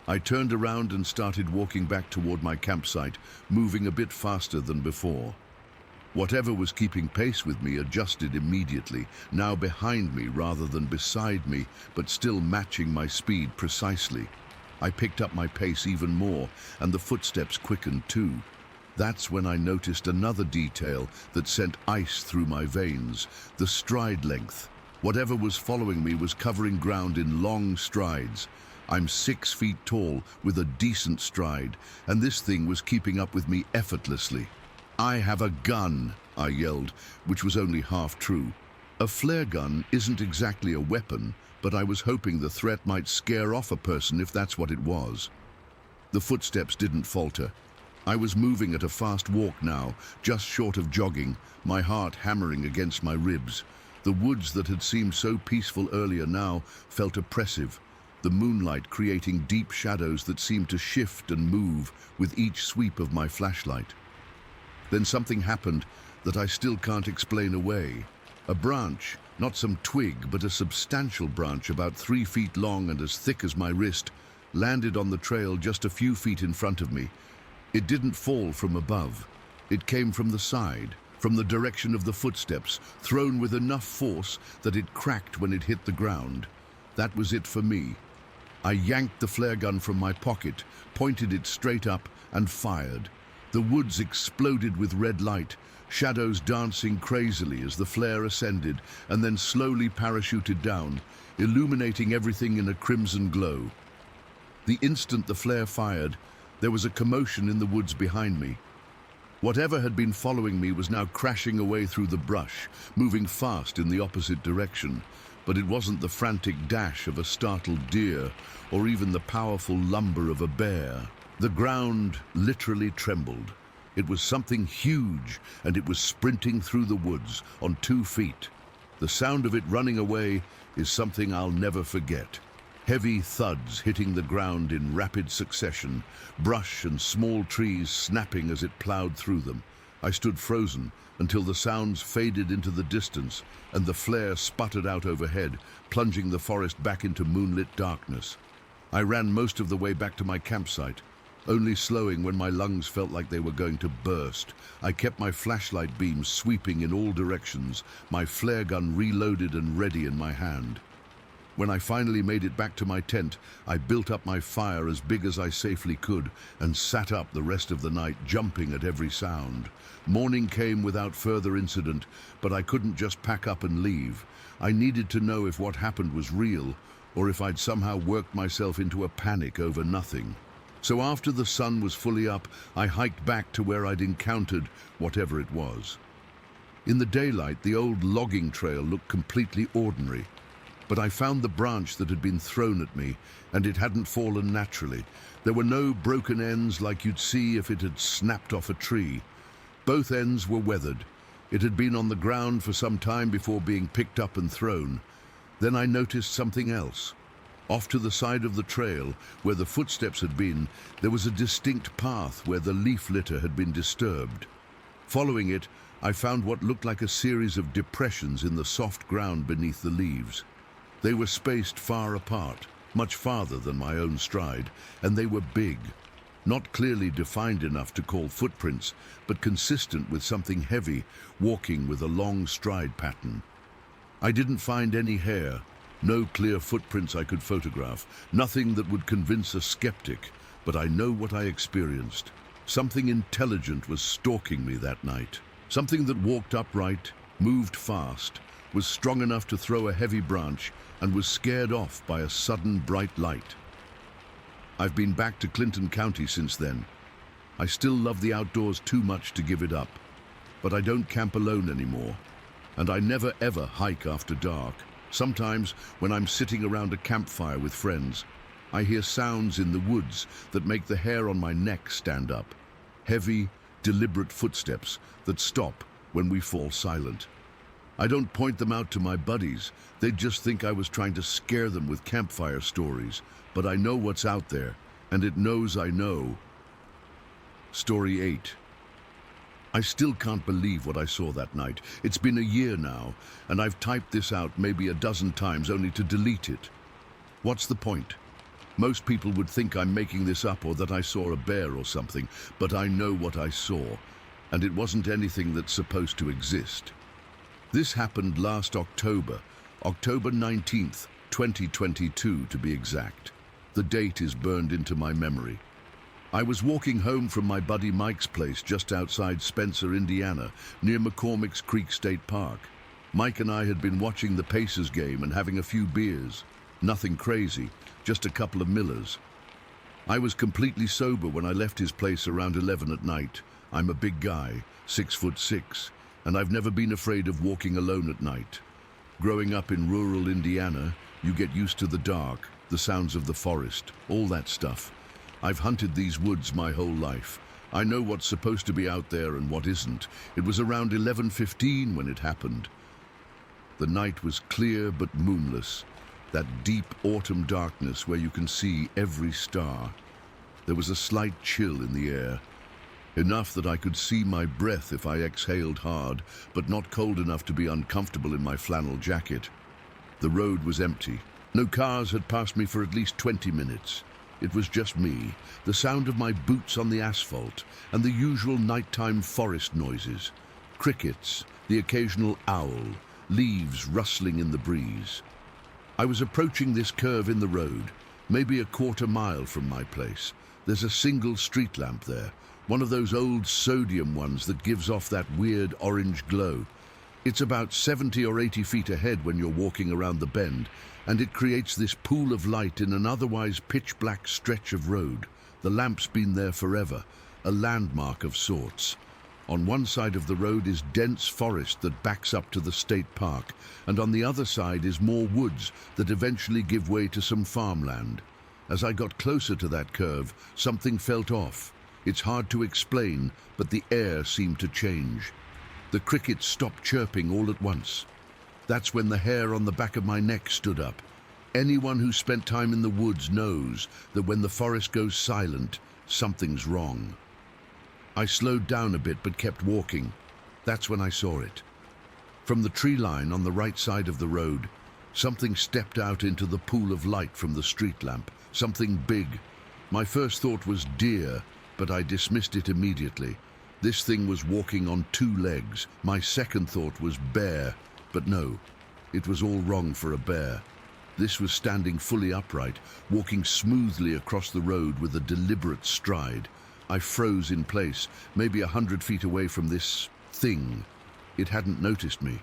I turned around and started walking back toward my campsite, moving a bit faster than before. Whatever was keeping pace with me adjusted immediately, now behind me rather than beside me, but still matching my speed precisely. I picked up my pace even more, and the footsteps quickened too. That's when I noticed another detail that sent ice through my veins: the stride length. Whatever was following me was covering ground in long strides. I'm 6 feet tall with a decent stride, and this thing was keeping up with me effortlessly. "I have a gun," I yelled, which was only half true. A flare gun isn't exactly a weapon, but I was hoping the threat might scare off a person if that's what it was. The footsteps didn't falter. I was moving at a fast walk now, just short of jogging, my heart hammering against my ribs. The woods that had seemed so peaceful earlier now felt oppressive, the moonlight creating deep shadows that seemed to shift and move with each sweep of my flashlight. Then something happened that I still can't explain away. A branch, not some twig, but a substantial branch about 3 feet long and as thick as my wrist, landed on the trail just a few feet in front of me. It didn't fall from above. It came from the side, from the direction of the footsteps, thrown with enough force that it cracked when it hit the ground. That was it for me. I yanked the flare gun from my pocket, pointed it straight up, and fired. The woods exploded with red light, shadows dancing crazily as the flare ascended and then slowly parachuted down, illuminating everything in a crimson glow. The instant the flare fired, there was a commotion in the woods behind me. Whatever had been following me was now crashing away through the brush, moving fast in the opposite direction. But it wasn't the frantic dash of a startled deer or even the powerful lumber of a bear. The ground literally trembled. It was something huge, and it was sprinting through the woods on 2 feet. The sound of it running away is something I'll never forget. Heavy thuds hitting the ground in rapid succession, brush and small trees snapping as it plowed through them. I stood frozen until the sounds faded into the distance and the flare sputtered out overhead, plunging the forest back into moonlit darkness. I ran most of the way back to my campsite, only slowing when my lungs felt like they were going to burst. I kept my flashlight beams sweeping in all directions, my flare gun reloaded and ready in my hand. When I finally made it back to my tent, I built up my fire as big as I safely could and sat up the rest of the night, jumping at every sound. Morning came without further incident, but I couldn't just pack up and leave. I needed to know if what happened was real, or if I'd somehow worked myself into a panic over nothing. So after the sun was fully up, I hiked back to where I'd encountered whatever it was. In the daylight, the old logging trail looked completely ordinary. But I found the branch that had been thrown at me, and it hadn't fallen naturally. There were no broken ends like you'd see if it had snapped off a tree. Both ends were weathered. It had been on the ground for some time before being picked up and thrown. Then I noticed something else. Off to the side of the trail, where the footsteps had been, there was a distinct path where the leaf litter had been disturbed. Following it, I found what looked like a series of depressions in the soft ground beneath the leaves. They were spaced far apart, much farther than my own stride, and they were big. Not clearly defined enough to call footprints, but consistent with something heavy, walking with a long stride pattern. I didn't find any hair, no clear footprints I could photograph, nothing that would convince a skeptic, but I know what I experienced. Something intelligent was stalking me that night. Something that walked upright, moved fast, was strong enough to throw a heavy branch, and was scared off by a sudden bright light. I've been back to Clinton County since then. I still love the outdoors too much to give it up, but I don't camp alone anymore, and I never ever hike after dark. Sometimes, when I'm sitting around a campfire with friends, I hear sounds in the woods that make the hair on my neck stand up. Heavy, deliberate footsteps that stop when we fall silent. I don't point them out to my buddies. They'd just think I was trying to scare them with campfire stories. But I know what's out there, and it knows I know. Story 8. I still can't believe what I saw that night. It's been a year now, and I've typed this out maybe a dozen times only to delete it. What's the point? Most people would think I'm making this up or that I saw a bear or something, but I know what I saw, and it wasn't anything that's supposed to exist. This happened last October, October 19th, 2022 to be exact. The date is burned into my memory. I was walking home from my buddy Mike's place just outside Spencer, Indiana, near McCormick's Creek State Park. Mike and I had been watching the Pacers game and having a few beers. Nothing crazy, just a couple of Millers. I was completely sober when I left his place around 11 at night. I'm a big guy, 6'6", and I've never been afraid of walking alone at night. Growing up in rural Indiana, you get used to the dark, the sounds of the forest, all that stuff. I've hunted these woods my whole life. I know what's supposed to be out there and what isn't. It was around 11:15 when it happened. The night was clear but moonless, that deep autumn darkness where you can see every star. There was a slight chill in the air, enough that I could see my breath if I exhaled hard, but not cold enough to be uncomfortable in my flannel jacket. The road was empty. No cars had passed me for at least 20 minutes. It was just me, the sound of my boots on the asphalt, and the usual nighttime forest noises. Crickets, the occasional owl, leaves rustling in the breeze. I was approaching this curve in the road, maybe a quarter mile from my place. There's a single street lamp there, one of those old sodium ones that gives off that weird orange glow. It's about 70 or 80 feet ahead when you're walking around the bend, and it creates this pool of light in an otherwise pitch-black stretch of road. The lamp's been there forever, a landmark of sorts. On one side of the road is dense forest that backs up to the state park, and on the other side is more woods that eventually give way to some farmland. As I got closer to that curve, something felt off. It's hard to explain, but the air seemed to change. The crickets stopped chirping all at once. That's when the hair on the back of my neck stood up. Anyone who spent time in the woods knows that when the forest goes silent, something's wrong. I slowed down a bit but kept walking. That's when I saw it. From the tree line on the right side of the road, something stepped out into the pool of light from the street lamp, something big. My first thought was deer, but I dismissed it immediately. This thing was walking on 2 legs. My second thought was bear, but no, it was all wrong for a bear. This was standing fully upright, walking smoothly across the road with a deliberate stride. I froze in place, maybe 100 feet away from this thing. It hadn't noticed me,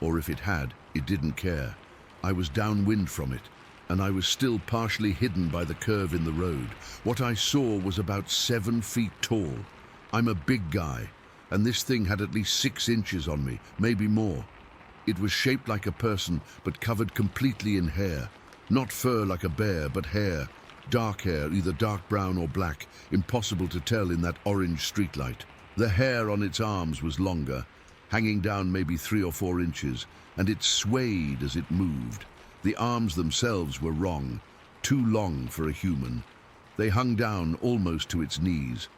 or if it had, it didn't care. I was downwind from it, and I was still partially hidden by the curve in the road. What I saw was about 7 feet tall. I'm a big guy, and this thing had at least 6 inches on me, maybe more. It was shaped like a person, but covered completely in hair. Not fur like a bear, but hair. Dark hair, either dark brown or black, impossible to tell in that orange streetlight. The hair on its arms was longer, hanging down maybe 3 or 4 inches, and it swayed as it moved. The arms themselves were wrong, too long for a human. They hung down almost to its knees.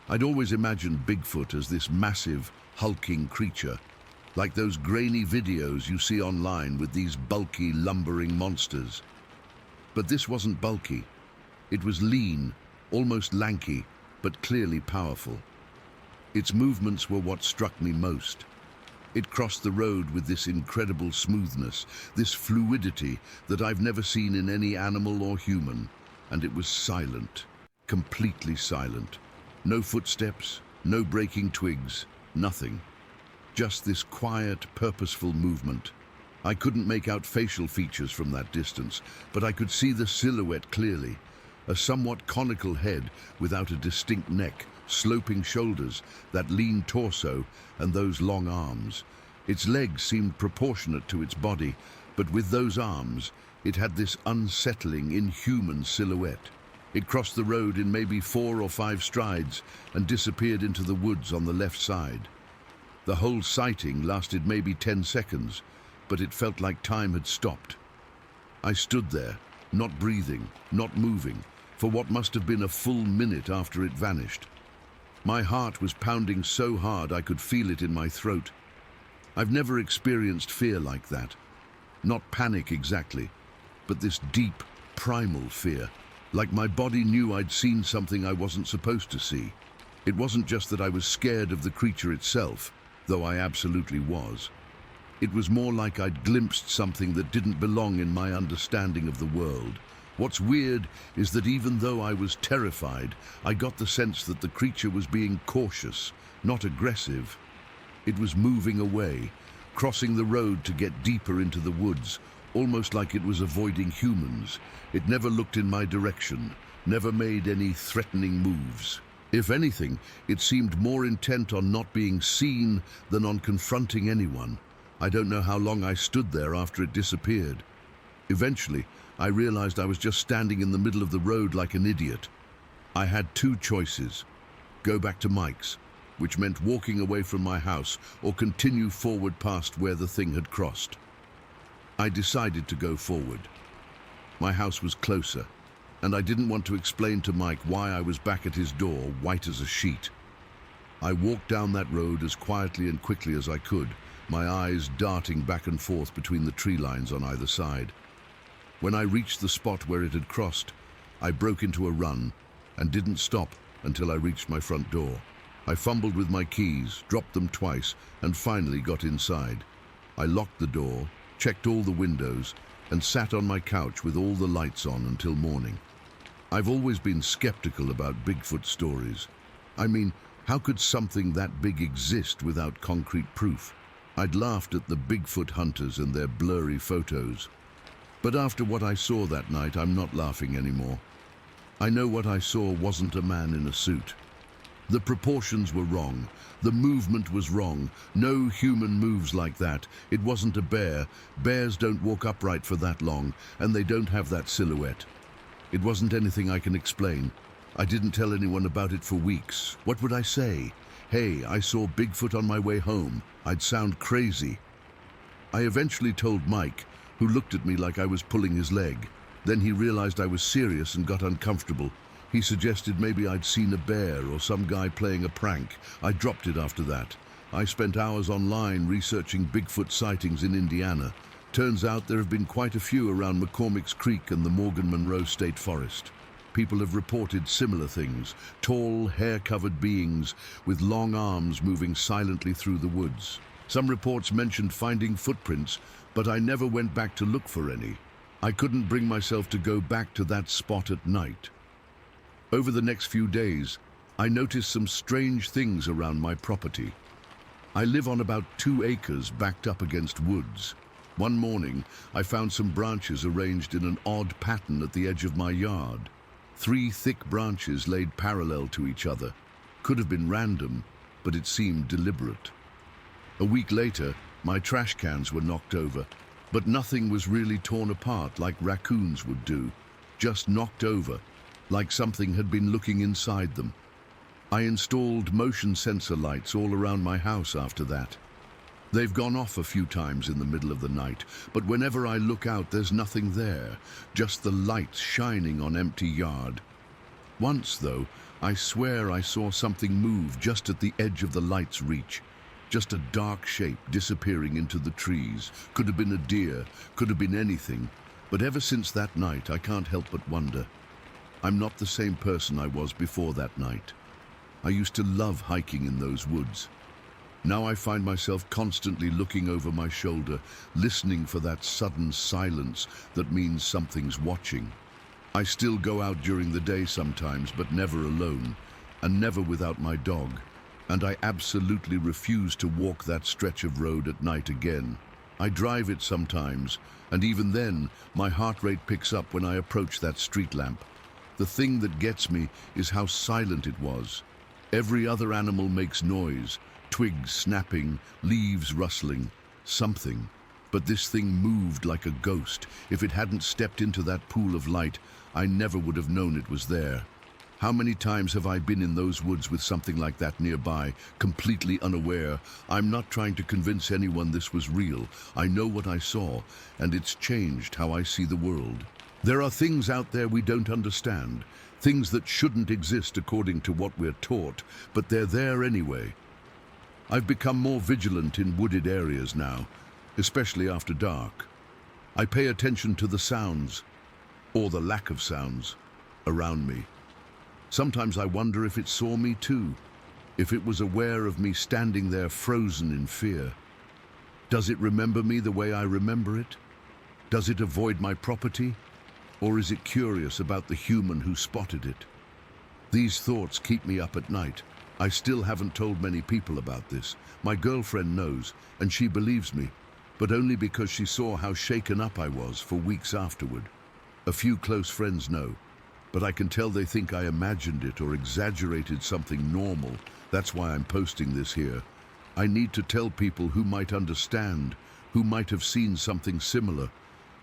I'd always imagined Bigfoot as this massive, hulking creature, like those grainy videos you see online with these bulky, lumbering monsters. But this wasn't bulky. It was lean, almost lanky, but clearly powerful. Its movements were what struck me most. It crossed the road with this incredible smoothness, this fluidity that I've never seen in any animal or human, and it was silent, completely silent. No footsteps, no breaking twigs, nothing. Just this quiet, purposeful movement. I couldn't make out facial features from that distance, but I could see the silhouette clearly. A somewhat conical head without a distinct neck, sloping shoulders, that lean torso, and those long arms. Its legs seemed proportionate to its body, but with those arms, it had this unsettling, inhuman silhouette. It crossed the road in maybe 4 or 5 strides and disappeared into the woods on the left side. The whole sighting lasted maybe 10 seconds, but it felt like time had stopped. I stood there, not breathing, not moving, for what must have been a full minute after it vanished. My heart was pounding so hard I could feel it in my throat. I've never experienced fear like that. Not panic exactly, but this deep, primal fear, like my body knew I'd seen something I wasn't supposed to see. It wasn't just that I was scared of the creature itself, though I absolutely was. It was more like I'd glimpsed something that didn't belong in my understanding of the world, What's weird is that even though I was terrified, I got the sense that the creature was being cautious, not aggressive. It was moving away, crossing the road to get deeper into the woods, almost like it was avoiding humans. It never looked in my direction, never made any threatening moves. If anything, it seemed more intent on not being seen than on confronting anyone. I don't know how long I stood there after it disappeared. Eventually, I realized I was just standing in the middle of the road like an idiot. I had two choices: go back to Mike's, which meant walking away from my house, or continue forward past where the thing had crossed. I decided to go forward. My house was closer, and I didn't want to explain to Mike why I was back at his door, white as a sheet. I walked down that road as quietly and quickly as I could, my eyes darting back and forth between the tree lines on either side. When I reached the spot where it had crossed, I broke into a run and didn't stop until I reached my front door. I fumbled with my keys, dropped them twice, and finally got inside. I locked the door, checked all the windows, and sat on my couch with all the lights on until morning. I've always been skeptical about Bigfoot stories. I mean, how could something that big exist without concrete proof? I'd laughed at the Bigfoot hunters and their blurry photos. But after what I saw that night, I'm not laughing anymore. I know what I saw wasn't a man in a suit. The proportions were wrong. The movement was wrong. No human moves like that. It wasn't a bear. Bears don't walk upright for that long, and they don't have that silhouette. It wasn't anything I can explain. I didn't tell anyone about it for weeks. What would I say? Hey, I saw Bigfoot on my way home. I'd sound crazy. I eventually told Mike, who looked at me like I was pulling his leg. Then he realized I was serious and got uncomfortable. He suggested maybe I'd seen a bear or some guy playing a prank. I dropped it after that. I spent hours online researching Bigfoot sightings in Indiana. Turns out there have been quite a few around McCormick's Creek and the Morgan Monroe State Forest. People have reported similar things: tall, hair-covered beings with long arms moving silently through the woods. Some reports mentioned finding footprints, but I never went back to look for any. I couldn't bring myself to go back to that spot at night. Over the next few days, I noticed some strange things around my property. I live on about 2 acres backed up against woods. One morning, I found some branches arranged in an odd pattern at the edge of my yard. 3 thick branches laid parallel to each other. Could have been random, but it seemed deliberate. A week later, my trash cans were knocked over, but nothing was really torn apart like raccoons would do, just knocked over, like something had been looking inside them. I installed motion sensor lights all around my house after that. They've gone off a few times in the middle of the night, but whenever I look out, there's nothing there, just the lights shining on empty yard. Once, though, I swear I saw something move just at the edge of the light's reach. Just a dark shape disappearing into the trees. Could have been a deer, could have been anything. But ever since that night, I can't help but wonder. I'm not the same person I was before that night. I used to love hiking in those woods. Now I find myself constantly looking over my shoulder, listening for that sudden silence that means something's watching. I still go out during the day sometimes, but never alone, and never without my dog. And I absolutely refuse to walk that stretch of road at night again. I drive it sometimes, and even then, my heart rate picks up when I approach that street lamp. The thing that gets me is how silent it was. Every other animal makes noise, twigs snapping, leaves rustling, something. But this thing moved like a ghost. If it hadn't stepped into that pool of light, I never would have known it was there. How many times have I been in those woods with something like that nearby, completely unaware? I'm not trying to convince anyone this was real. I know what I saw, and it's changed how I see the world. There are things out there we don't understand, things that shouldn't exist according to what we're taught, but they're there anyway. I've become more vigilant in wooded areas now, especially after dark. I pay attention to the sounds, or the lack of sounds, around me. Sometimes I wonder if it saw me too, if it was aware of me standing there frozen in fear. Does it remember me the way I remember it? Does it avoid my property? Or is it curious about the human who spotted it? These thoughts keep me up at night. I still haven't told many people about this. My girlfriend knows, and she believes me, but only because she saw how shaken up I was for weeks afterward. A few close friends know, but I can tell they think I imagined it or exaggerated something normal. That's why I'm posting this here. I need to tell people who might understand, who might have seen something similar.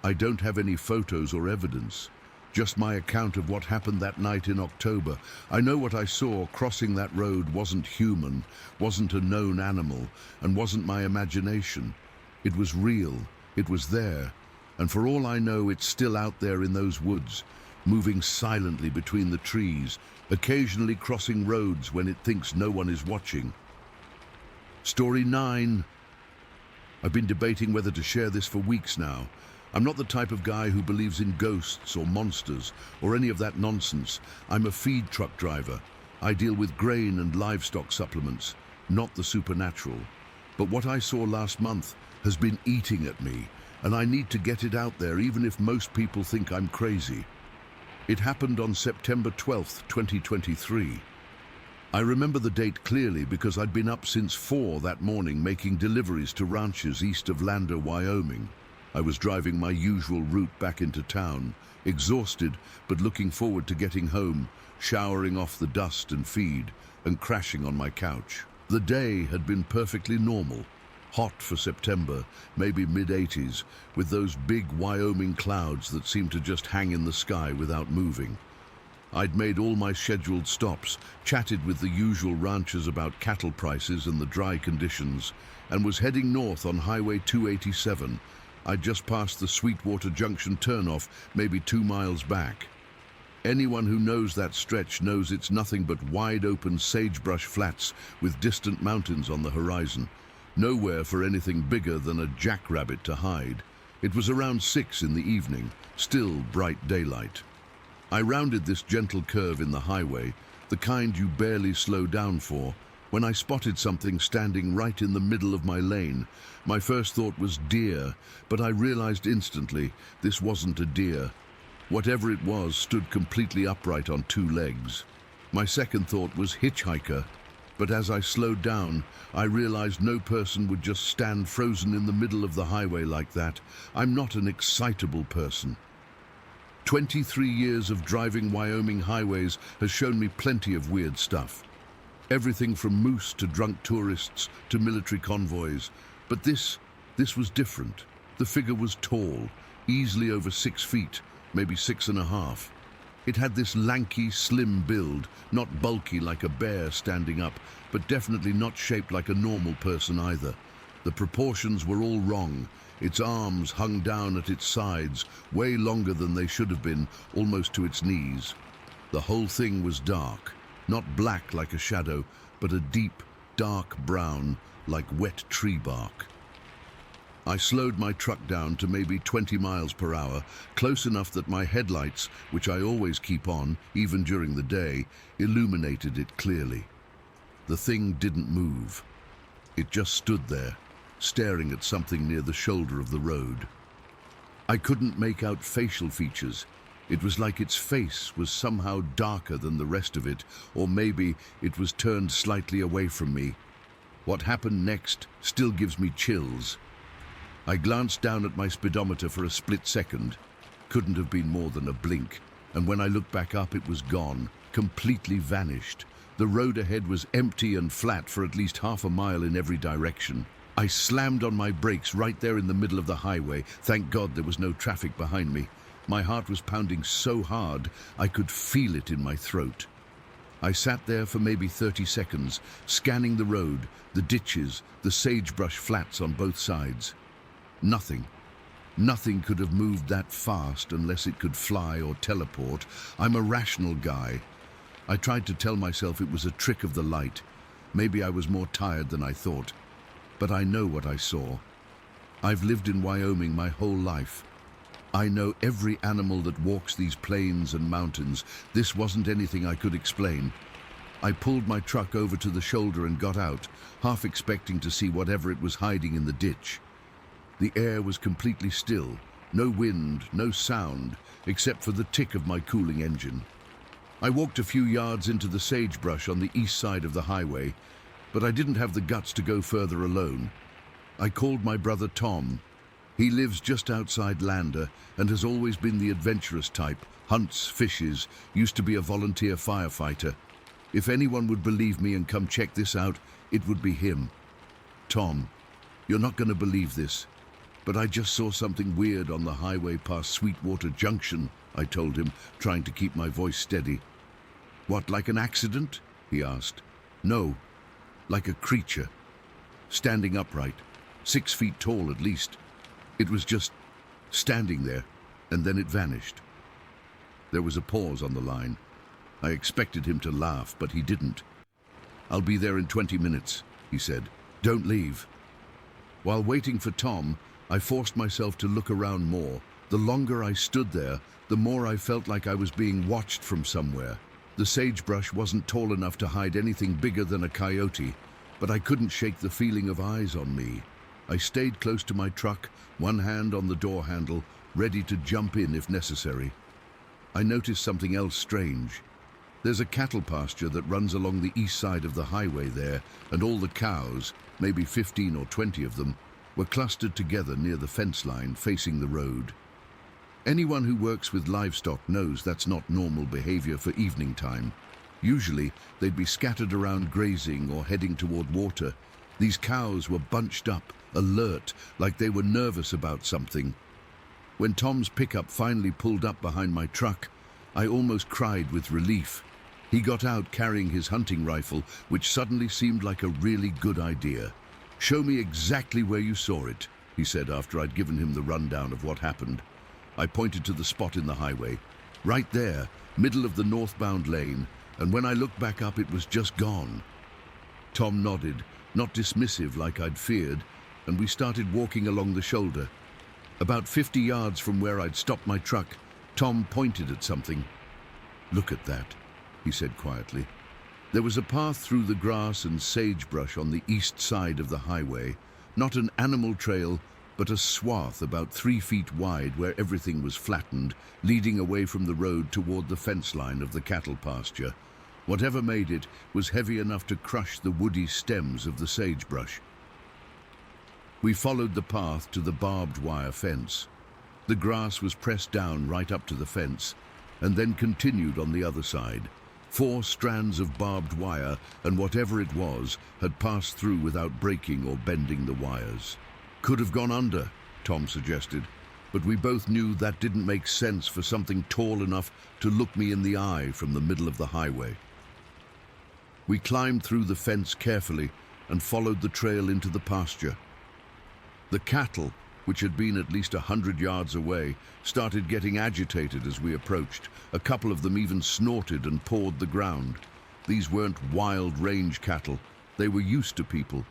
I don't have any photos or evidence, just my account of what happened that night in October. I know what I saw crossing that road wasn't human, wasn't a known animal, and wasn't my imagination. It was real, it was there, and for all I know, it's still out there in those woods, moving silently between the trees, occasionally crossing roads when it thinks no one is watching. Story 9. I've been debating whether to share this for weeks now. I'm not the type of guy who believes in ghosts or monsters or any of that nonsense. I'm a feed truck driver. I deal with grain and livestock supplements, not the supernatural. But what I saw last month has been eating at me, and I need to get it out there even if most people think I'm crazy. It happened on September 12th, 2023. I remember the date clearly because I'd been up since 4 that morning making deliveries to ranches east of Lander, Wyoming. I was driving my usual route back into town, exhausted but looking forward to getting home, showering off the dust and feed, and crashing on my couch. The day had been perfectly normal, hot for September, maybe mid-80s, with those big Wyoming clouds that seemed to just hang in the sky without moving. I'd made all my scheduled stops, chatted with the usual ranchers about cattle prices and the dry conditions, and was heading north on Highway 287. I'd just passed the Sweetwater Junction turnoff, maybe 2 miles back. Anyone who knows that stretch knows it's nothing but wide-open sagebrush flats with distant mountains on the horizon. Nowhere for anything bigger than a jackrabbit to hide. It was around 6 in the evening, still bright daylight. I rounded this gentle curve in the highway, the kind you barely slow down for, when I spotted something standing right in the middle of my lane. My first thought was deer, but I realized instantly this wasn't a deer. Whatever it was stood completely upright on 2 legs. My second thought was hitchhiker, but as I slowed down, I realized no person would just stand frozen in the middle of the highway like that. I'm not an excitable person. 23 years of driving Wyoming highways has shown me plenty of weird stuff. Everything from moose to drunk tourists to military convoys. But this was different. The figure was tall, easily over 6 feet, maybe 6.5. It had this lanky, slim build, not bulky like a bear standing up, but definitely not shaped like a normal person either. The proportions were all wrong. Its arms hung down at its sides, way longer than they should have been, almost to its knees. The whole thing was dark, not black like a shadow, but a deep, dark brown, like wet tree bark. I slowed my truck down to maybe 20 miles per hour, close enough that my headlights, which I always keep on, even during the day, illuminated it clearly. The thing didn't move. It just stood there, staring at something near the shoulder of the road. I couldn't make out facial features. It was like its face was somehow darker than the rest of it, or maybe it was turned slightly away from me. What happened next still gives me chills. I glanced down at my speedometer for a split second. Couldn't have been more than a blink, and when I looked back up, it was gone, completely vanished. The road ahead was empty and flat for at least half a mile in every direction. I slammed on my brakes right there in the middle of the highway. Thank God there was no traffic behind me. My heart was pounding so hard, I could feel it in my throat. I sat there for maybe 30 seconds, scanning the road, the ditches, the sagebrush flats on both sides. Nothing. Nothing could have moved that fast unless it could fly or teleport. I'm a rational guy. I tried to tell myself it was a trick of the light. Maybe I was more tired than I thought. But I know what I saw. I've lived in Wyoming my whole life. I know every animal that walks these plains and mountains. This wasn't anything I could explain. I pulled my truck over to the shoulder and got out, half expecting to see whatever it was hiding in the ditch. The air was completely still, No wind, no sound, except for the tick of my cooling engine. I walked a few yards into the sagebrush on the east side of the highway, but I didn't have the guts to go further alone. I called my brother Tom. He lives just outside Lander and has always been the adventurous type, hunts, fishes, used to be a volunteer firefighter. If anyone would believe me and come check this out, it would be him. Tom, you're not going to believe this, but I just saw something weird on the highway past Sweetwater Junction, I told him, trying to keep my voice steady. What, like an accident? He asked. No, like a creature. Standing upright, 6 feet tall at least. It was just standing there, and then it vanished. There was a pause on the line. I expected him to laugh, but he didn't. I'll be there in 20 minutes, he said. Don't leave. While waiting for Tom, I forced myself to look around more. The longer I stood there, the more I felt like I was being watched from somewhere. The sagebrush wasn't tall enough to hide anything bigger than a coyote, but I couldn't shake the feeling of eyes on me. I stayed close to my truck, one hand on the door handle, ready to jump in if necessary. I noticed something else strange. There's a cattle pasture that runs along the east side of the highway there, and all the cows, maybe 15 or 20 of them, were clustered together near the fence line facing the road. Anyone who works with livestock knows that's not normal behavior for evening time. Usually, they'd be scattered around grazing or heading toward water. These cows were bunched up, alert, like they were nervous about something. When Tom's pickup finally pulled up behind my truck, I almost cried with relief. He got out carrying his hunting rifle, which suddenly seemed like a really good idea. Show me exactly where you saw it, he said after I'd given him the rundown of what happened. I pointed to the spot in the highway. Right there, middle of the northbound lane, and when I looked back up it was just gone. Tom nodded, not dismissive like I'd feared, and we started walking along the shoulder. About 50 yards from where I'd stopped my truck, Tom pointed at something. Look at that, he said quietly. There was a path through the grass and sagebrush on the east side of the highway, not an animal trail, but a swath about 3 feet wide where everything was flattened, leading away from the road toward the fence line of the cattle pasture. Whatever made it was heavy enough to crush the woody stems of the sagebrush. We followed the path to the barbed wire fence. The grass was pressed down right up to the fence, and then continued on the other side. 4 strands of barbed wire, and whatever it was, had passed through without breaking or bending the wires. Could have gone under, Tom suggested, but we both knew that didn't make sense for something tall enough to look me in the eye from the middle of the highway. We climbed through the fence carefully and followed the trail into the pasture. The cattle, which had been at least 100 yards away, started getting agitated as we approached. A couple of them even snorted and pawed the ground. These weren't wild range cattle. They were used to people,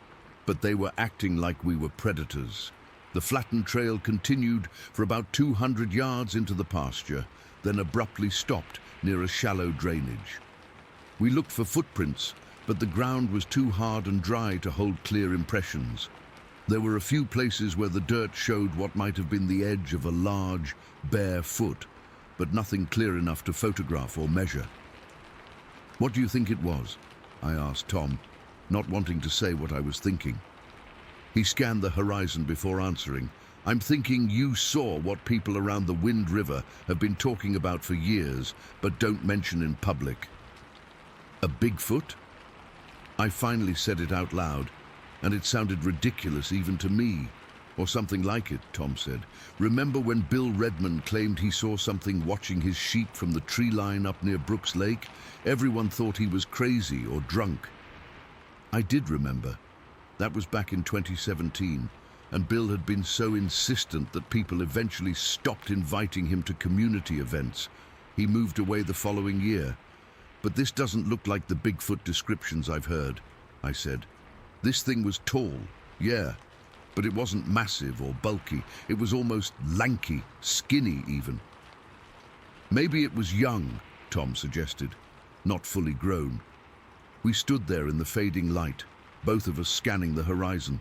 but they were acting like we were predators. The flattened trail continued for about 200 yards into the pasture, then abruptly stopped near a shallow drainage. We looked for footprints, but the ground was too hard and dry to hold clear impressions. There were a few places where the dirt showed what might have been the edge of a large, bare foot, but nothing clear enough to photograph or measure. What do you think it was? I asked Tom, not wanting to say what I was thinking. He scanned the horizon before answering. I'm thinking you saw what people around the Wind River have been talking about for years, but don't mention in public. A Bigfoot? I finally said it out loud, and it sounded ridiculous even to me. Or something like it, Tom said. Remember when Bill Redmond claimed he saw something watching his sheep from the tree line up near Brooks Lake? Everyone thought he was crazy or drunk. I did remember. That was back in 2017, and Bill had been so insistent that people eventually stopped inviting him to community events. He moved away the following year. But this doesn't look like the Bigfoot descriptions I've heard, I said. This thing was tall, yeah, but it wasn't massive or bulky. It was almost lanky, skinny even. Maybe it was young, Tom suggested, not fully grown. We stood there in the fading light, both of us scanning the horizon.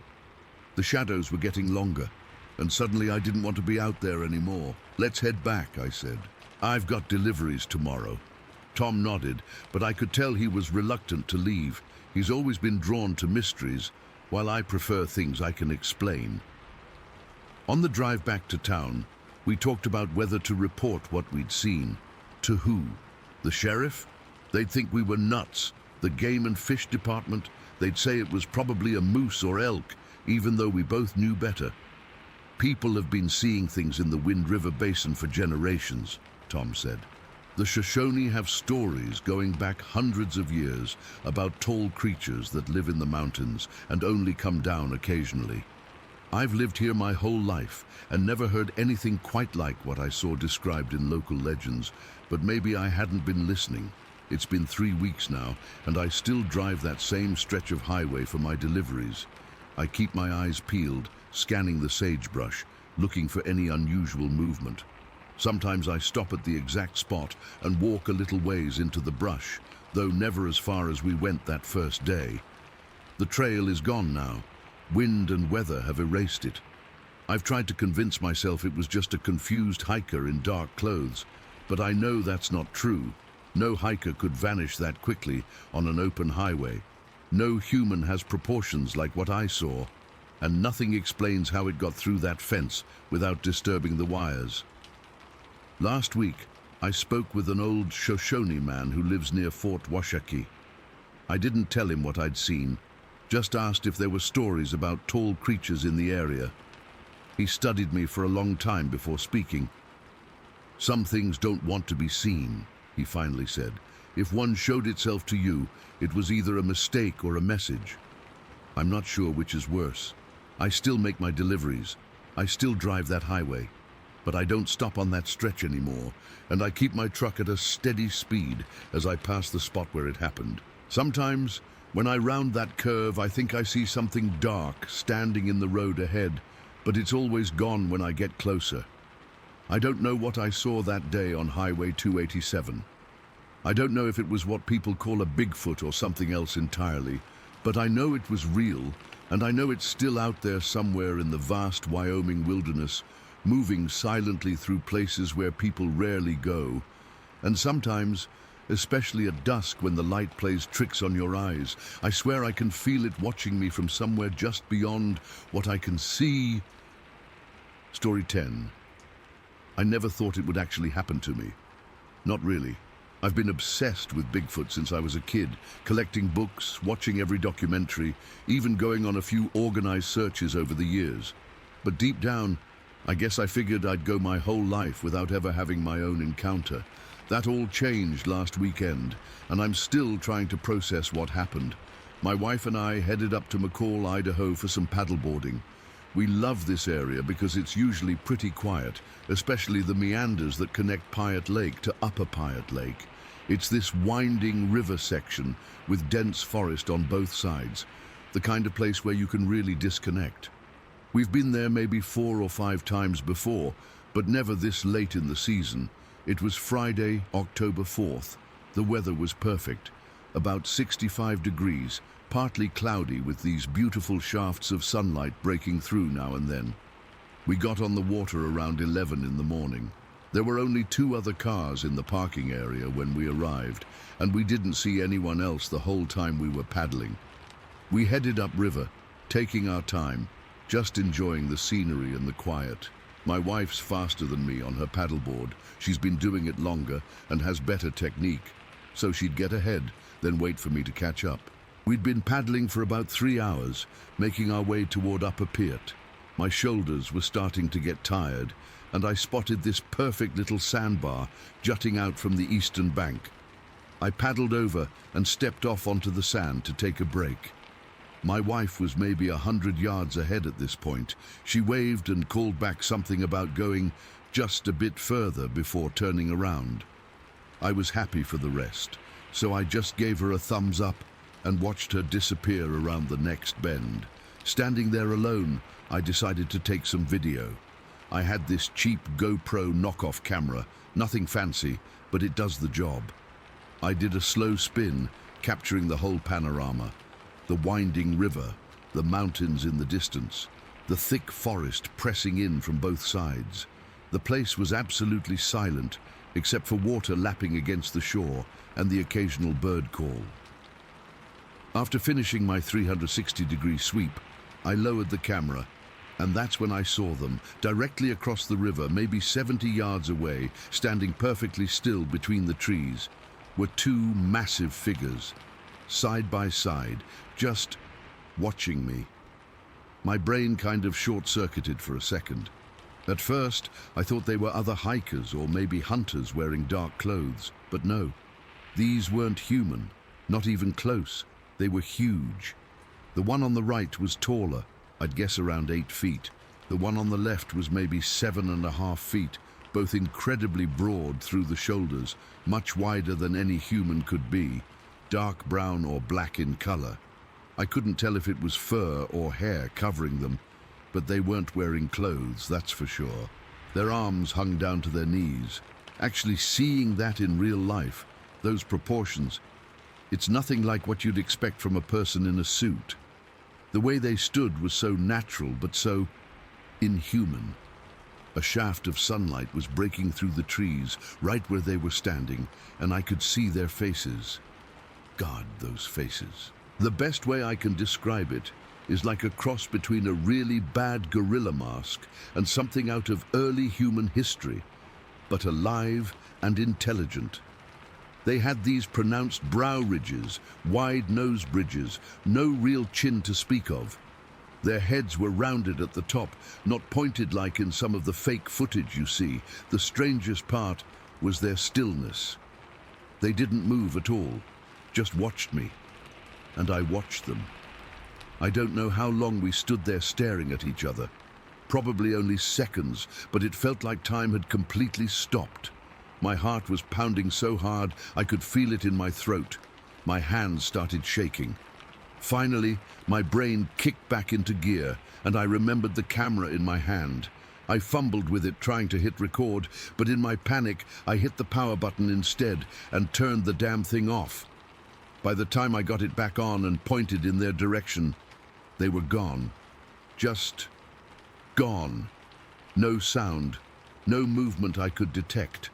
The shadows were getting longer. and suddenly I didn't want to be out there anymore. "Let's head back," I said. "I've got deliveries tomorrow." Tom nodded, but I could tell he was reluctant to leave. He's always been drawn to mysteries, while I prefer things I can explain. On the drive back to town, we talked about whether to report what we'd seen. To who? The sheriff? They'd think we were nuts. The game and fish department? They'd say it was probably a moose or elk, even though we both knew better. "People have been seeing things in the Wind River Basin for generations," Tom said. "The Shoshone have stories going back hundreds of years about tall creatures that live in the mountains and only come down occasionally. I've lived here my whole life and never heard anything quite like what I saw described in local legends, but maybe I hadn't been listening. It's been 3 weeks now, and I still drive that same stretch of highway for my deliveries. I keep my eyes peeled, scanning the sagebrush, looking for any unusual movement. Sometimes I stop at the exact spot and walk a little ways into the brush, though never as far as we went that first day. The trail is gone now. Wind and weather have erased it. I've tried to convince myself it was just a confused hiker in dark clothes, but I know that's not true. No hiker could vanish that quickly on an open highway. No human has proportions like what I saw, and nothing explains how it got through that fence without disturbing the wires. Last week, I spoke with an old Shoshone man who lives near Fort Washakie. I didn't tell him what I'd seen, just asked if there were stories about tall creatures in the area. He studied me for a long time before speaking. "Some things don't want to be seen," he finally said. "If one showed itself to you, it was either a mistake or a message. I'm not sure which is worse. I still make my deliveries. I still drive that highway. But I don't stop on that stretch anymore, and I keep my truck at a steady speed as I pass the spot where it happened. Sometimes, when I round that curve, I think I see something dark standing in the road ahead, but it's always gone when I get closer. I don't know what I saw that day on Highway 287. I don't know if it was what people call a Bigfoot or something else entirely, but I know it was real, and I know it's still out there somewhere in the vast Wyoming wilderness, moving silently through places where people rarely go. And sometimes, especially at dusk when the light plays tricks on your eyes, I swear I can feel it watching me from somewhere just beyond what I can see." Story 10. I never thought it would actually happen to me. Not really. I've been obsessed with Bigfoot since I was a kid, collecting books, watching every documentary, even going on a few organized searches over the years. But deep down, I guess I figured I'd go my whole life without ever having my own encounter. That all changed last weekend, and I'm still trying to process what happened. My wife and I headed up to McCall, Idaho for some paddleboarding. We love this area because it's usually pretty quiet, especially the meanders that connect Piot Lake to Upper Piot Lake. It's this winding river section with dense forest on both sides, the kind of place where you can really disconnect. We've been there maybe 4 or 5 times before, but never this late in the season. It was Friday, October 4th. The weather was perfect, about 65 degrees, partly cloudy with these beautiful shafts of sunlight breaking through now and then. We got on the water around 11 in the morning. There were only 2 other cars in the parking area when we arrived, and we didn't see anyone else the whole time we were paddling. We headed upriver, taking our time, just enjoying the scenery and the quiet. My wife's faster than me on her paddleboard. She's been doing it longer and has better technique, so she'd get ahead, then wait for me to catch up. We'd been paddling for about 3 hours, making our way toward Upper Piot. My shoulders were starting to get tired, and I spotted this perfect little sandbar jutting out from the eastern bank. I paddled over and stepped off onto the sand to take a break. My wife was maybe 100 yards ahead at this point. She waved and called back something about going just a bit further before turning around. I was happy for the rest, so I just gave her a thumbs up and watched her disappear around the next bend. Standing there alone, I decided to take some video. I had this cheap GoPro knockoff camera, nothing fancy, but it does the job. I did a slow spin, capturing the whole panorama. The winding river, the mountains in the distance, the thick forest pressing in from both sides. The place was absolutely silent, except for water lapping against the shore and the occasional bird call. After finishing my 360-degree sweep, I lowered the camera, and that's when I saw them, directly across the river, maybe 70 yards away, standing perfectly still between the trees, were two massive figures, side by side, just watching me. My brain kind of short-circuited for a second. At first, I thought they were other hikers or maybe hunters wearing dark clothes, but no. These weren't human, not even close. They were huge. The one on the right was taller, I'd guess around 8 feet. The one on the left was maybe 7.5 feet, both incredibly broad through the shoulders, much wider than any human could be, dark brown or black in color. I couldn't tell if it was fur or hair covering them, but they weren't wearing clothes, that's for sure. Their arms hung down to their knees. Actually seeing that in real life, those proportions, it's nothing like what you'd expect from a person in a suit. The way they stood was so natural, but so inhuman. A shaft of sunlight was breaking through the trees, right where they were standing, and I could see their faces. God, those faces. The best way I can describe it is like a cross between a really bad gorilla mask and something out of early human history, but alive and intelligent. They had these pronounced brow ridges, wide nose bridges, no real chin to speak of. Their heads were rounded at the top, not pointed like in some of the fake footage you see. The strangest part was their stillness. They didn't move at all, just watched me. And I watched them. I don't know how long we stood there staring at each other. Probably only seconds, but it felt like time had completely stopped. My heart was pounding so hard I could feel it in my throat. My hands started shaking. Finally, my brain kicked back into gear, and I remembered the camera in my hand. I fumbled with it, trying to hit record, but in my panic, I hit the power button instead and turned the damn thing off. By the time I got it back on and pointed in their direction, they were gone. Just gone. No sound, no movement I could detect.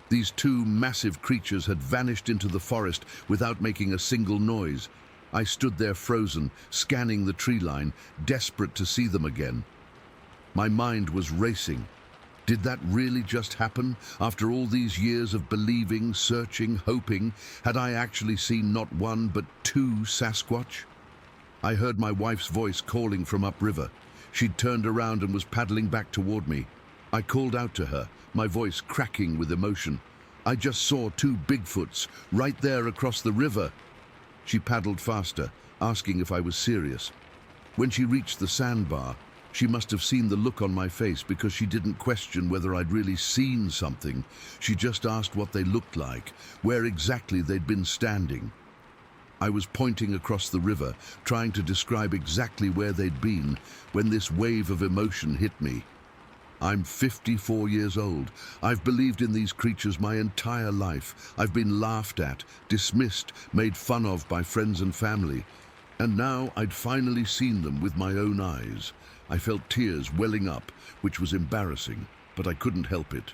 These two massive creatures had vanished into the forest without making a single noise. I stood there frozen, scanning the tree line, desperate to see them again. My mind was racing. Did that really just happen? After all these years of believing, searching, hoping, had I actually seen not one but two Sasquatch? I heard my wife's voice calling from upriver. She'd turned around and was paddling back toward me. I called out to her, my voice cracking with emotion. I just saw two Bigfoots right there across the river. She paddled faster, asking if I was serious. When she reached the sandbar, she must have seen the look on my face because she didn't question whether I'd really seen something. She just asked what they looked like, where exactly they'd been standing. I was pointing across the river, trying to describe exactly where they'd been, when this wave of emotion hit me. I'm 54 years old. I've believed in these creatures my entire life. I've been laughed at, dismissed, made fun of by friends and family. And now I'd finally seen them with my own eyes. I felt tears welling up, which was embarrassing, but I couldn't help it.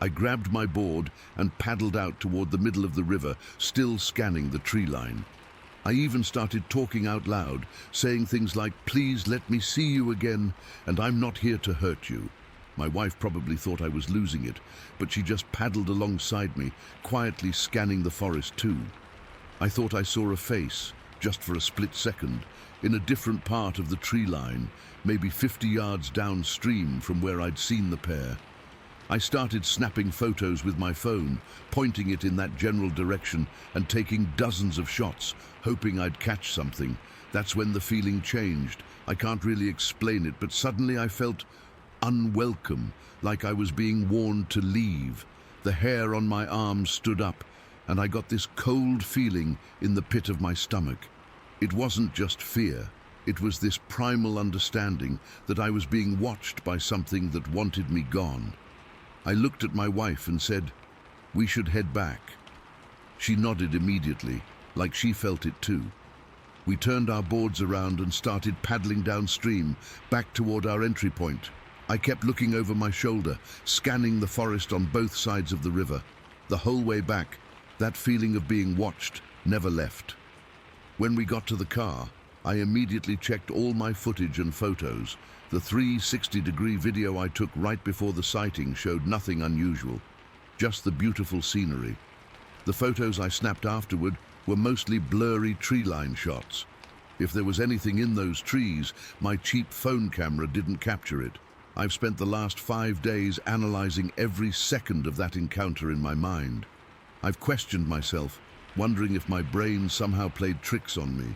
I grabbed my board and paddled out toward the middle of the river, still scanning the tree line. I even started talking out loud, saying things like, "Please let me see you again, and I'm not here to hurt you." My wife probably thought I was losing it, but she just paddled alongside me, quietly scanning the forest too. I thought I saw a face, just for a split second, in a different part of the tree line, maybe 50 yards downstream from where I'd seen the pair. I started snapping photos with my phone, pointing it in that general direction and taking dozens of shots, hoping I'd catch something. That's when the feeling changed. I can't really explain it, but suddenly I felt unwelcome, like I was being warned to leave. The hair on my arms stood up, and I got this cold feeling in the pit of my stomach. It wasn't just fear. It was this primal understanding that I was being watched by something that wanted me gone. I looked at my wife and said, "We should head back." She nodded immediately, like she felt it too. We turned our boards around and started paddling downstream, back toward our entry point. I kept looking over my shoulder, scanning the forest on both sides of the river. The whole way back, that feeling of being watched never left. When we got to the car, I immediately checked all my footage and photos. The 360-degree video I took right before the sighting showed nothing unusual, just the beautiful scenery. The photos I snapped afterward were mostly blurry tree-line shots. If there was anything in those trees, my cheap phone camera didn't capture it. I've spent the last 5 days analyzing every second of that encounter in my mind. I've questioned myself, wondering if my brain somehow played tricks on me.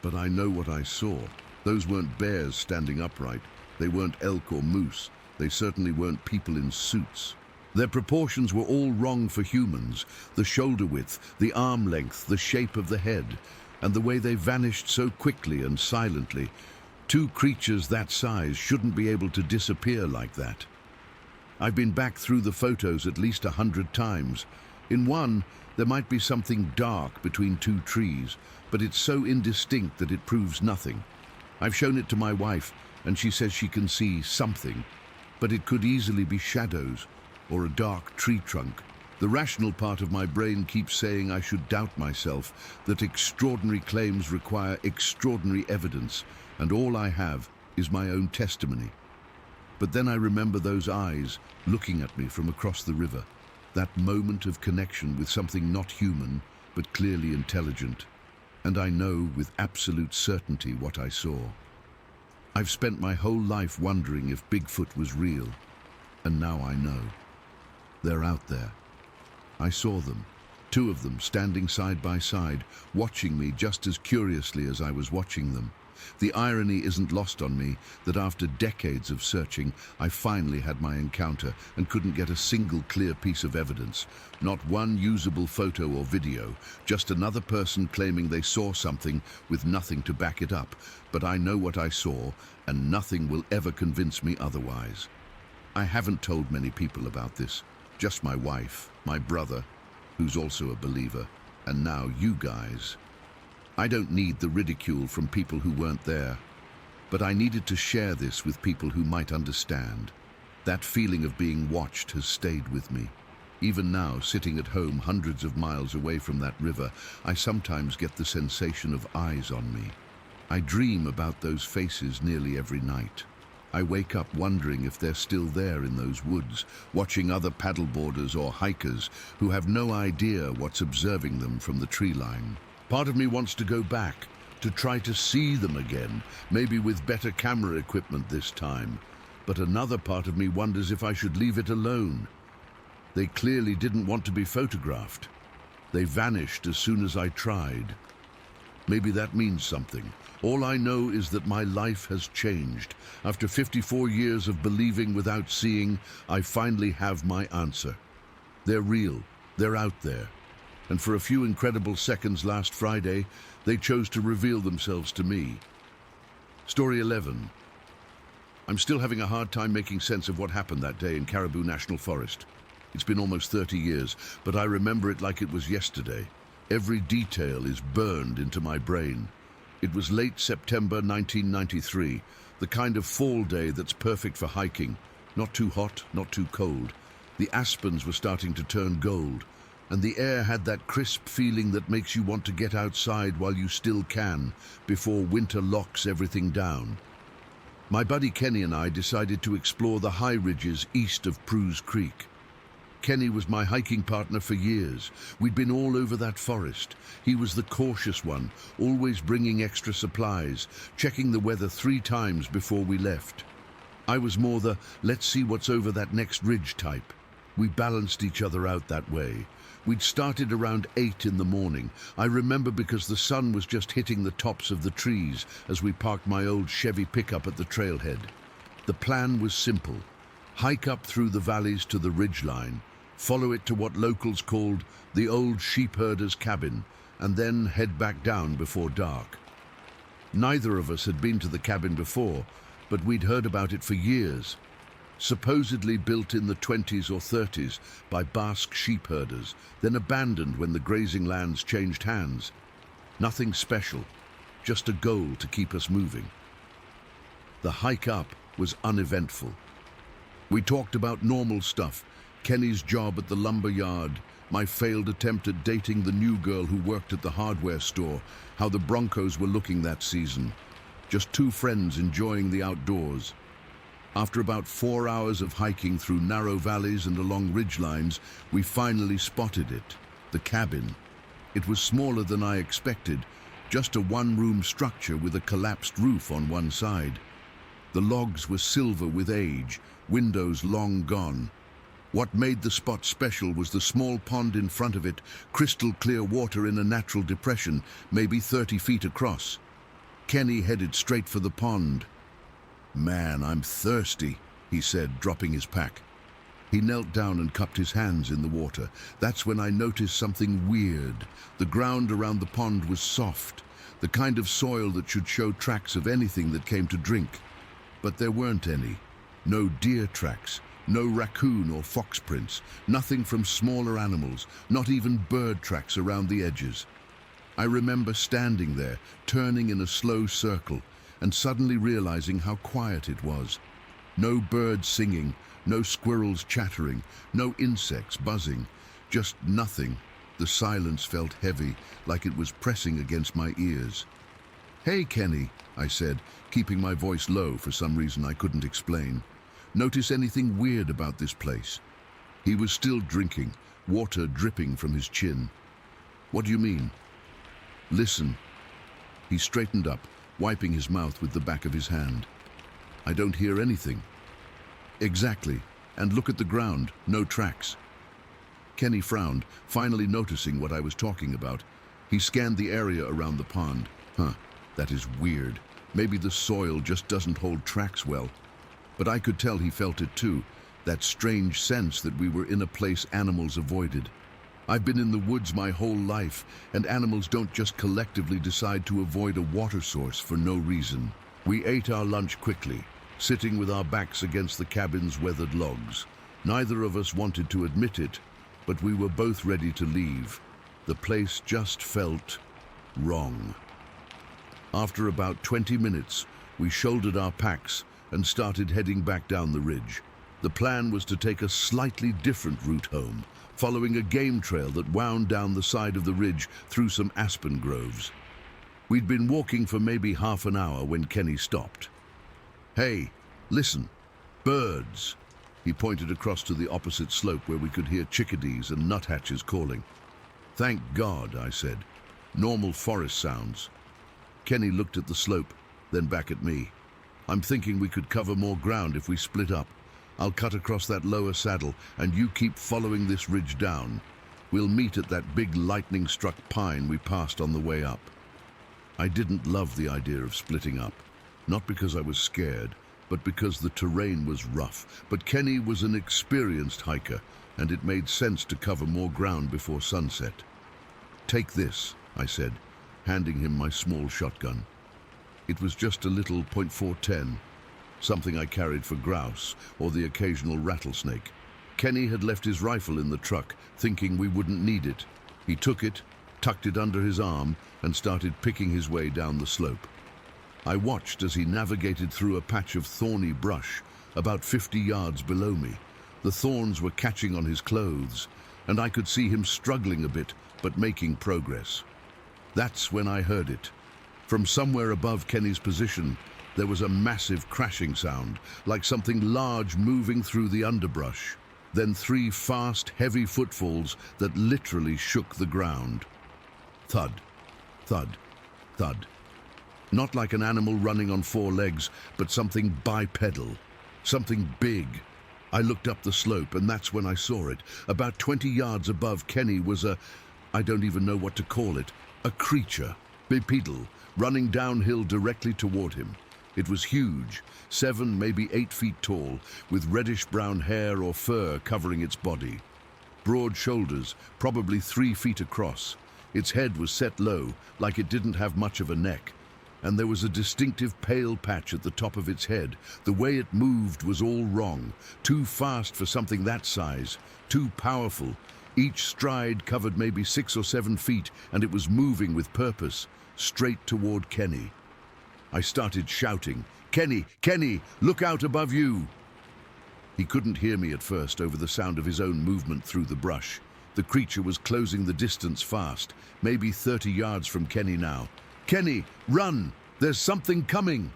But I know what I saw. Those weren't bears standing upright. They weren't elk or moose. They certainly weren't people in suits. Their proportions were all wrong for humans. The shoulder width, the arm length, the shape of the head, and the way they vanished so quickly and silently. Two creatures that size shouldn't be able to disappear like that. I've been back through the photos at least 100 times. In one, there might be something dark between two trees, but it's so indistinct that it proves nothing. I've shown it to my wife, and she says she can see something, but it could easily be shadows or a dark tree trunk. The rational part of my brain keeps saying I should doubt myself, that extraordinary claims require extraordinary evidence, and all I have is my own testimony. But then I remember those eyes looking at me from across the river, that moment of connection with something not human, but clearly intelligent, and I know with absolute certainty what I saw. I've spent my whole life wondering if Bigfoot was real, and now I know. They're out there. I saw them, 2 of them standing side by side, watching me just as curiously as I was watching them. The irony isn't lost on me that after decades of searching, I finally had my encounter and couldn't get a single clear piece of evidence. Not one usable photo or video, just another person claiming they saw something with nothing to back it up. But I know what I saw, and nothing will ever convince me otherwise. I haven't told many people about this. Just my wife, my brother, who's also a believer, and now you guys. I don't need the ridicule from people who weren't there, but I needed to share this with people who might understand. That feeling of being watched has stayed with me. Even now, sitting at home hundreds of miles away from that river, I sometimes get the sensation of eyes on me. I dream about those faces nearly every night. I wake up wondering if they're still there in those woods, watching other paddleboarders or hikers who have no idea what's observing them from the tree line. Part of me wants to go back, to try to see them again, maybe with better camera equipment this time. But another part of me wonders if I should leave it alone. They clearly didn't want to be photographed. They vanished as soon as I tried. Maybe that means something. All I know is that my life has changed. After 54 years of believing without seeing, I finally have my answer. They're real. They're out there. And for a few incredible seconds last Friday, they chose to reveal themselves to me. Story 11. I'm still having a hard time making sense of what happened that day in Caribou National Forest. It's been almost 30 years, but I remember it like it was yesterday. Every detail is burned into my brain. It was late September 1993, the kind of fall day that's perfect for hiking. Not too hot, not too cold. The aspens were starting to turn gold, and the air had that crisp feeling that makes you want to get outside while you still can, before winter locks everything down. My buddy Kenny and I decided to explore the high ridges east of Prue's Creek. Kenny was my hiking partner for years. We'd been all over that forest. He was the cautious one, always bringing extra supplies, checking the weather 3 times before we left. I was more the let's see what's over that next ridge type. We balanced each other out that way. We'd started around 8 in the morning. I remember because the sun was just hitting the tops of the trees as we parked my old Chevy pickup at the trailhead. The plan was simple. Hike up through the valleys to the ridgeline, follow it to what locals called the old sheepherder's cabin, and then head back down before dark. Neither of us had been to the cabin before, but we'd heard about it for years. Supposedly built in the 20s or 30s by Basque sheepherders, then abandoned when the grazing lands changed hands. Nothing special, just a goal to keep us moving. The hike up was uneventful. We talked about normal stuff, Kenny's job at the lumber yard, my failed attempt at dating the new girl who worked at the hardware store, how the Broncos were looking that season. Just two friends enjoying the outdoors. After about 4 hours of hiking through narrow valleys and along ridgelines, we finally spotted it, the cabin. It was smaller than I expected, just a one-room structure with a collapsed roof on one side. The logs were silver with age, windows long gone. What made the spot special was the small pond in front of it, crystal clear water in a natural depression, maybe 30 feet across. Kenny headed straight for the pond. "Man, I'm thirsty," he said, dropping his pack. He knelt down and cupped his hands in the water. That's when I noticed something weird. The ground around the pond was soft, the kind of soil that should show tracks of anything that came to drink. But there weren't any. No deer tracks, no raccoon or fox prints, nothing from smaller animals, not even bird tracks around the edges. I remember standing there, turning in a slow circle, and suddenly realizing how quiet it was. No birds singing, no squirrels chattering, no insects buzzing, just nothing. The silence felt heavy, like it was pressing against my ears. "Hey, Kenny," I said, keeping my voice low for some reason I couldn't explain. "Notice anything weird about this place?" He was still drinking, water dripping from his chin. "What do you mean?" "Listen." He straightened up, wiping his mouth with the back of his hand. "I don't hear anything." "Exactly. And look at the ground, no tracks." Kenny frowned, finally noticing what I was talking about. He scanned the area around the pond. That is weird. Maybe the soil just doesn't hold tracks well." But I could tell he felt it too, that strange sense that we were in a place animals avoided. I've been in the woods my whole life, and animals don't just collectively decide to avoid a water source for no reason. We ate our lunch quickly, sitting with our backs against the cabin's weathered logs. Neither of us wanted to admit it, but we were both ready to leave. The place just felt wrong. After about 20 minutes, we shouldered our packs and started heading back down the ridge. The plan was to take a slightly different route home, following a game trail that wound down the side of the ridge through some aspen groves. We'd been walking for maybe half an hour when Kenny stopped. "Hey, listen, birds." He pointed across to the opposite slope where we could hear chickadees and nuthatches calling. "Thank God," I said. "Normal forest sounds." Kenny looked at the slope, then back at me. "I'm thinking we could cover more ground if we split up. I'll cut across that lower saddle, and you keep following this ridge down. We'll meet at that big lightning-struck pine we passed on the way up." I didn't love the idea of splitting up, not because I was scared, but because the terrain was rough. But Kenny was an experienced hiker, and it made sense to cover more ground before sunset. "Take this," I said, handing him my small shotgun. It was just a little .410, something I carried for grouse or the occasional rattlesnake. Kenny had left his rifle in the truck, thinking we wouldn't need it. He took it, tucked it under his arm, and started picking his way down the slope. I watched as he navigated through a patch of thorny brush about 50 yards below me. The thorns were catching on his clothes, and I could see him struggling a bit, but making progress. That's when I heard it. From somewhere above Kenny's position, there was a massive crashing sound, like something large moving through the underbrush. Then 3 fast, heavy footfalls that literally shook the ground. Thud, thud, thud. Not like an animal running on 4 legs, but something bipedal, something big. I looked up the slope, and that's when I saw it. About 20 yards above Kenny was I don't even know what to call it, a creature, bipedal, running downhill directly toward him. It was huge, 7, maybe 8 feet tall, with reddish-brown hair or fur covering its body. Broad shoulders, probably 3 feet across. Its head was set low, like it didn't have much of a neck, and there was a distinctive pale patch at the top of its head. The way it moved was all wrong, too fast for something that size, too powerful. Each stride covered maybe 6 or 7 feet, and it was moving with purpose. straight toward Kenny. I started shouting, "Kenny, Kenny, look out above you!" He couldn't hear me at first over the sound of his own movement through the brush. The creature was closing the distance fast, maybe 30 yards from Kenny now. "Kenny, run! There's something coming!"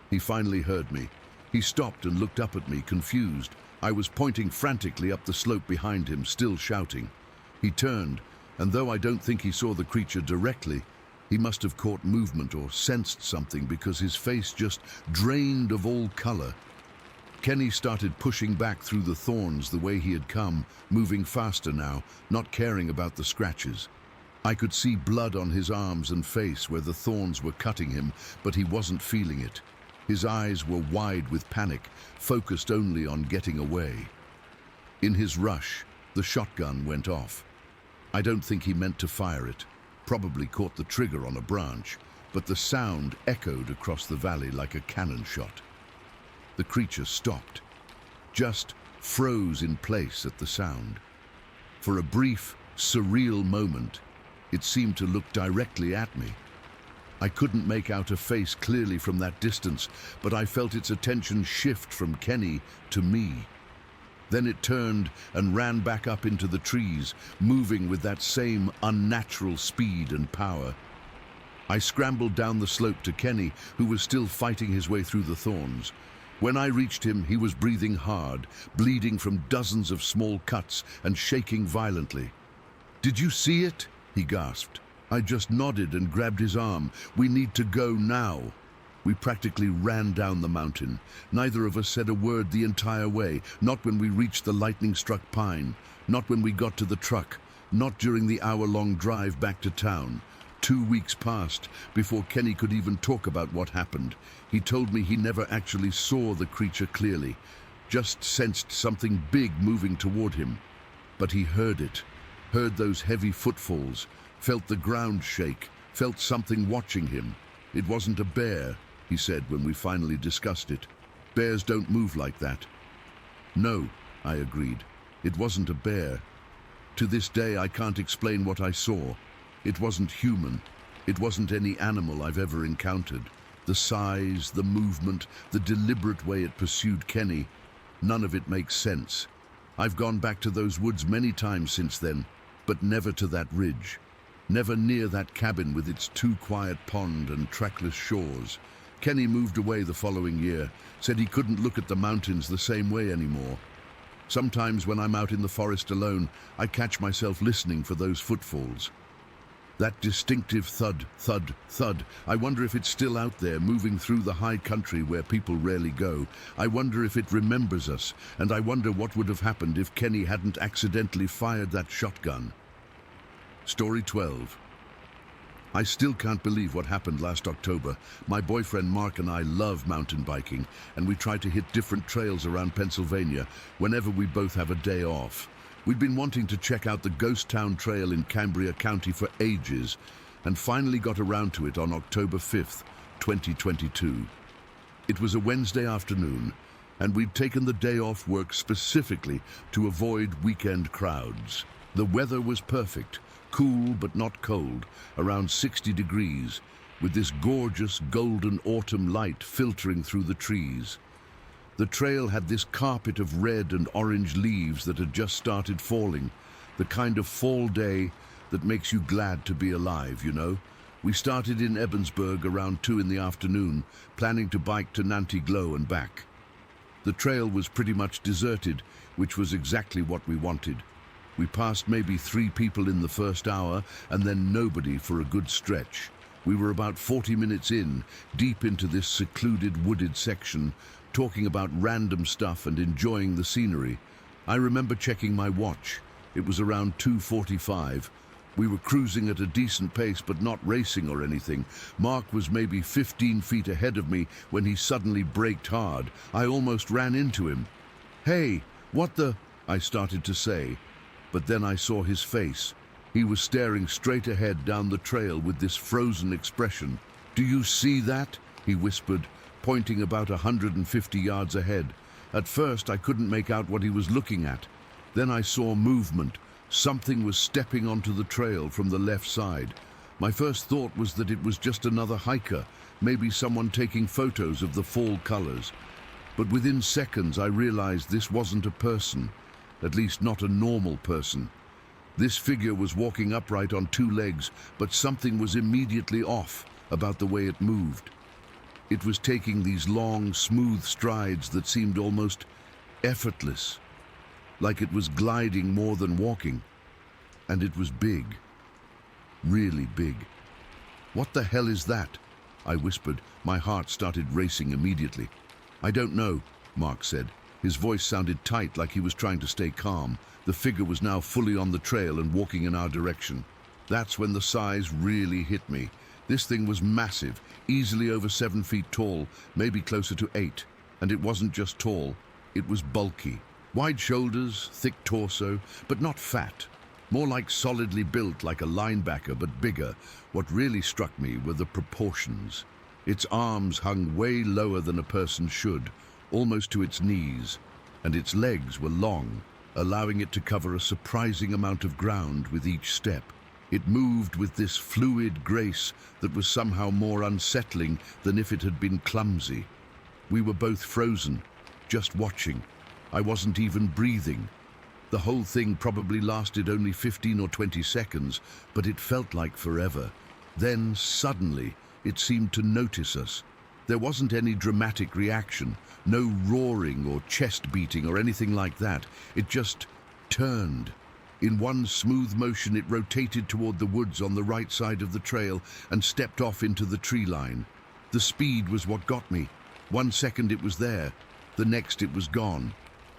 He finally heard me. He stopped and looked up at me, confused. I was pointing frantically up the slope behind him, still shouting. He turned, and though I don't think he saw the creature directly, he must have caught movement or sensed something because his face just drained of all color. Kenny started pushing back through the thorns the way he had come, moving faster now, not caring about the scratches. I could see blood on his arms and face where the thorns were cutting him, but he wasn't feeling it. His eyes were wide with panic, focused only on getting away. In his rush, the shotgun went off. I don't think he meant to fire it, probably caught the trigger on a branch, but the sound echoed across the valley like a cannon shot. The creature stopped, just froze in place at the sound. For a brief, surreal moment, it seemed to look directly at me. I couldn't make out a face clearly from that distance, but I felt its attention shift from Kenny to me. Then it turned and ran back up into the trees, moving with that same unnatural speed and power. I scrambled down the slope to Kenny, who was still fighting his way through the thorns. When I reached him, he was breathing hard, bleeding from dozens of small cuts and shaking violently. "Did you see it?" he gasped. I just nodded and grabbed his arm. "We need to go now." We practically ran down the mountain. Neither of us said a word the entire way, not when we reached the lightning-struck pine, not when we got to the truck, not during the hour-long drive back to town. 2 weeks passed before Kenny could even talk about what happened. He told me he never actually saw the creature clearly, just sensed something big moving toward him. But he heard it, heard those heavy footfalls, felt the ground shake, felt something watching him. "It wasn't a bear," he said when we finally discussed it. "Bears don't move like that." "No," I agreed. "It wasn't a bear. To this day, I can't explain what I saw. It wasn't human. It wasn't any animal I've ever encountered. The size, the movement, the deliberate way it pursued Kenny, none of it makes sense. I've gone back to those woods many times since then, but never to that ridge. Never near that cabin with its too quiet pond and trackless shores. Kenny moved away the following year, said he couldn't look at the mountains the same way anymore. Sometimes when I'm out in the forest alone, I catch myself listening for those footfalls. That distinctive thud, thud, thud. I wonder if it's still out there, moving through the high country where people rarely go. I wonder if it remembers us, and I wonder what would have happened if Kenny hadn't accidentally fired that shotgun. Story 12. I still can't believe what happened last October. My boyfriend Mark and I love mountain biking, and we try to hit different trails around Pennsylvania whenever we both have a day off. We'd been wanting to check out the Ghost Town Trail in Cambria County for ages, and finally got around to it on October 5th, 2022. It was a Wednesday afternoon, and we'd taken the day off work specifically to avoid weekend crowds. The weather was perfect, cool but not cold, around 60 degrees, with this gorgeous golden autumn light filtering through the trees. The trail had this carpet of red and orange leaves that had just started falling, the kind of fall day that makes you glad to be alive, you know. We started in Ebensburg around 2 in the afternoon, planning to bike to Nantiglow and back. The trail was pretty much deserted, which was exactly what we wanted. We passed maybe 3 people in the first hour, and then nobody for a good stretch. We were about 40 minutes in, deep into this secluded wooded section, talking about random stuff and enjoying the scenery. I remember checking my watch. It was around 2:45. We were cruising at a decent pace, but not racing or anything. Mark was maybe 15 feet ahead of me when he suddenly braked hard. I almost ran into him. "Hey, what the?" I started to say, but then I saw his face. He was staring straight ahead down the trail with this frozen expression. "Do you see that?" he whispered, pointing about 150 yards ahead. At first, I couldn't make out what he was looking at. Then I saw movement. Something was stepping onto the trail from the left side. My first thought was that it was just another hiker, maybe someone taking photos of the fall colors. But within seconds I realized this wasn't a person, at least not a normal person. This figure was walking upright on two legs, but something was immediately off about the way it moved. It was taking these long, smooth strides that seemed almost effortless, like it was gliding more than walking. And it was big, really big. "What the hell is that?" I whispered. My heart started racing immediately. "I don't know," Mark said. His voice sounded tight, like he was trying to stay calm. The figure was now fully on the trail and walking in our direction. That's when the size really hit me. This thing was massive, easily over 7 feet tall, maybe closer to 8. And it wasn't just tall, it was bulky. Wide shoulders, thick torso, but not fat. More like solidly built, like a linebacker, but bigger. What really struck me were the proportions. Its arms hung way lower than a person should, almost to its knees, and its legs were long, allowing it to cover a surprising amount of ground with each step. It moved with this fluid grace that was somehow more unsettling than if it had been clumsy. We were both frozen, just watching. I wasn't even breathing. The whole thing probably lasted only 15 or 20 seconds, but it felt like forever. Then, suddenly, it seemed to notice us. There wasn't any dramatic reaction, no roaring or chest beating or anything like that. It just turned. In one smooth motion, it rotated toward the woods on the right side of the trail and stepped off into the tree line. The speed was what got me. 1 second it was there, the next it was gone.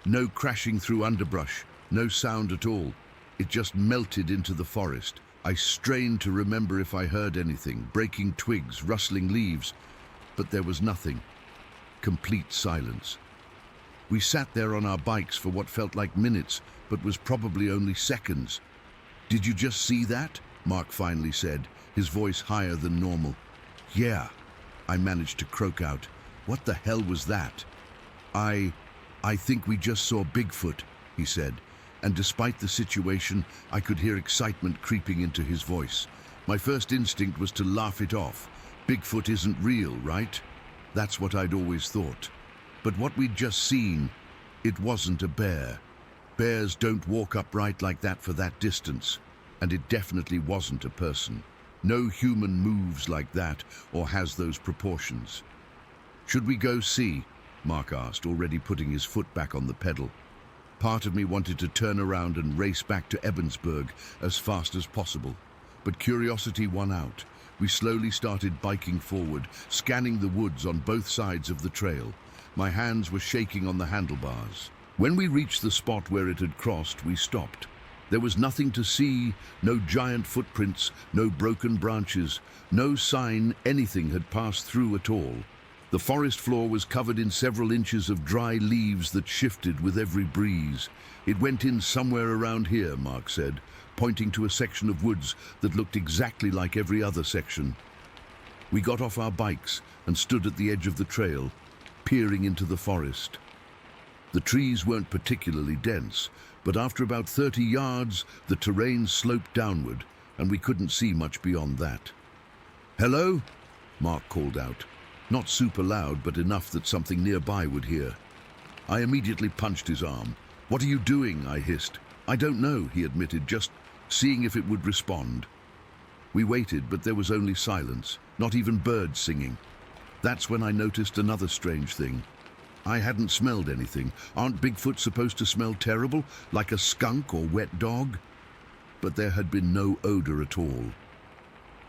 No crashing through underbrush, no sound at all. It just melted into the forest. I strained to remember if I heard anything, breaking twigs, rustling leaves, but there was nothing. Complete silence. We sat there on our bikes for what felt like minutes, but was probably only seconds. "Did you just see that?" Mark finally said, his voice higher than normal. "Yeah," I managed to croak out. "What the hell was that?" I think we just saw Bigfoot," he said, and despite the situation, I could hear excitement creeping into his voice. My first instinct was to laugh it off. Bigfoot isn't real, right? That's what I'd always thought. But what we'd just seen, it wasn't a bear. Bears don't walk upright like that for that distance, and it definitely wasn't a person. No human moves like that or has those proportions. "Should we go see?" Mark asked, already putting his foot back on the pedal. Part of me wanted to turn around and race back to Ebensburg as fast as possible, but curiosity won out. We slowly started biking forward, scanning the woods on both sides of the trail. My hands were shaking on the handlebars. When we reached the spot where it had crossed, we stopped. There was nothing to see, no giant footprints, no broken branches, no sign anything had passed through at all. The forest floor was covered in several inches of dry leaves that shifted with every breeze. "It went in somewhere around here," Mark said, pointing to a section of woods that looked exactly like every other section. We got off our bikes and stood at the edge of the trail, peering into the forest. The trees weren't particularly dense, but after about 30 yards, the terrain sloped downward, and we couldn't see much beyond that. "Hello?" Mark called out. Not super loud, but enough that something nearby would hear. I immediately punched his arm. "What are you doing?" I hissed. "I don't know," he admitted, "just seeing if it would respond." We waited, but there was only silence, not even birds singing. That's when I noticed another strange thing. I hadn't smelled anything. Aren't Bigfoot supposed to smell terrible, like a skunk or wet dog? But there had been no odor at all.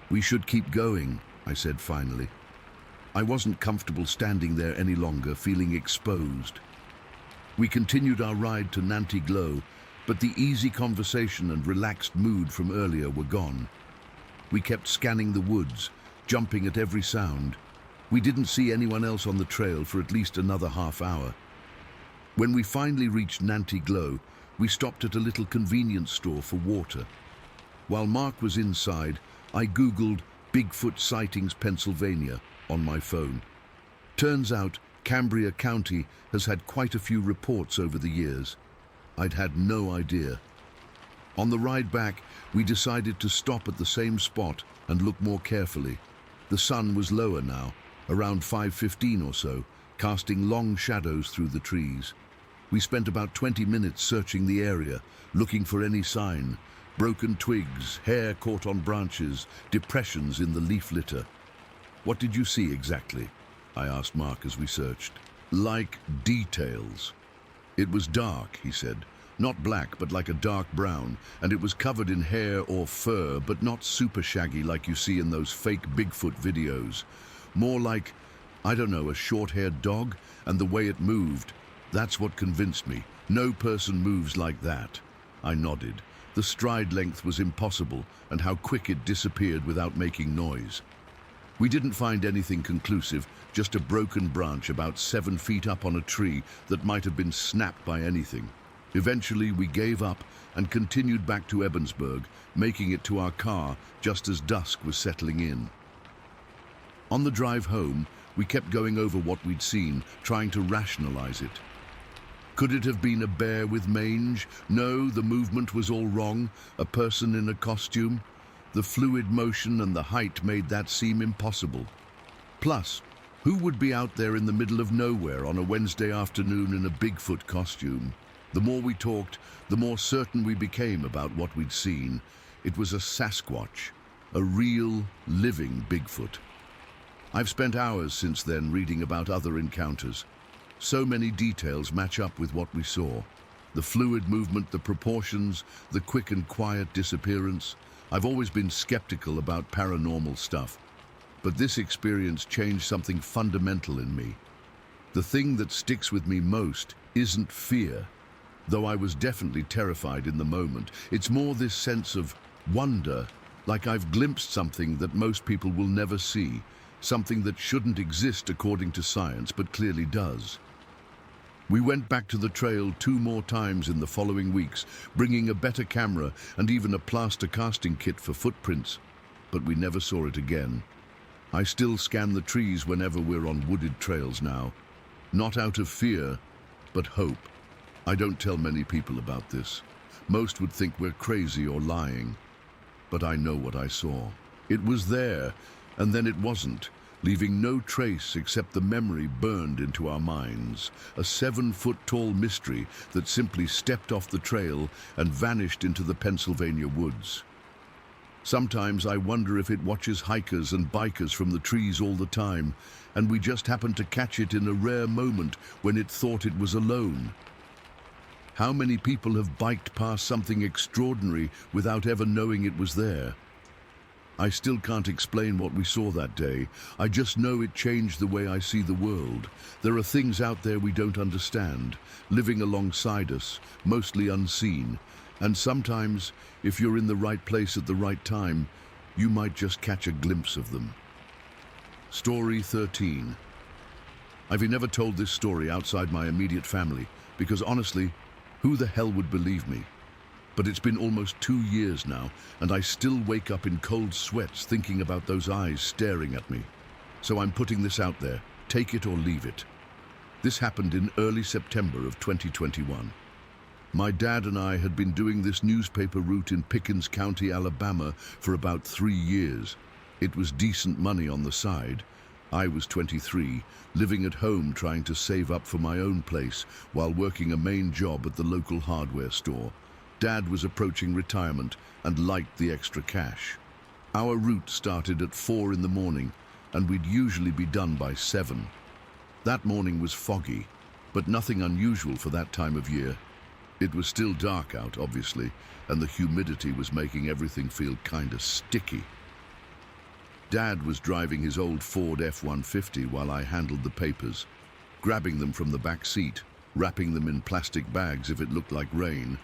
"We should keep going," I said finally. I wasn't comfortable standing there any longer, feeling exposed. We continued our ride to Nanty Glo, but the easy conversation and relaxed mood from earlier were gone. We kept scanning the woods, jumping at every sound. We didn't see anyone else on the trail for at least another half hour. When we finally reached Nanty Glo, we stopped at a little convenience store for water. While Mark was inside, I Googled Bigfoot sightings Pennsylvania on my phone. Turns out Cambria County has had quite a few reports over the years. I'd had no idea. On the ride back, we decided to stop at the same spot and look more carefully. The sun was lower now, around 5:15 or so, casting long shadows through the trees. We spent about 20 minutes searching the area, looking for any sign. Broken twigs, hair caught on branches, depressions in the leaf litter. "What did you see exactly?" I asked Mark as we searched. "Like details." "It was dark," he said. "Not black, but like a dark brown, and it was covered in hair or fur, but not super shaggy like you see in those fake Bigfoot videos. More like, I don't know, a short-haired dog, and the way it moved, that's what convinced me. No person moves like that." I nodded. The stride length was impossible, and how quick it disappeared without making noise. We didn't find anything conclusive, just a broken branch about 7 feet up on a tree that might have been snapped by anything. Eventually, we gave up and continued back to Ebensburg, making it to our car just as dusk was settling in. On the drive home, we kept going over what we'd seen, trying to rationalize it. Could it have been a bear with mange? No, the movement was all wrong. A person in a costume? The fluid motion and the height made that seem impossible. Plus, who would be out there in the middle of nowhere on a Wednesday afternoon in a Bigfoot costume? The more we talked, the more certain we became about what we'd seen. It was a Sasquatch, a real, living Bigfoot. I've spent hours since then reading about other encounters. So many details match up with what we saw. The fluid movement, the proportions, the quick and quiet disappearance. I've always been skeptical about paranormal stuff, but this experience changed something fundamental in me. The thing that sticks with me most isn't fear, though I was definitely terrified in the moment. It's more this sense of wonder, like I've glimpsed something that most people will never see, something that shouldn't exist according to science, but clearly does. We went back to the trail 2 more times in the following weeks, bringing a better camera and even a plaster casting kit for footprints, but we never saw it again. I still scan the trees whenever we're on wooded trails now, not out of fear, but hope. I don't tell many people about this. Most would think we're crazy or lying, but I know what I saw. It was there, and then it wasn't, leaving no trace except the memory burned into our minds. A 7-foot-tall mystery that simply stepped off the trail and vanished into the Pennsylvania woods. Sometimes I wonder if it watches hikers and bikers from the trees all the time, and we just happened to catch it in a rare moment when it thought it was alone. How many people have biked past something extraordinary without ever knowing it was there? I still can't explain what we saw that day. I just know it changed the way I see the world. There are things out there we don't understand, living alongside us, mostly unseen. And sometimes, if you're in the right place at the right time, you might just catch a glimpse of them. Story 13. I've never told this story outside my immediate family, because honestly, who the hell would believe me? But it's been almost 2 years now, and I still wake up in cold sweats thinking about those eyes staring at me. So I'm putting this out there. Take it or leave it. This happened in early September of 2021. My dad and I had been doing this newspaper route in Pickens County, Alabama for about 3 years. It was decent money on the side. I was 23, living at home trying to save up for my own place while working a main job at the local hardware store. Dad was approaching retirement and liked the extra cash. Our route started at 4 in the morning, and we'd usually be done by 7. That morning was foggy, but nothing unusual for that time of year. It was still dark out, obviously, and the humidity was making everything feel kinda sticky. Dad was driving his old Ford F-150 while I handled the papers, grabbing them from the back seat, wrapping them in plastic bags if it looked like rain,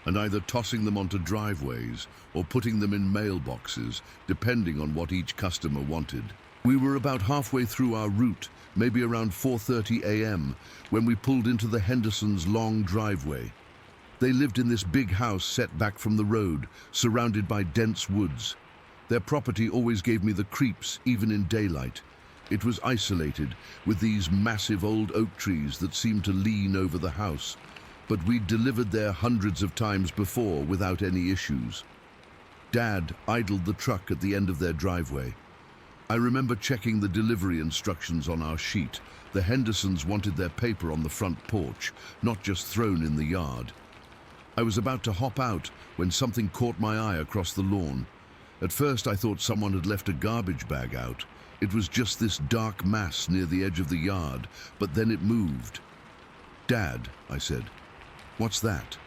and either tossing them onto driveways or putting them in mailboxes, depending on what each customer wanted. We were about halfway through our route, maybe around 4:30 a.m., when we pulled into the Hendersons' long driveway. They lived in this big house set back from the road, surrounded by dense woods. Their property always gave me the creeps, even in daylight. It was isolated, with these massive old oak trees that seemed to lean over the house. but we'd delivered there hundreds of times before without any issues. Dad idled the truck at the end of their driveway. I remember checking the delivery instructions on our sheet. The Hendersons wanted their paper on the front porch, not just thrown in the yard. I was about to hop out when something caught my eye across the lawn. At first I thought someone had left a garbage bag out. It was just this dark mass near the edge of the yard, but then it moved. "Dad," I said, "what's that?"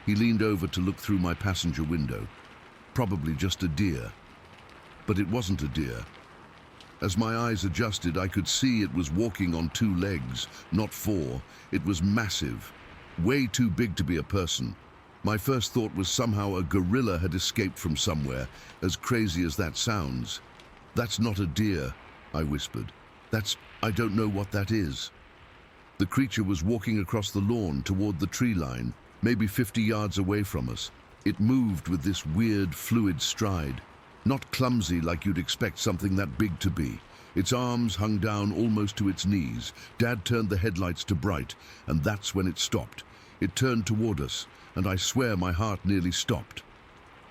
He leaned over to look through my passenger window. Probably just a deer. But it wasn't a deer. As my eyes adjusted, I could see it was walking on 2 legs, not 4. It was massive, way too big to be a person. My first thought was somehow a gorilla had escaped from somewhere, as crazy as that sounds. "That's not a deer," I whispered. I don't know what that is." The creature was walking across the lawn toward the tree line, maybe 50 yards away from us. It moved with this weird, fluid stride. Not clumsy like you'd expect something that big to be. Its arms hung down almost to its knees. Dad turned the headlights to bright, and that's when it stopped. It turned toward us, and I swear my heart nearly stopped.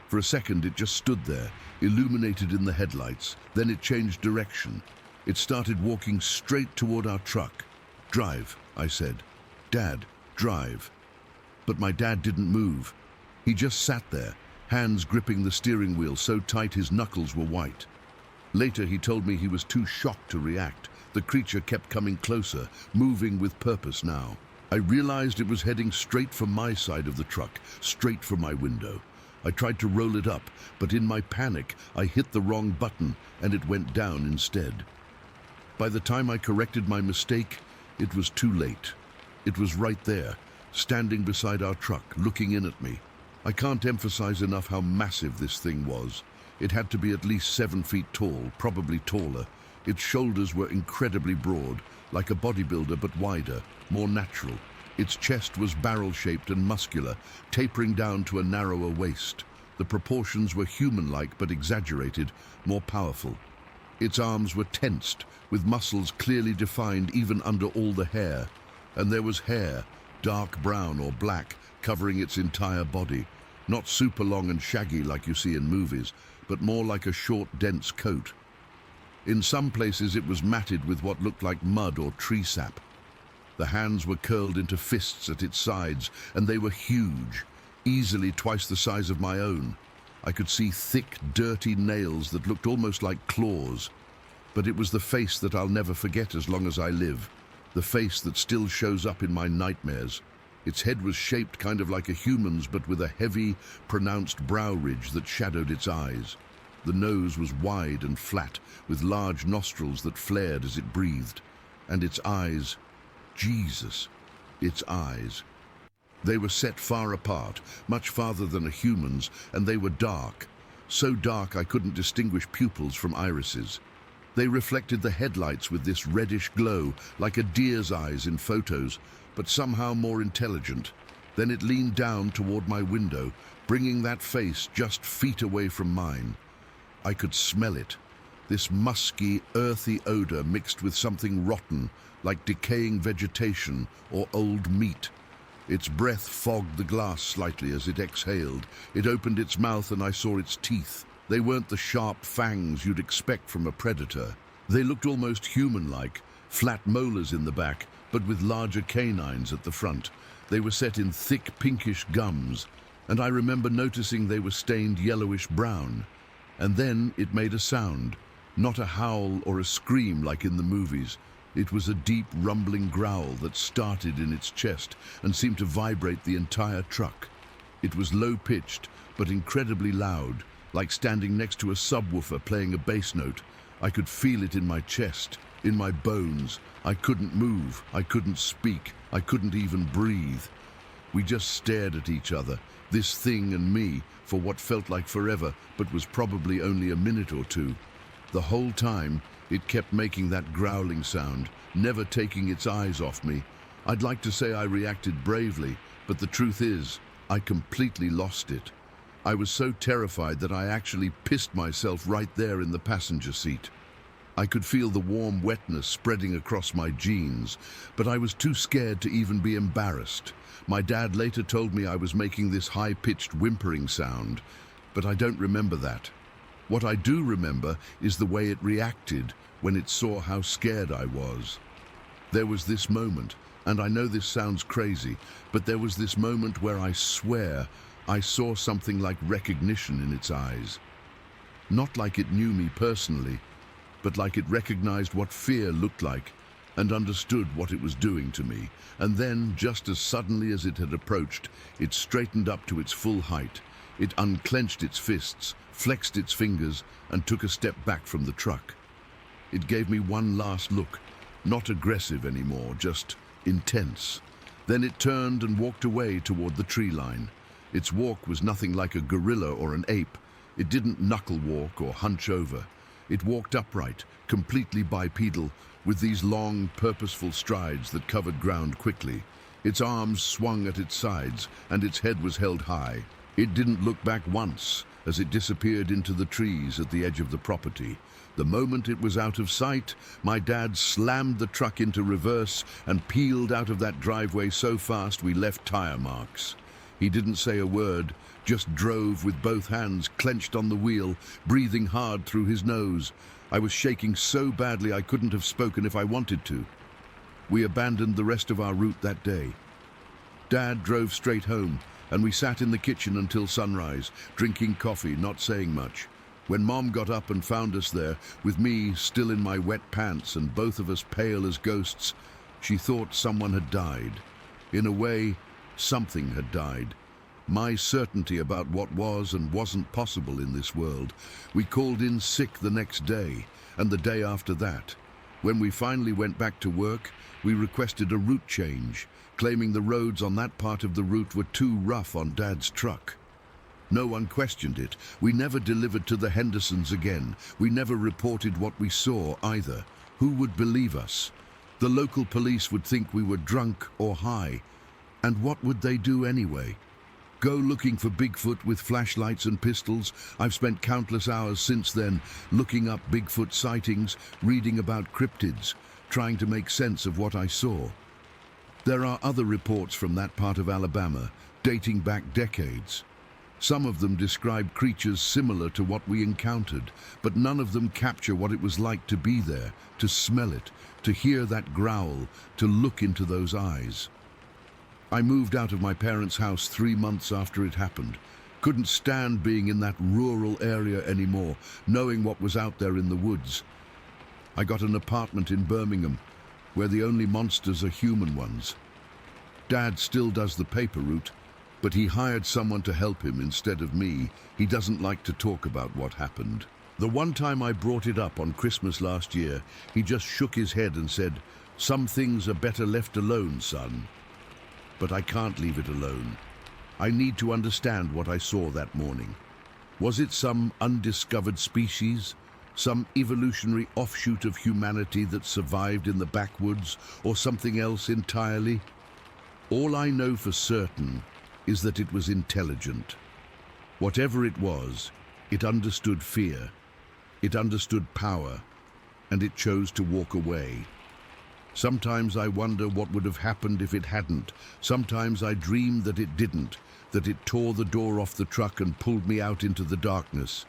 For a second it just stood there, illuminated in the headlights. Then it changed direction. It started walking straight toward our truck. "Drive," I said. "Dad, drive." But my dad didn't move. He just sat there, hands gripping the steering wheel so tight his knuckles were white. Later he told me he was too shocked to react. The creature kept coming closer, moving with purpose now. I realized it was heading straight for my side of the truck, straight for my window. I tried to roll it up, but in my panic, I hit the wrong button and it went down instead. By the time I corrected my mistake, it was too late. It was right there, standing beside our truck, looking in at me. I can't emphasize enough how massive this thing was. It had to be at least 7 feet tall, probably taller. Its shoulders were incredibly broad, like a bodybuilder but wider, more natural. Its chest was barrel-shaped and muscular, tapering down to a narrower waist. The proportions were human-like but exaggerated, more powerful. Its arms were tensed, with muscles clearly defined even under all the hair. And there was hair, dark brown or black, covering its entire body. Not super long and shaggy like you see in movies, but more like a short, dense coat. In some places it was matted with what looked like mud or tree sap. The hands were curled into fists at its sides, and they were huge, easily twice the size of my own. I could see thick, dirty nails that looked almost like claws. But it was the face that I'll never forget as long as I live. The face that still shows up in my nightmares. Its head was shaped kind of like a human's, but with a heavy, pronounced brow ridge that shadowed its eyes. The nose was wide and flat, with large nostrils that flared as it breathed. And its eyes, Jesus, its eyes. They were set far apart, much farther than a human's, and they were dark. So dark I couldn't distinguish pupils from irises. They reflected the headlights with this reddish glow, like a deer's eyes in photos, but somehow more intelligent. Then it leaned down toward my window, bringing that face just feet away from mine. I could smell it. This musky, earthy odor mixed with something rotten, like decaying vegetation or old meat. Its breath fogged the glass slightly as it exhaled. It opened its mouth and I saw its teeth. They weren't the sharp fangs you'd expect from a predator. They looked almost human-like, flat molars in the back, but with larger canines at the front. They were set in thick pinkish gums, and I remember noticing they were stained yellowish brown. And then it made a sound, not a howl or a scream like in the movies. It was a deep rumbling growl that started in its chest and seemed to vibrate the entire truck. It was low-pitched, but incredibly loud, like standing next to a subwoofer playing a bass note. I could feel it in my chest, in my bones. I couldn't move, I couldn't speak, I couldn't even breathe. We just stared at each other, this thing and me, for what felt like forever, but was probably only a minute or two. The whole time, it kept making that growling sound, never taking its eyes off me. I'd like to say I reacted bravely, but the truth is, I completely lost it. I was so terrified that I actually pissed myself right there in the passenger seat. I could feel the warm wetness spreading across my jeans, but I was too scared to even be embarrassed. My dad later told me I was making this high-pitched whimpering sound, but I don't remember that. What I do remember is the way it reacted when it saw how scared I was. There was this moment, and I know this sounds crazy, but there was this moment where I swear I saw something like recognition in its eyes. Not like it knew me personally, but like it recognized what fear looked like and understood what it was doing to me. And then, just as suddenly as it had approached, it straightened up to its full height. It unclenched its fists, flexed its fingers, and took a step back from the truck. It gave me one last look, not aggressive anymore, just intense. Then it turned and walked away toward the tree line. Its walk was nothing like a gorilla or an ape. It didn't knuckle walk or hunch over. It walked upright, completely bipedal, with these long, purposeful strides that covered ground quickly. Its arms swung at its sides, and its head was held high. It didn't look back once as it disappeared into the trees at the edge of the property. The moment it was out of sight, my dad slammed the truck into reverse and peeled out of that driveway so fast we left tire marks. He didn't say a word, just drove with both hands clenched on the wheel, breathing hard through his nose. I was shaking so badly I couldn't have spoken if I wanted to. We abandoned the rest of our route that day. Dad drove straight home, and we sat in the kitchen until sunrise, drinking coffee, not saying much. When Mom got up and found us there, with me still in my wet pants and both of us pale as ghosts, she thought someone had died. In a way, something had died. My certainty about what was and wasn't possible in this world. We called in sick the next day, and the day after that. When we finally went back to work, we requested a route change, claiming the roads on that part of the route were too rough on Dad's truck. No one questioned it. We never delivered to the Hendersons again. We never reported what we saw either. Who would believe us? The local police would think we were drunk or high. And what would they do anyway? Go looking for Bigfoot with flashlights and pistols? I've spent countless hours since then looking up Bigfoot sightings, reading about cryptids, trying to make sense of what I saw. There are other reports from that part of Alabama, dating back decades. Some of them describe creatures similar to what we encountered, but none of them capture what it was like to be there, to smell it, to hear that growl, to look into those eyes. I moved out of my parents' house 3 months after it happened. Couldn't stand being in that rural area anymore, knowing what was out there in the woods. I got an apartment in Birmingham, where the only monsters are human ones. Dad still does the paper route, but he hired someone to help him instead of me. He doesn't like to talk about what happened. The one time I brought it up on Christmas last year, he just shook his head and said, "Some things are better left alone, son." But I can't leave it alone. I need to understand what I saw that morning. Was it some undiscovered species? Some evolutionary offshoot of humanity that survived in the backwoods, or something else entirely? All I know for certain is that it was intelligent. Whatever it was, it understood fear, it understood power, and it chose to walk away. Sometimes I wonder what would have happened if it hadn't. Sometimes I dream that it didn't, that it tore the door off the truck and pulled me out into the darkness.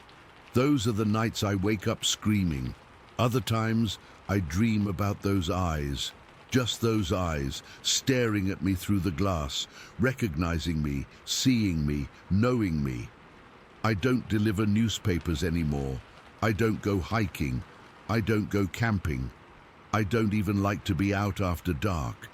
Those are the nights I wake up screaming. Other times I dream about those eyes, just those eyes, staring at me through the glass, recognizing me, seeing me, knowing me. I don't deliver newspapers anymore. I don't go hiking. I don't go camping. I don't even like to be out after dark,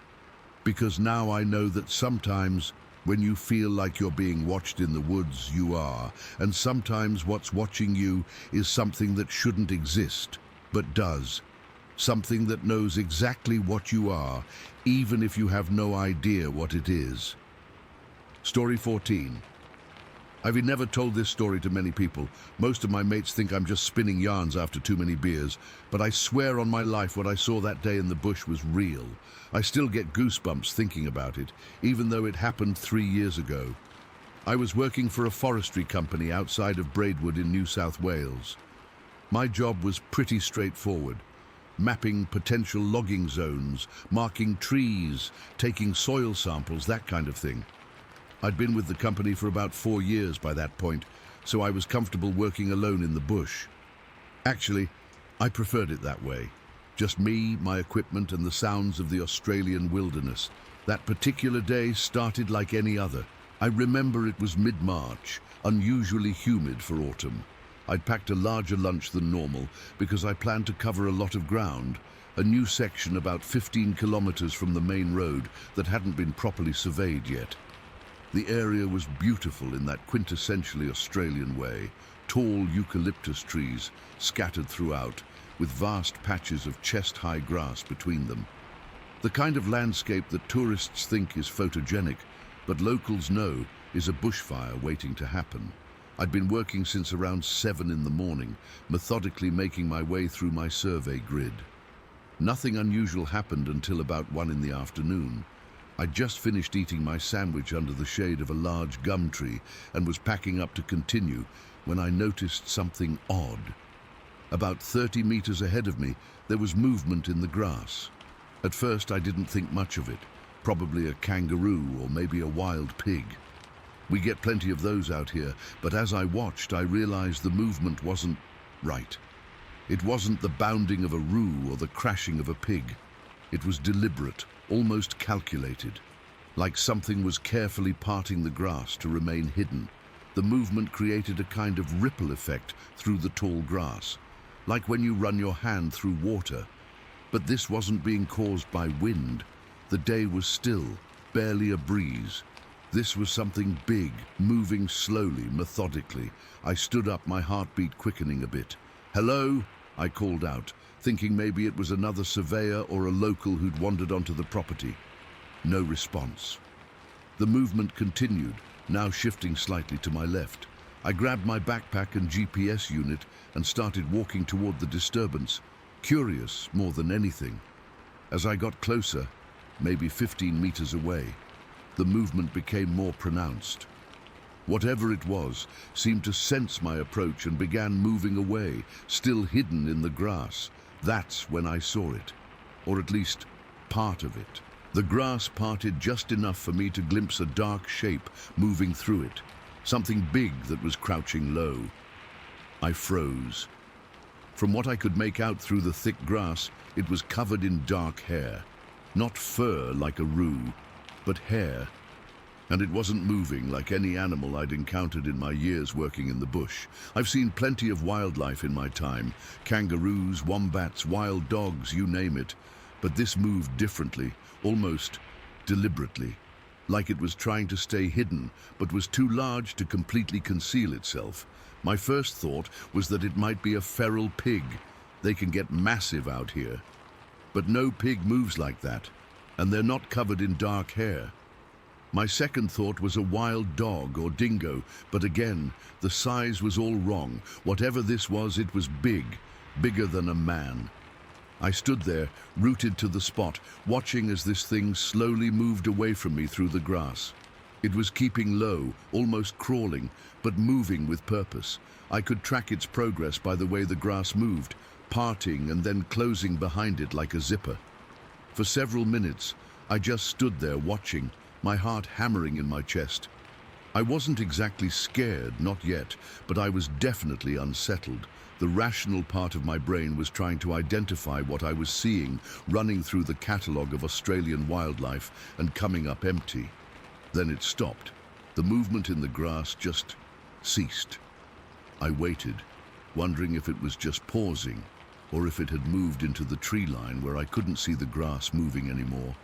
because now I know that sometimes when you feel like you're being watched in the woods, you are, and sometimes what's watching you is something that shouldn't exist, but does. Something that knows exactly what you are, even if you have no idea what it is. Story 14. I've never told this story to many people. Most of my mates think I'm just spinning yarns after too many beers, but I swear on my life what I saw that day in the bush was real. I still get goosebumps thinking about it, even though it happened 3 years ago. I was working for a forestry company outside of Braidwood in New South Wales. My job was pretty straightforward. mapping potential logging zones, marking trees, taking soil samples, that kind of thing. I'd been with the company for about 4 years by that point, so I was comfortable working alone in the bush. Actually, I preferred it that way. Just me, my equipment, and the sounds of the Australian wilderness. That particular day started like any other. I remember it was mid-March, unusually humid for autumn. I'd packed a larger lunch than normal because I planned to cover a lot of ground, a new section about 15 kilometers from the main road that hadn't been properly surveyed yet. The area was beautiful in that quintessentially Australian way, tall eucalyptus trees scattered throughout, with vast patches of chest-high grass between them. The kind of landscape that tourists think is photogenic, but locals know is a bushfire waiting to happen. I'd been working since around 7 in the morning, methodically making my way through my survey grid. Nothing unusual happened until about 1 in the afternoon. I'd just finished eating my sandwich under the shade of a large gum tree and was packing up to continue when I noticed something odd. About 30 meters ahead of me, there was movement in the grass. At first, I didn't think much of it. Probably a kangaroo or maybe a wild pig. We get plenty of those out here, but as I watched, I realized the movement wasn't right. It wasn't the bounding of a roo or the crashing of a pig. It was deliberate, almost calculated, like something was carefully parting the grass to remain hidden. The movement created a kind of ripple effect through the tall grass, like when you run your hand through water. But this wasn't being caused by wind. The day was still, barely a breeze. This was something big, moving slowly, methodically. I stood up, my heartbeat quickening a bit. "Hello?" I called out, thinking maybe it was another surveyor or a local who'd wandered onto the property. No response. The movement continued, now shifting slightly to my left. I grabbed my backpack and GPS unit and started walking toward the disturbance, curious more than anything. As I got closer, maybe 15 meters away, the movement became more pronounced. Whatever it was seemed to sense my approach and began moving away, still hidden in the grass. That's when I saw it, or at least part of it. The grass parted just enough for me to glimpse a dark shape moving through it, something big that was crouching low. I froze. From what I could make out through the thick grass, it was covered in dark hair. Not fur like a roo, but hair. And it wasn't moving like any animal I'd encountered in my years working in the bush. I've seen plenty of wildlife in my time, kangaroos, wombats, wild dogs, you name it. But this moved differently, almost deliberately, like it was trying to stay hidden, but was too large to completely conceal itself. My first thought was that it might be a feral pig. They can get massive out here. But no pig moves like that, and they're not covered in dark hair. My second thought was a wild dog or dingo, but again, the size was all wrong. Whatever this was, it was big, bigger than a man. I stood there, rooted to the spot, watching as this thing slowly moved away from me through the grass. It was keeping low, almost crawling, but moving with purpose. I could track its progress by the way the grass moved, parting and then closing behind it like a zipper. For several minutes, I just stood there watching, my heart hammering in my chest. I wasn't exactly scared, not yet, but I was definitely unsettled. The rational part of my brain was trying to identify what I was seeing, running through the catalogue of Australian wildlife and coming up empty. Then it stopped. The movement in the grass just ceased. I waited, wondering if it was just pausing, or if it had moved into the tree line where I couldn't see the grass moving anymore.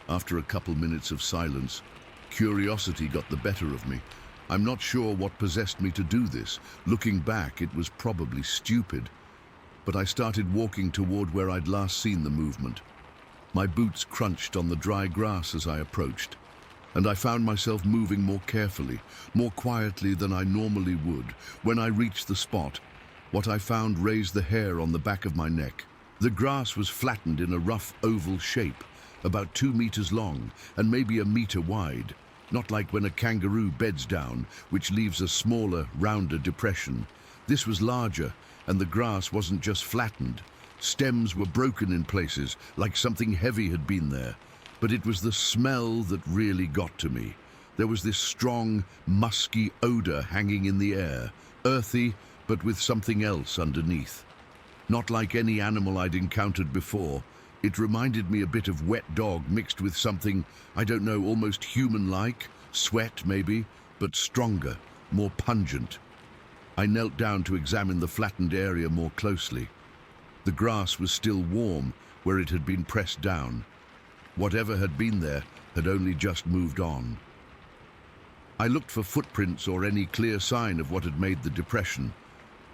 After a couple minutes of silence, curiosity got the better of me. I'm not sure what possessed me to do this. Looking back, it was probably stupid. But I started walking toward where I'd last seen the movement. My boots crunched on the dry grass as I approached, and I found myself moving more carefully, more quietly than I normally would. When I reached the spot, what I found raised the hair on the back of my neck. The grass was flattened in a rough oval shape, about 2 meters long and maybe a meter wide. Not like when a kangaroo beds down, which leaves a smaller, rounder depression. This was larger, and the grass wasn't just flattened. Stems were broken in places, like something heavy had been there. But it was the smell that really got to me. There was this strong, musky odor hanging in the air, earthy, but with something else underneath. Not like any animal I'd encountered before. It reminded me a bit of wet dog mixed with something, I don't know, almost human-like, sweat maybe, but stronger, more pungent. I knelt down to examine the flattened area more closely. The grass was still warm where it had been pressed down. Whatever had been there had only just moved on. I looked for footprints or any clear sign of what had made the depression,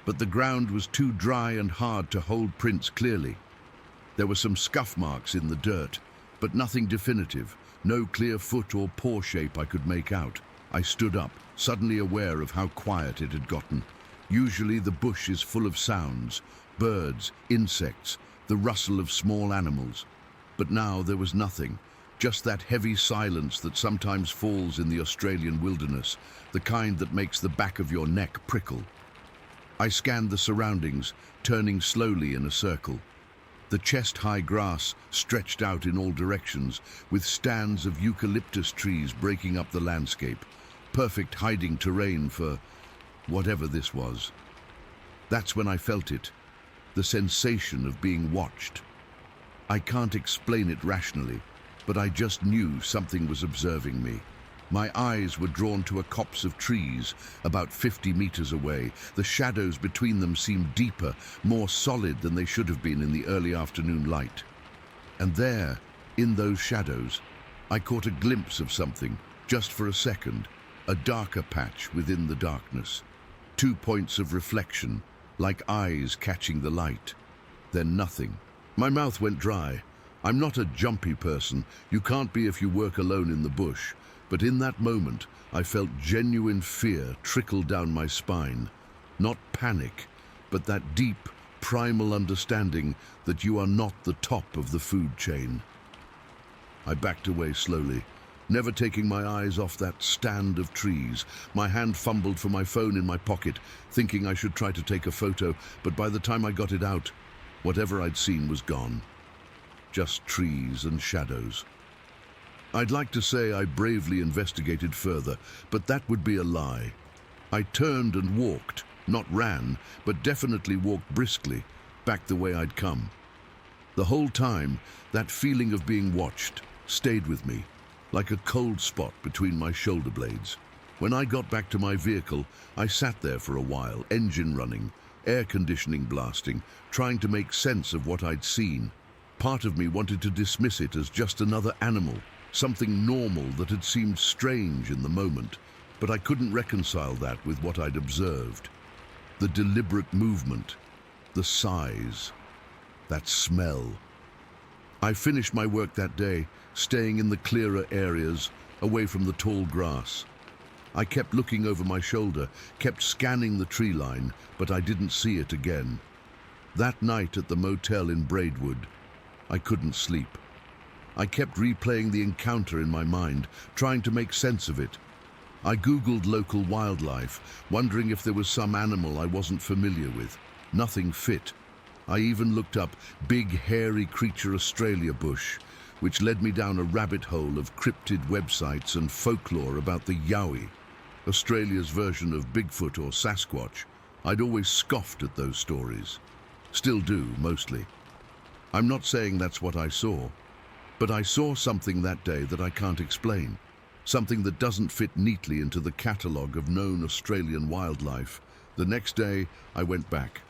but the ground was too dry and hard to hold prints clearly. There were some scuff marks in the dirt, but nothing definitive, no clear foot or paw shape I could make out. I stood up, suddenly aware of how quiet it had gotten. Usually the bush is full of sounds, birds, insects, the rustle of small animals. But now there was nothing, just that heavy silence that sometimes falls in the Australian wilderness, the kind that makes the back of your neck prickle. I scanned the surroundings, turning slowly in a circle. The chest-high grass stretched out in all directions, with stands of eucalyptus trees breaking up the landscape. Perfect hiding terrain for whatever this was. That's when I felt it, the sensation of being watched. I can't explain it rationally, but I just knew something was observing me. My eyes were drawn to a copse of trees about 50 meters away. The shadows between them seemed deeper, more solid than they should have been in the early afternoon light. And there, in those shadows, I caught a glimpse of something, just for a second, a darker patch within the darkness. 2 points of reflection, like eyes catching the light. Then nothing. My mouth went dry. I'm not a jumpy person. You can't be if you work alone in the bush. But in that moment, I felt genuine fear trickle down my spine. Not panic, but that deep, primal understanding that you are not the top of the food chain. I backed away slowly, never taking my eyes off that stand of trees. My hand fumbled for my phone in my pocket, thinking I should try to take a photo, but by the time I got it out, whatever I'd seen was gone. Just trees and shadows. I'd like to say I bravely investigated further, but that would be a lie. I turned and walked, not ran, but definitely walked briskly, back the way I'd come. The whole time, that feeling of being watched stayed with me, like a cold spot between my shoulder blades. When I got back to my vehicle, I sat there for a while, engine running, air conditioning blasting, trying to make sense of what I'd seen. Part of me wanted to dismiss it as just another animal, something normal that had seemed strange in the moment, but I couldn't reconcile that with what I'd observed. The deliberate movement, the size, that smell. I finished my work that day, staying in the clearer areas, away from the tall grass. I kept looking over my shoulder, kept scanning the tree line, but I didn't see it again. That night at the motel in Braidwood, I couldn't sleep. I kept replaying the encounter in my mind, trying to make sense of it. I Googled local wildlife, wondering if there was some animal I wasn't familiar with. Nothing fit. I even looked up Big Hairy Creature Australia bush, which led me down a rabbit hole of cryptid websites and folklore about the Yowie, Australia's version of Bigfoot or Sasquatch. I'd always scoffed at those stories. Still do, mostly. I'm not saying that's what I saw, but I saw something that day that I can't explain. Something that doesn't fit neatly into the catalogue of known Australian wildlife. The next day, I went back.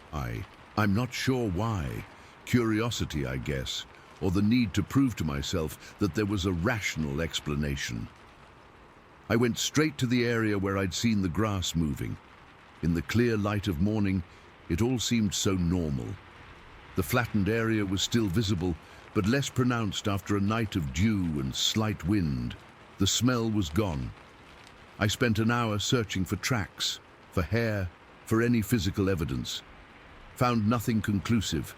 I'm not sure why. Curiosity, I guess, or the need to prove to myself that there was a rational explanation. I went straight to the area where I'd seen the grass moving. In the clear light of morning, it all seemed so normal. The flattened area was still visible, but less pronounced after a night of dew and slight wind. The smell was gone. I spent an hour searching for tracks, for hair, for any physical evidence. Found nothing conclusive.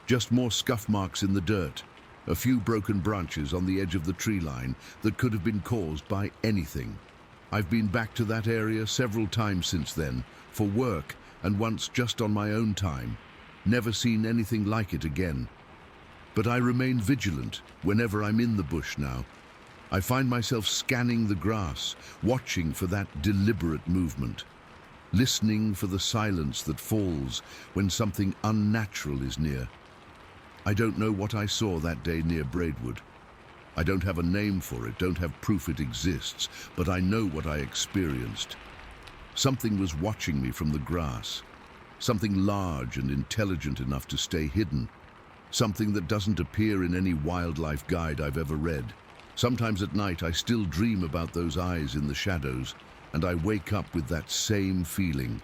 Just more scuff marks in the dirt, a few broken branches on the edge of the tree line that could have been caused by anything. I've been back to that area several times since then, for work and once just on my own time. never seen anything like it again. But I remain vigilant whenever I'm in the bush now. I find myself scanning the grass, watching for that deliberate movement, listening for the silence that falls when something unnatural is near. I don't know what I saw that day near Braidwood. I don't have a name for it, don't have proof it exists, but I know what I experienced. Something was watching me from the grass, something large and intelligent enough to stay hidden, something that doesn't appear in any wildlife guide I've ever read. Sometimes at night I still dream about those eyes in the shadows, and I wake up with that same feeling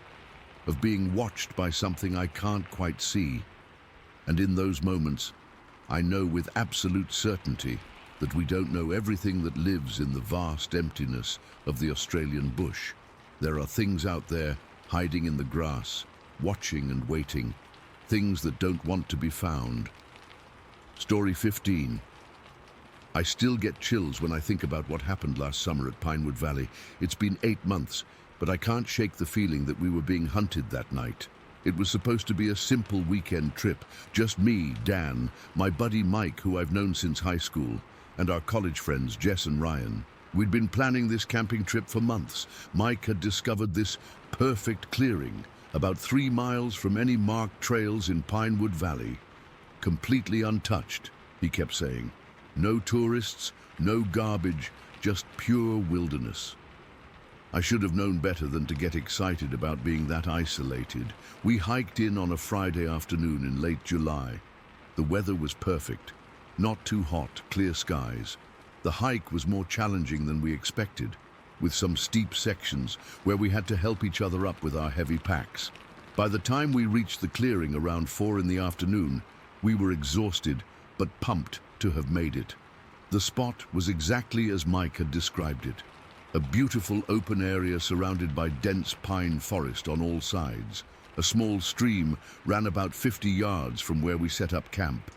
of being watched by something I can't quite see. And in those moments, I know with absolute certainty that we don't know everything that lives in the vast emptiness of the Australian bush. There are things out there hiding in the grass, watching and waiting, things that don't want to be found. Story 15. I still get chills when I think about what happened last summer at Pinewood Valley. It's been 8 months, but I can't shake the feeling that we were being hunted that night. It was supposed to be a simple weekend trip, just me, Dan, my buddy Mike, who I've known since high school, and our college friends Jess and Ryan. We'd been planning this camping trip for months. Mike had discovered this perfect clearing, about 3 miles from any marked trails in Pinewood Valley. Completely untouched, he kept saying. No tourists, no garbage, just pure wilderness. I should have known better than to get excited about being that isolated. We hiked in on a Friday afternoon in late July. The weather was perfect. Not too hot, clear skies. The hike was more challenging than we expected, with some steep sections where we had to help each other up with our heavy packs. By the time we reached the clearing around 4 in the afternoon, we were exhausted but pumped to have made it. The spot was exactly as Mike had described it. A beautiful open area surrounded by dense pine forest on all sides. A small stream ran about 50 yards from where we set up camp.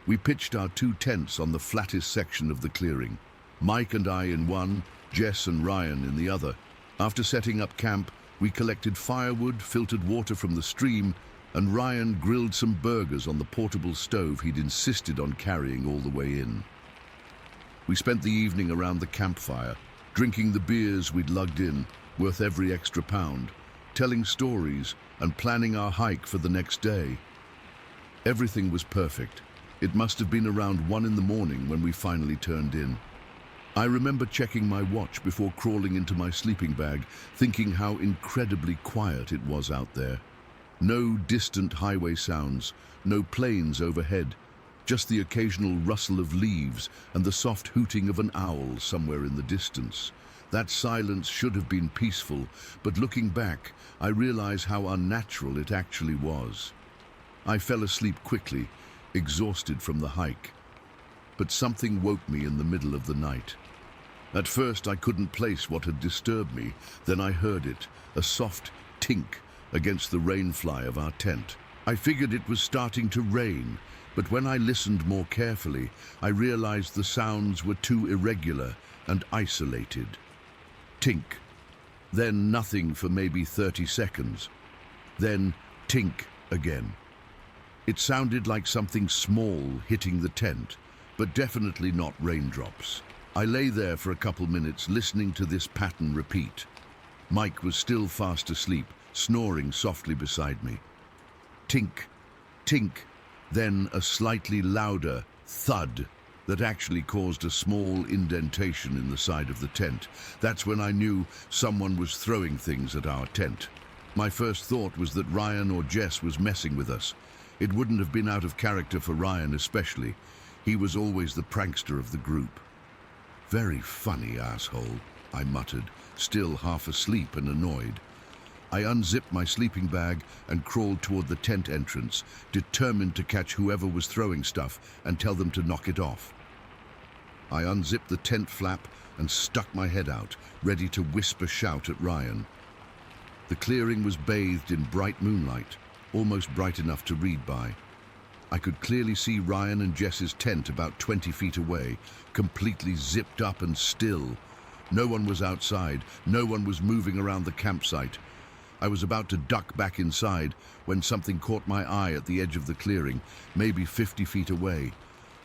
We pitched our 2 tents on the flattest section of the clearing. Mike and I in one, Jess and Ryan in the other. After setting up camp, we collected firewood, filtered water from the stream, and Ryan grilled some burgers on the portable stove he'd insisted on carrying all the way in. We spent the evening around the campfire, drinking the beers we'd lugged in, worth every extra pound, telling stories and planning our hike for the next day. Everything was perfect. It must have been around 1 in the morning when we finally turned in. I remember checking my watch before crawling into my sleeping bag, thinking how incredibly quiet it was out there. No distant highway sounds, no planes overhead, just the occasional rustle of leaves and the soft hooting of an owl somewhere in the distance. That silence should have been peaceful, but looking back, I realize how unnatural it actually was. I fell asleep quickly, exhausted from the hike. But something woke me in the middle of the night. At first I couldn't place what had disturbed me, then I heard it, a soft tink against the rainfly of our tent. I figured it was starting to rain, but when I listened more carefully, I realized the sounds were too irregular and isolated. Tink. Then nothing for maybe 30 seconds. Then tink again. It sounded like something small hitting the tent, but definitely not raindrops. I lay there for a couple minutes listening to this pattern repeat. Mike was still fast asleep, snoring softly beside me. Tink, tink, then a slightly louder thud that actually caused a small indentation in the side of the tent. That's when I knew someone was throwing things at our tent. My first thought was that Ryan or Jess was messing with us. It wouldn't have been out of character for Ryan especially. He was always the prankster of the group. Very funny, asshole, I muttered, still half asleep and annoyed. I unzipped my sleeping bag and crawled toward the tent entrance, determined to catch whoever was throwing stuff and tell them to knock it off. I unzipped the tent flap and stuck my head out, ready to whisper shout at Ryan. The clearing was bathed in bright moonlight, almost bright enough to read by. I could clearly see Ryan and Jess's tent about 20 feet away, completely zipped up and still. No one was outside, no one was moving around the campsite. I was about to duck back inside when something caught my eye at the edge of the clearing, maybe 50 feet away.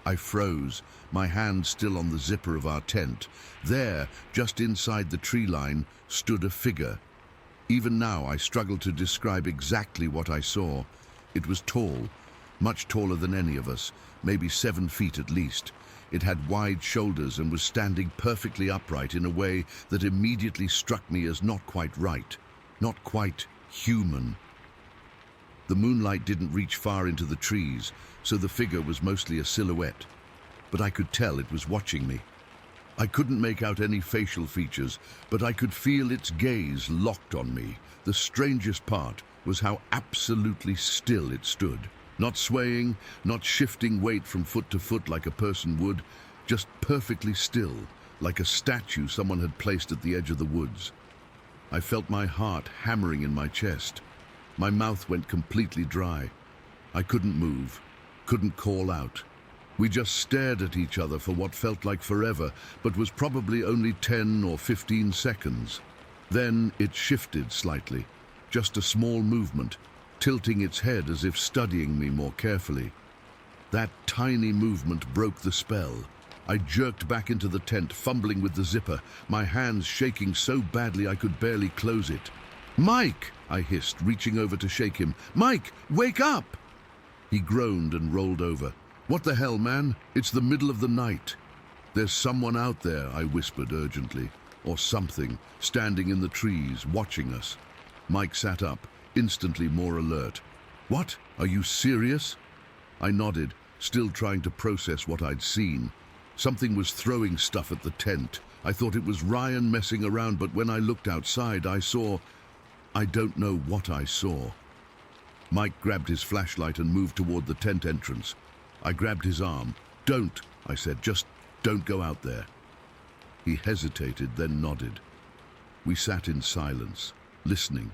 I froze, my hand still on the zipper of our tent. There, just inside the tree line, stood a figure. Even now, I struggle to describe exactly what I saw. It was tall, much taller than any of us, maybe 7 feet at least. It had wide shoulders and was standing perfectly upright in a way that immediately struck me as not quite right, not quite human. The moonlight didn't reach far into the trees, so the figure was mostly a silhouette, but I could tell it was watching me. I couldn't make out any facial features, but I could feel its gaze locked on me. The strangest part was how absolutely still it stood. Not swaying, not shifting weight from foot to foot like a person would, just perfectly still, like a statue someone had placed at the edge of the woods. I felt my heart hammering in my chest. My mouth went completely dry. I couldn't move, couldn't call out. We just stared at each other for what felt like forever, but was probably only 10 or 15 seconds. Then it shifted slightly, just a small movement, tilting its head as if studying me more carefully. That tiny movement broke the spell. I jerked back into the tent, fumbling with the zipper, my hands shaking so badly I could barely close it. "Mike!" I hissed, reaching over to shake him. "Mike, wake up!" He groaned and rolled over. "What the hell, man? It's the middle of the night." "There's someone out there," I whispered urgently. "Or something, standing in the trees, watching us." Mike sat up, instantly more alert. "What? Are you serious?" I nodded, still trying to process what I'd seen. Something was throwing stuff at the tent. I thought it was Ryan messing around, but when I looked outside, I don't know what I saw. Mike grabbed his flashlight and moved toward the tent entrance. I grabbed his arm. "Don't," I said, "just don't go out there." He hesitated, then nodded. We sat in silence, listening.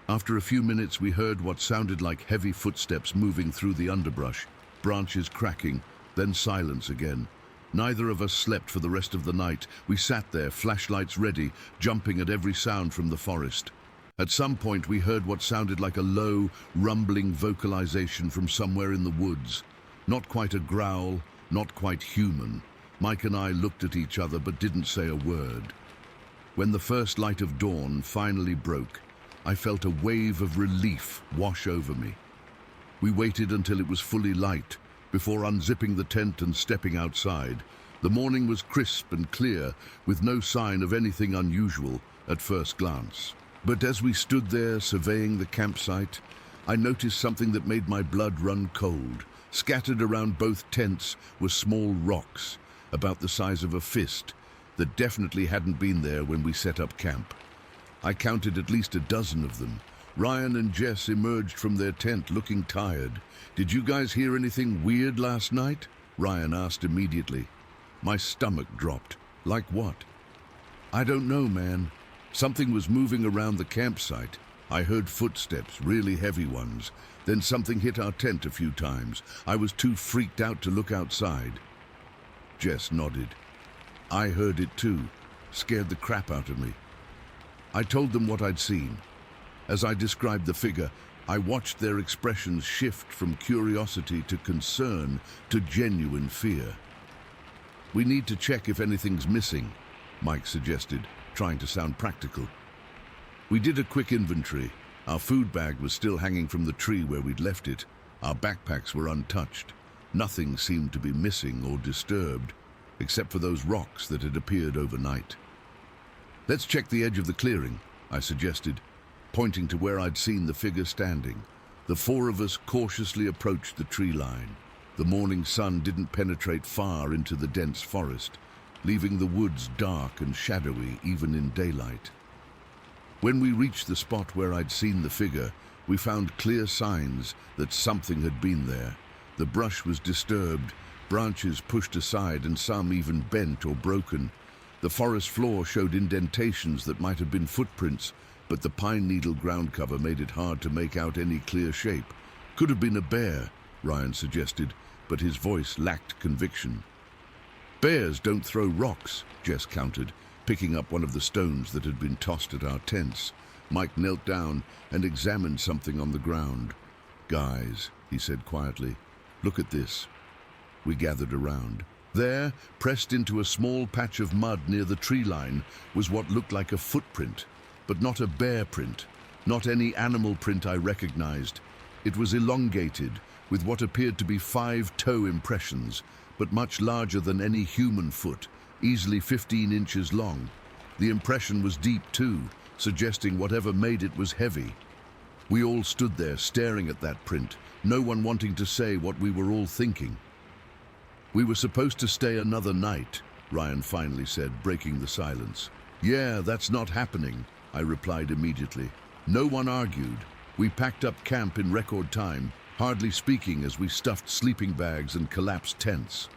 After a few minutes, we heard what sounded like heavy footsteps moving through the underbrush, branches cracking, then silence again. Neither of us slept for the rest of the night. We sat there, flashlights ready, jumping at every sound from the forest. At some point, we heard what sounded like a low, rumbling vocalization from somewhere in the woods. Not quite a growl, not quite human. Mike and I looked at each other but didn't say a word. When the first light of dawn finally broke, I felt a wave of relief wash over me. We waited until it was fully light before unzipping the tent and stepping outside. The morning was crisp and clear, with no sign of anything unusual at first glance. But as we stood there surveying the campsite, I noticed something that made my blood run cold. Scattered around both tents were small rocks, about the size of a fist, that definitely hadn't been there when we set up camp. I counted at least a dozen of them. Ryan and Jess emerged from their tent looking tired. "Did you guys hear anything weird last night?" Ryan asked immediately. My stomach dropped. "Like what?" "I don't know, man. Something was moving around the campsite. I heard footsteps, really heavy ones. Then something hit our tent a few times. I was too freaked out to look outside." Jess nodded. "I heard it too. Scared the crap out of me." I told them what I'd seen. As I described the figure, I watched their expressions shift from curiosity to concern to genuine fear. "We need to check if anything's missing," Mike suggested, trying to sound practical. We did a quick inventory. Our food bag was still hanging from the tree where we'd left it. Our backpacks were untouched. Nothing seemed to be missing or disturbed, except for those rocks that had appeared overnight. "Let's check the edge of the clearing," I suggested, pointing to where I'd seen the figure standing. The four of us cautiously approached the tree line. The morning sun didn't penetrate far into the dense forest, leaving the woods dark and shadowy even in daylight. When we reached the spot where I'd seen the figure, we found clear signs that something had been there. The brush was disturbed, branches pushed aside, and some even bent or broken. The forest floor showed indentations that might have been footprints, but the pine needle ground cover made it hard to make out any clear shape. "Could have been a bear," Ryan suggested, but his voice lacked conviction. "Bears don't throw rocks," Jess countered, picking up one of the stones that had been tossed at our tents. Mike knelt down and examined something on the ground. "Guys," he said quietly, "look at this." We gathered around. There, pressed into a small patch of mud near the tree line, was what looked like a footprint, but not a bear print, not any animal print I recognized. It was elongated, with what appeared to be 5 toe impressions, but much larger than any human foot, easily 15 inches long. The impression was deep too, suggesting whatever made it was heavy. We all stood there staring at that print, no one wanting to say what we were all thinking. "We were supposed to stay another night," Ryan finally said, breaking the silence. "Yeah, that's not happening," I replied immediately. No one argued. We packed up camp in record time, hardly speaking as we stuffed sleeping bags and collapsed tents.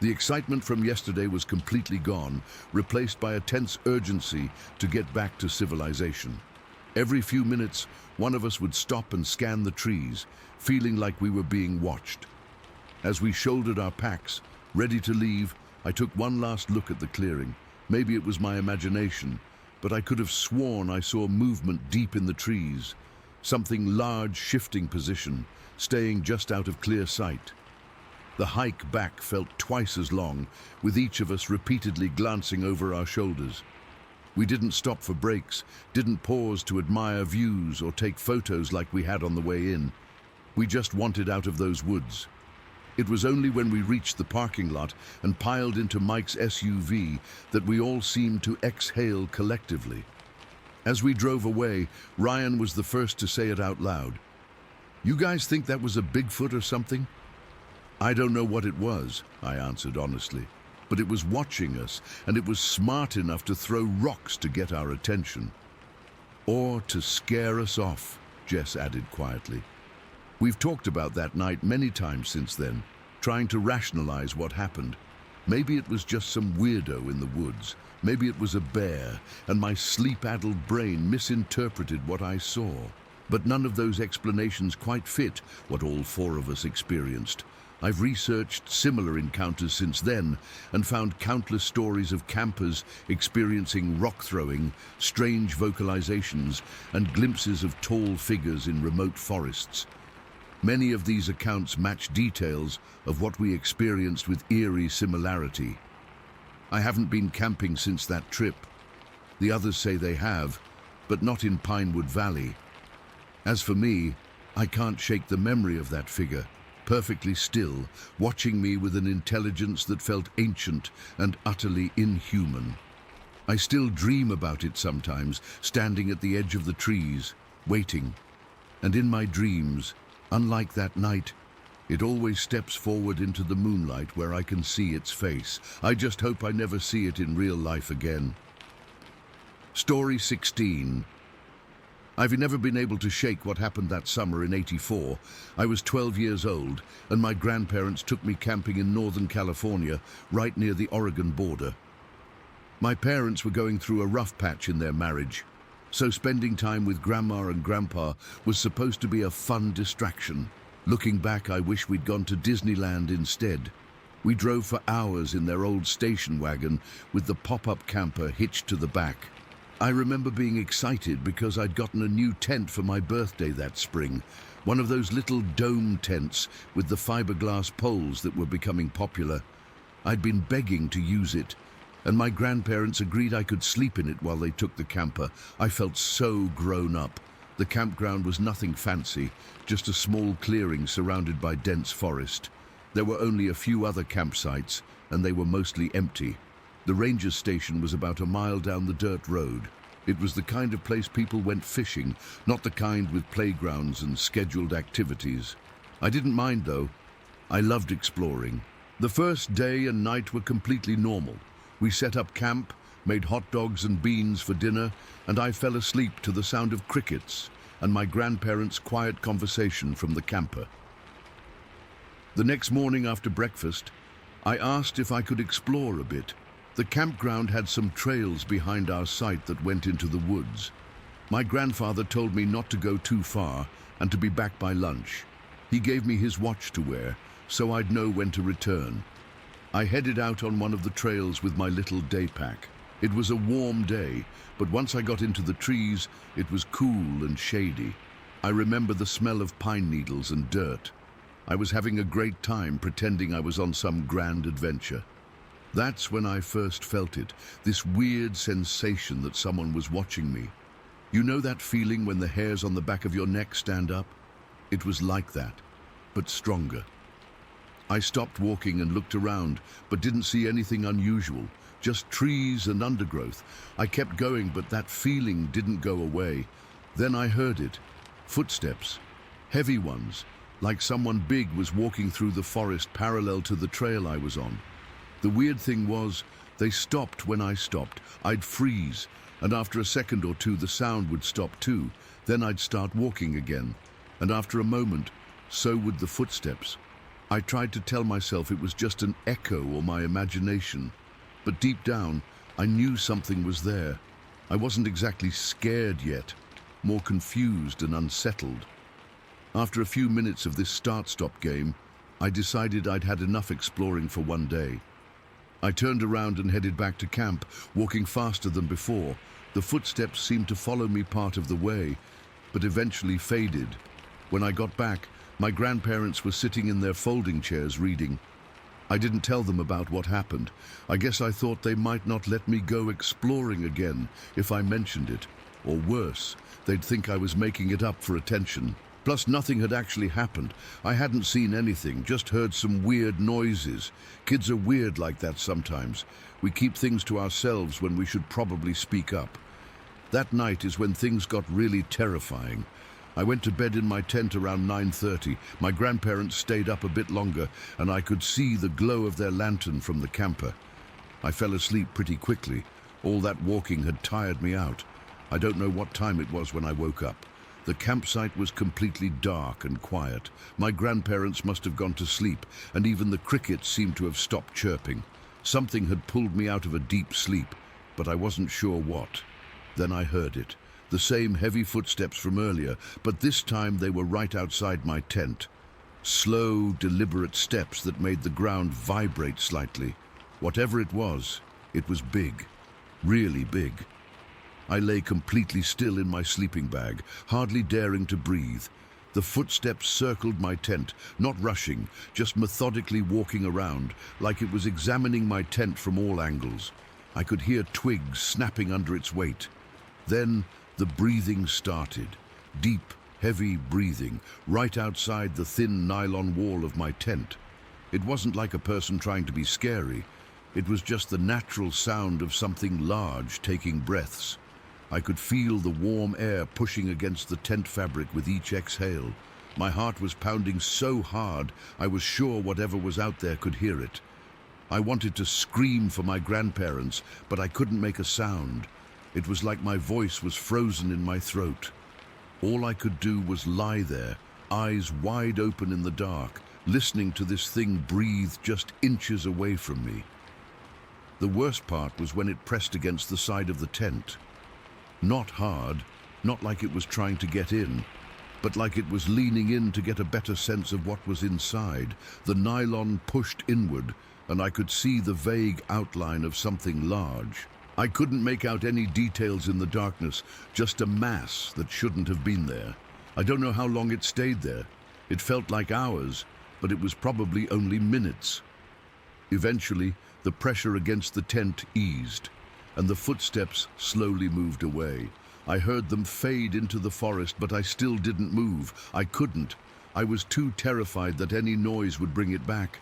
The excitement from yesterday was completely gone, replaced by a tense urgency to get back to civilization. Every few minutes, one of us would stop and scan the trees, feeling like we were being watched. As we shouldered our packs, ready to leave, I took one last look at the clearing. Maybe it was my imagination, but I could have sworn I saw movement deep in the trees. Something large shifting position, staying just out of clear sight. The hike back felt twice as long, with each of us repeatedly glancing over our shoulders. We didn't stop for breaks, didn't pause to admire views or take photos like we had on the way in. We just wanted out of those woods. It was only when we reached the parking lot and piled into Mike's SUV that we all seemed to exhale collectively. As we drove away, Ryan was the first to say it out loud. "You guys think that was a Bigfoot or something?" "I don't know what it was," I answered honestly, "but it was watching us, and it was smart enough to throw rocks to get our attention." "Or to scare us off," Jess added quietly. We've talked about that night many times since then, trying to rationalize what happened. Maybe it was just some weirdo in the woods. Maybe it was a bear, and my sleep-addled brain misinterpreted what I saw. But none of those explanations quite fit what all 4 of us experienced. I've researched similar encounters since then and found countless stories of campers experiencing rock throwing, strange vocalizations, and glimpses of tall figures in remote forests. Many of these accounts match details of what we experienced with eerie similarity. I haven't been camping since that trip. The others say they have, but not in Pinewood Valley. As for me, I can't shake the memory of that figure, perfectly still, watching me with an intelligence that felt ancient and utterly inhuman. I still dream about it sometimes, standing at the edge of the trees, waiting. And in my dreams, unlike that night, it always steps forward into the moonlight where I can see its face. I just hope I never see it in real life again. Story 16. I've never been able to shake what happened that summer in '84. I was 12 years old, and my grandparents took me camping in Northern California, right near the Oregon border. My parents were going through a rough patch in their marriage, so spending time with Grandma and Grandpa was supposed to be a fun distraction. Looking back, I wish we'd gone to Disneyland instead. We drove for hours in their old station wagon with the pop-up camper hitched to the back. I remember being excited because I'd gotten a new tent for my birthday that spring, one of those little dome tents with the fiberglass poles that were becoming popular. I'd been begging to use it, and my grandparents agreed I could sleep in it while they took the camper. I felt so grown up. The campground was nothing fancy, just a small clearing surrounded by dense forest. There were only a few other campsites, and they were mostly empty. The ranger station was about a mile down the dirt road. It was the kind of place people went fishing, not the kind with playgrounds and scheduled activities. I didn't mind, though. I loved exploring. The first day and night were completely normal. We set up camp, made hot dogs and beans for dinner, and I fell asleep to the sound of crickets and my grandparents' quiet conversation from the camper. The next morning after breakfast, I asked if I could explore a bit. The campground had some trails behind our site that went into the woods. My grandfather told me not to go too far and to be back by lunch. He gave me his watch to wear, so I'd know when to return. I headed out on one of the trails with my little day pack. It was a warm day, but once I got into the trees, it was cool and shady. I remember the smell of pine needles and dirt. I was having a great time pretending I was on some grand adventure. That's when I first felt it, this weird sensation that someone was watching me. You know that feeling when the hairs on the back of your neck stand up? It was like that, but stronger. I stopped walking and looked around, but didn't see anything unusual, just trees and undergrowth. I kept going, but that feeling didn't go away. Then I heard it. Footsteps. Heavy ones, like someone big was walking through the forest parallel to the trail I was on. The weird thing was, they stopped when I stopped. I'd freeze, and after a second or two the sound would stop too. Then I'd start walking again, and after a moment, so would the footsteps. I tried to tell myself it was just an echo or my imagination, but deep down, I knew something was there. I wasn't exactly scared yet, more confused and unsettled. After a few minutes of this start-stop game, I decided I'd had enough exploring for one day. I turned around and headed back to camp, walking faster than before. The footsteps seemed to follow me part of the way, but eventually faded. When I got back, my grandparents were sitting in their folding chairs reading. I didn't tell them about what happened. I guess I thought they might not let me go exploring again if I mentioned it. Or worse, they'd think I was making it up for attention. Plus, nothing had actually happened. I hadn't seen anything, just heard some weird noises. Kids are weird like that sometimes. We keep things to ourselves when we should probably speak up. That night is when things got really terrifying. I went to bed in my tent around 9:30. My grandparents stayed up a bit longer, and I could see the glow of their lantern from the camper. I fell asleep pretty quickly. All that walking had tired me out. I don't know what time it was when I woke up. The campsite was completely dark and quiet. My grandparents must have gone to sleep, and even the crickets seemed to have stopped chirping. Something had pulled me out of a deep sleep, but I wasn't sure what. Then I heard it. The same heavy footsteps from earlier, but this time they were right outside my tent. Slow, deliberate steps that made the ground vibrate slightly. Whatever it was big, really big. I lay completely still in my sleeping bag, hardly daring to breathe. The footsteps circled my tent, not rushing, just methodically walking around, like it was examining my tent from all angles. I could hear twigs snapping under its weight. Then the breathing started, deep, heavy breathing, right outside the thin nylon wall of my tent. It wasn't like a person trying to be scary. It was just the natural sound of something large taking breaths. I could feel the warm air pushing against the tent fabric with each exhale. My heart was pounding so hard, I was sure whatever was out there could hear it. I wanted to scream for my grandparents, but I couldn't make a sound. It was like my voice was frozen in my throat. All I could do was lie there, eyes wide open in the dark, listening to this thing breathe just inches away from me. The worst part was when it pressed against the side of the tent. Not hard, not like it was trying to get in, but like it was leaning in to get a better sense of what was inside. The nylon pushed inward, and I could see the vague outline of something large. I couldn't make out any details in the darkness, just a mass that shouldn't have been there. I don't know how long it stayed there. It felt like hours, but it was probably only minutes. Eventually, the pressure against the tent eased, and the footsteps slowly moved away. I heard them fade into the forest, but I still didn't move. I couldn't. I was too terrified that any noise would bring it back.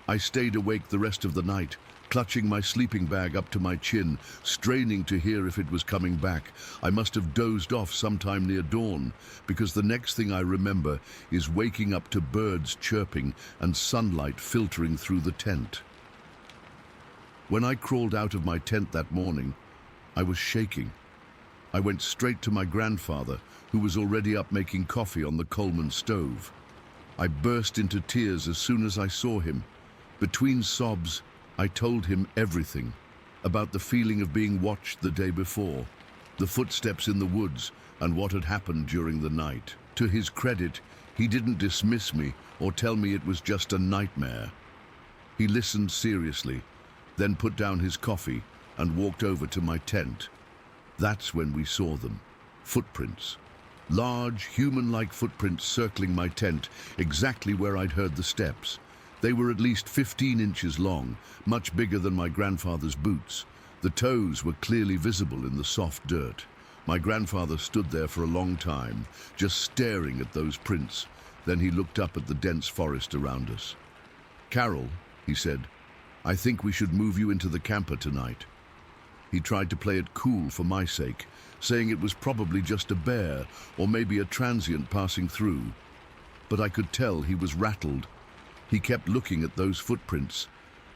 I stayed awake the rest of the night, clutching my sleeping bag up to my chin, straining to hear if it was coming back. I must have dozed off sometime near dawn, because the next thing I remember is waking up to birds chirping and sunlight filtering through the tent. When I crawled out of my tent that morning, I was shaking. I went straight to my grandfather, who was already up making coffee on the Coleman stove. I burst into tears as soon as I saw him. Between sobs, I told him everything, about the feeling of being watched the day before, the footsteps in the woods, and what had happened during the night. To his credit, he didn't dismiss me or tell me it was just a nightmare. He listened seriously, then put down his coffee, and walked over to my tent. That's when we saw them. Footprints. Large, human-like footprints circling my tent, exactly where I'd heard the steps. They were at least 15 inches long, much bigger than my grandfather's boots. The toes were clearly visible in the soft dirt. My grandfather stood there for a long time, just staring at those prints. Then he looked up at the dense forest around us. "Carol," he said, "I think we should move you into the camper tonight." He tried to play it cool for my sake, saying it was probably just a bear or maybe a transient passing through. But I could tell he was rattled. He kept looking at those footprints,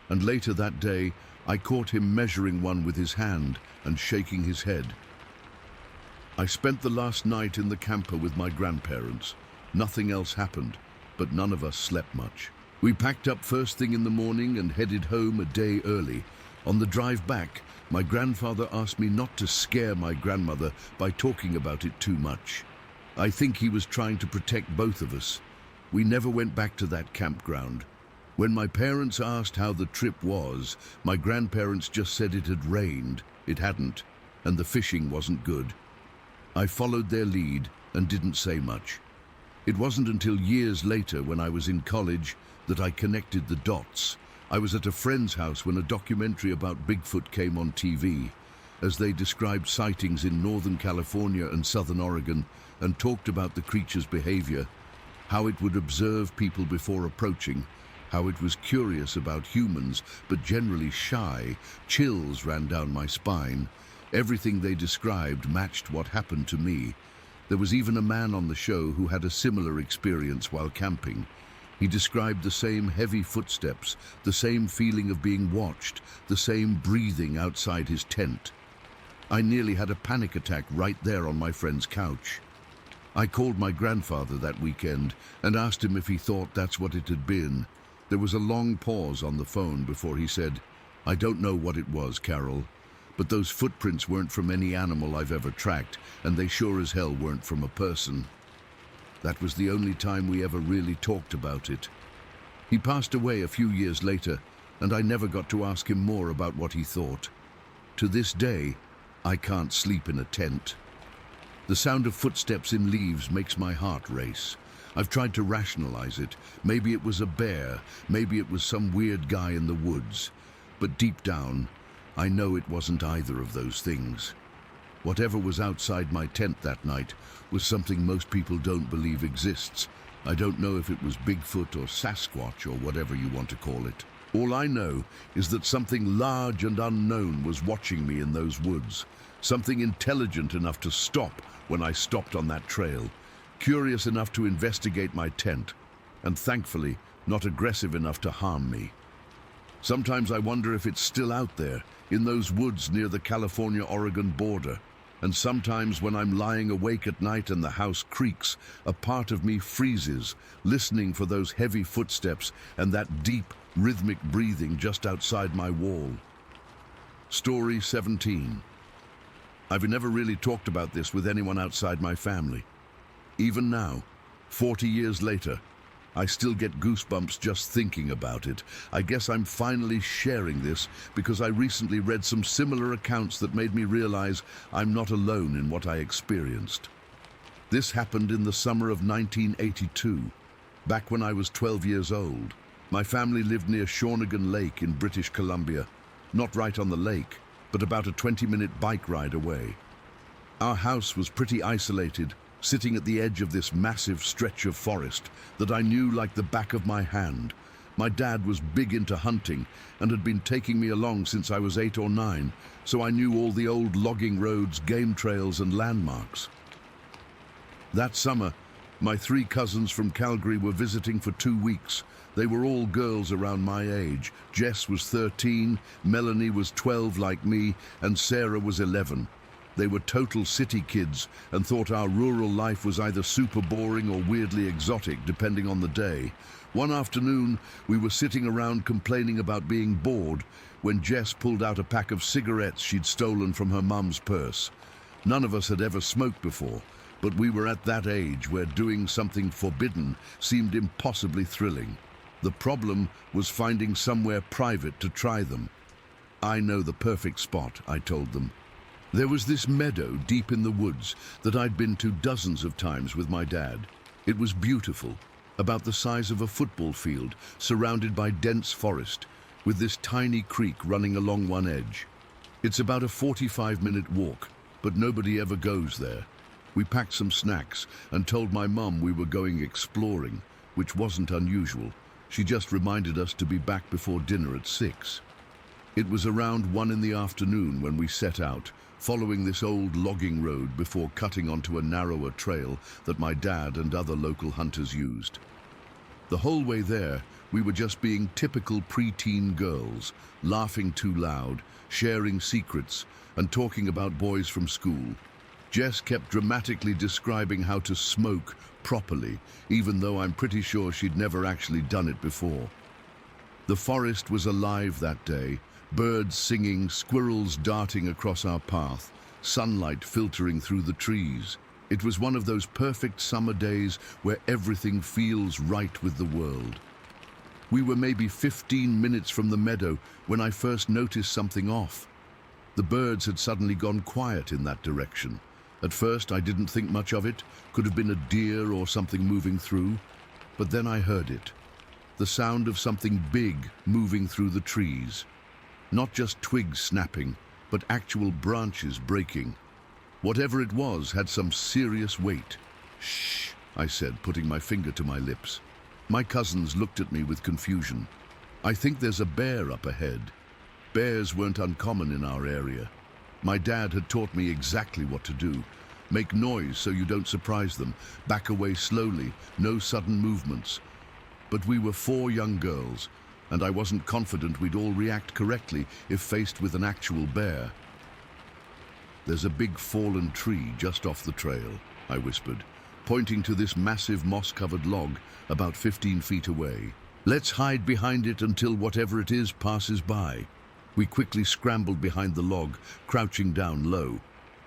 and later that day I caught him measuring one with his hand and shaking his head. I spent the last night in the camper with my grandparents. Nothing else happened, but none of us slept much. We packed up first thing in the morning and headed home a day early. On the drive back, my grandfather asked me not to scare my grandmother by talking about it too much. I think he was trying to protect both of us. We never went back to that campground. When my parents asked how the trip was, my grandparents just said it had rained. It hadn't, and the fishing wasn't good. I followed their lead and didn't say much. It wasn't until years later, when I was in college, that I connected the dots. I was at a friend's house when a documentary about Bigfoot came on TV, as they described sightings in Northern California and Southern Oregon and talked about the creature's behavior, how it would observe people before approaching, how it was curious about humans but generally shy. Chills ran down my spine. Everything they described matched what happened to me. There was even a man on the show who had a similar experience while camping. He described the same heavy footsteps, the same feeling of being watched, the same breathing outside his tent. I nearly had a panic attack right there on my friend's couch. I called my grandfather that weekend and asked him if he thought that's what it had been. There was a long pause on the phone before he said, "I don't know what it was, Carol, but those footprints weren't from any animal I've ever tracked, and they sure as hell weren't from a person." That was the only time we ever really talked about it. He passed away a few years later, and I never got to ask him more about what he thought. To this day, I can't sleep in a tent. The sound of footsteps in leaves makes my heart race. I've tried to rationalize it. Maybe it was a bear, maybe it was some weird guy in the woods. But deep down, I know it wasn't either of those things. Whatever was outside my tent that night was something most people don't believe exists. I don't know if it was Bigfoot or Sasquatch or whatever you want to call it. All I know is that something large and unknown was watching me in those woods. Something intelligent enough to stop when I stopped on that trail. Curious enough to investigate my tent. And thankfully, not aggressive enough to harm me. Sometimes I wonder if it's still out there, in those woods near the California-Oregon border. And sometimes when I'm lying awake at night and the house creaks, a part of me freezes, listening for those heavy footsteps and that deep, rhythmic breathing just outside my wall. Story 17. I've never really talked about this with anyone outside my family. Even now, 40 years later, I still get goosebumps just thinking about it. I guess I'm finally sharing this because I recently read some similar accounts that made me realize I'm not alone in what I experienced. This happened in the summer of 1982, back when I was 12 years old. My family lived near Shawnigan Lake in British Columbia, not right on the lake, but about a 20-minute bike ride away. Our house was pretty isolated, sitting at the edge of this massive stretch of forest that I knew like the back of my hand. My dad was big into hunting and had been taking me along since I was 8 or 9, so I knew all the old logging roads, game trails, and landmarks. That summer, my 3 cousins from Calgary were visiting for 2 weeks. They were all girls around my age. Jess was 13, Melanie was 12 like me, and Sarah was 11. They were total city kids and thought our rural life was either super boring or weirdly exotic, depending on the day. One afternoon, we were sitting around complaining about being bored when Jess pulled out a pack of cigarettes she'd stolen from her mum's purse. None of us had ever smoked before, but we were at that age where doing something forbidden seemed impossibly thrilling. The problem was finding somewhere private to try them. I know the perfect spot, I told them. There was this meadow deep in the woods that I'd been to dozens of times with my dad. It was beautiful, about the size of a football field, surrounded by dense forest, with this tiny creek running along one edge. It's about a 45-minute walk, but nobody ever goes there. We packed some snacks and told my mum we were going exploring, which wasn't unusual. She just reminded us to be back before dinner at 6. It was around 1 in the afternoon when we set out, following this old logging road before cutting onto a narrower trail that my dad and other local hunters used. The whole way there, we were just being typical preteen girls, laughing too loud, sharing secrets, and talking about boys from school. Jess kept dramatically describing how to smoke properly, even though I'm pretty sure she'd never actually done it before. The forest was alive that day, birds singing, squirrels darting across our path, sunlight filtering through the trees. It was one of those perfect summer days where everything feels right with the world. We were maybe 15 minutes from the meadow when I first noticed something off. The birds had suddenly gone quiet in that direction. At first I didn't think much of it, could have been a deer or something moving through, but then I heard it. The sound of something big moving through the trees. Not just twigs snapping, but actual branches breaking. Whatever it was had some serious weight. "Shh," I said, putting my finger to my lips. My cousins looked at me with confusion. "I think there's a bear up ahead." Bears weren't uncommon in our area. My dad had taught me exactly what to do. Make noise so you don't surprise them. Back away slowly, no sudden movements. But we were 4 young girls, and I wasn't confident we'd all react correctly if faced with an actual bear. "There's a big fallen tree just off the trail," I whispered, pointing to this massive moss-covered log about 15 feet away. "Let's hide behind it until whatever it is passes by." We quickly scrambled behind the log, crouching down low.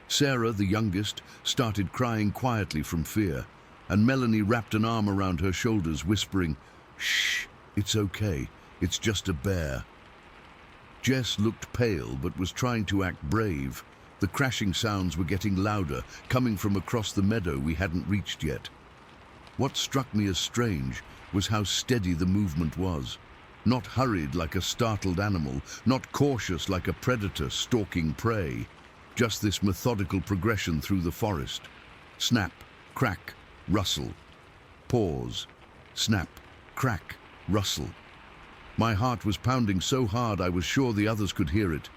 Sarah, the youngest, started crying quietly from fear, and Melanie wrapped an arm around her shoulders, whispering, "Shh, it's okay, it's just a bear." Jess looked pale but was trying to act brave. The crashing sounds were getting louder, coming from across the meadow we hadn't reached yet. What struck me as strange was how steady the movement was. Not hurried like a startled animal, not cautious like a predator stalking prey. Just this methodical progression through the forest. Snap, crack, rustle. Pause. Snap, crack, rustle. My heart was pounding so hard I was sure the others could hear it.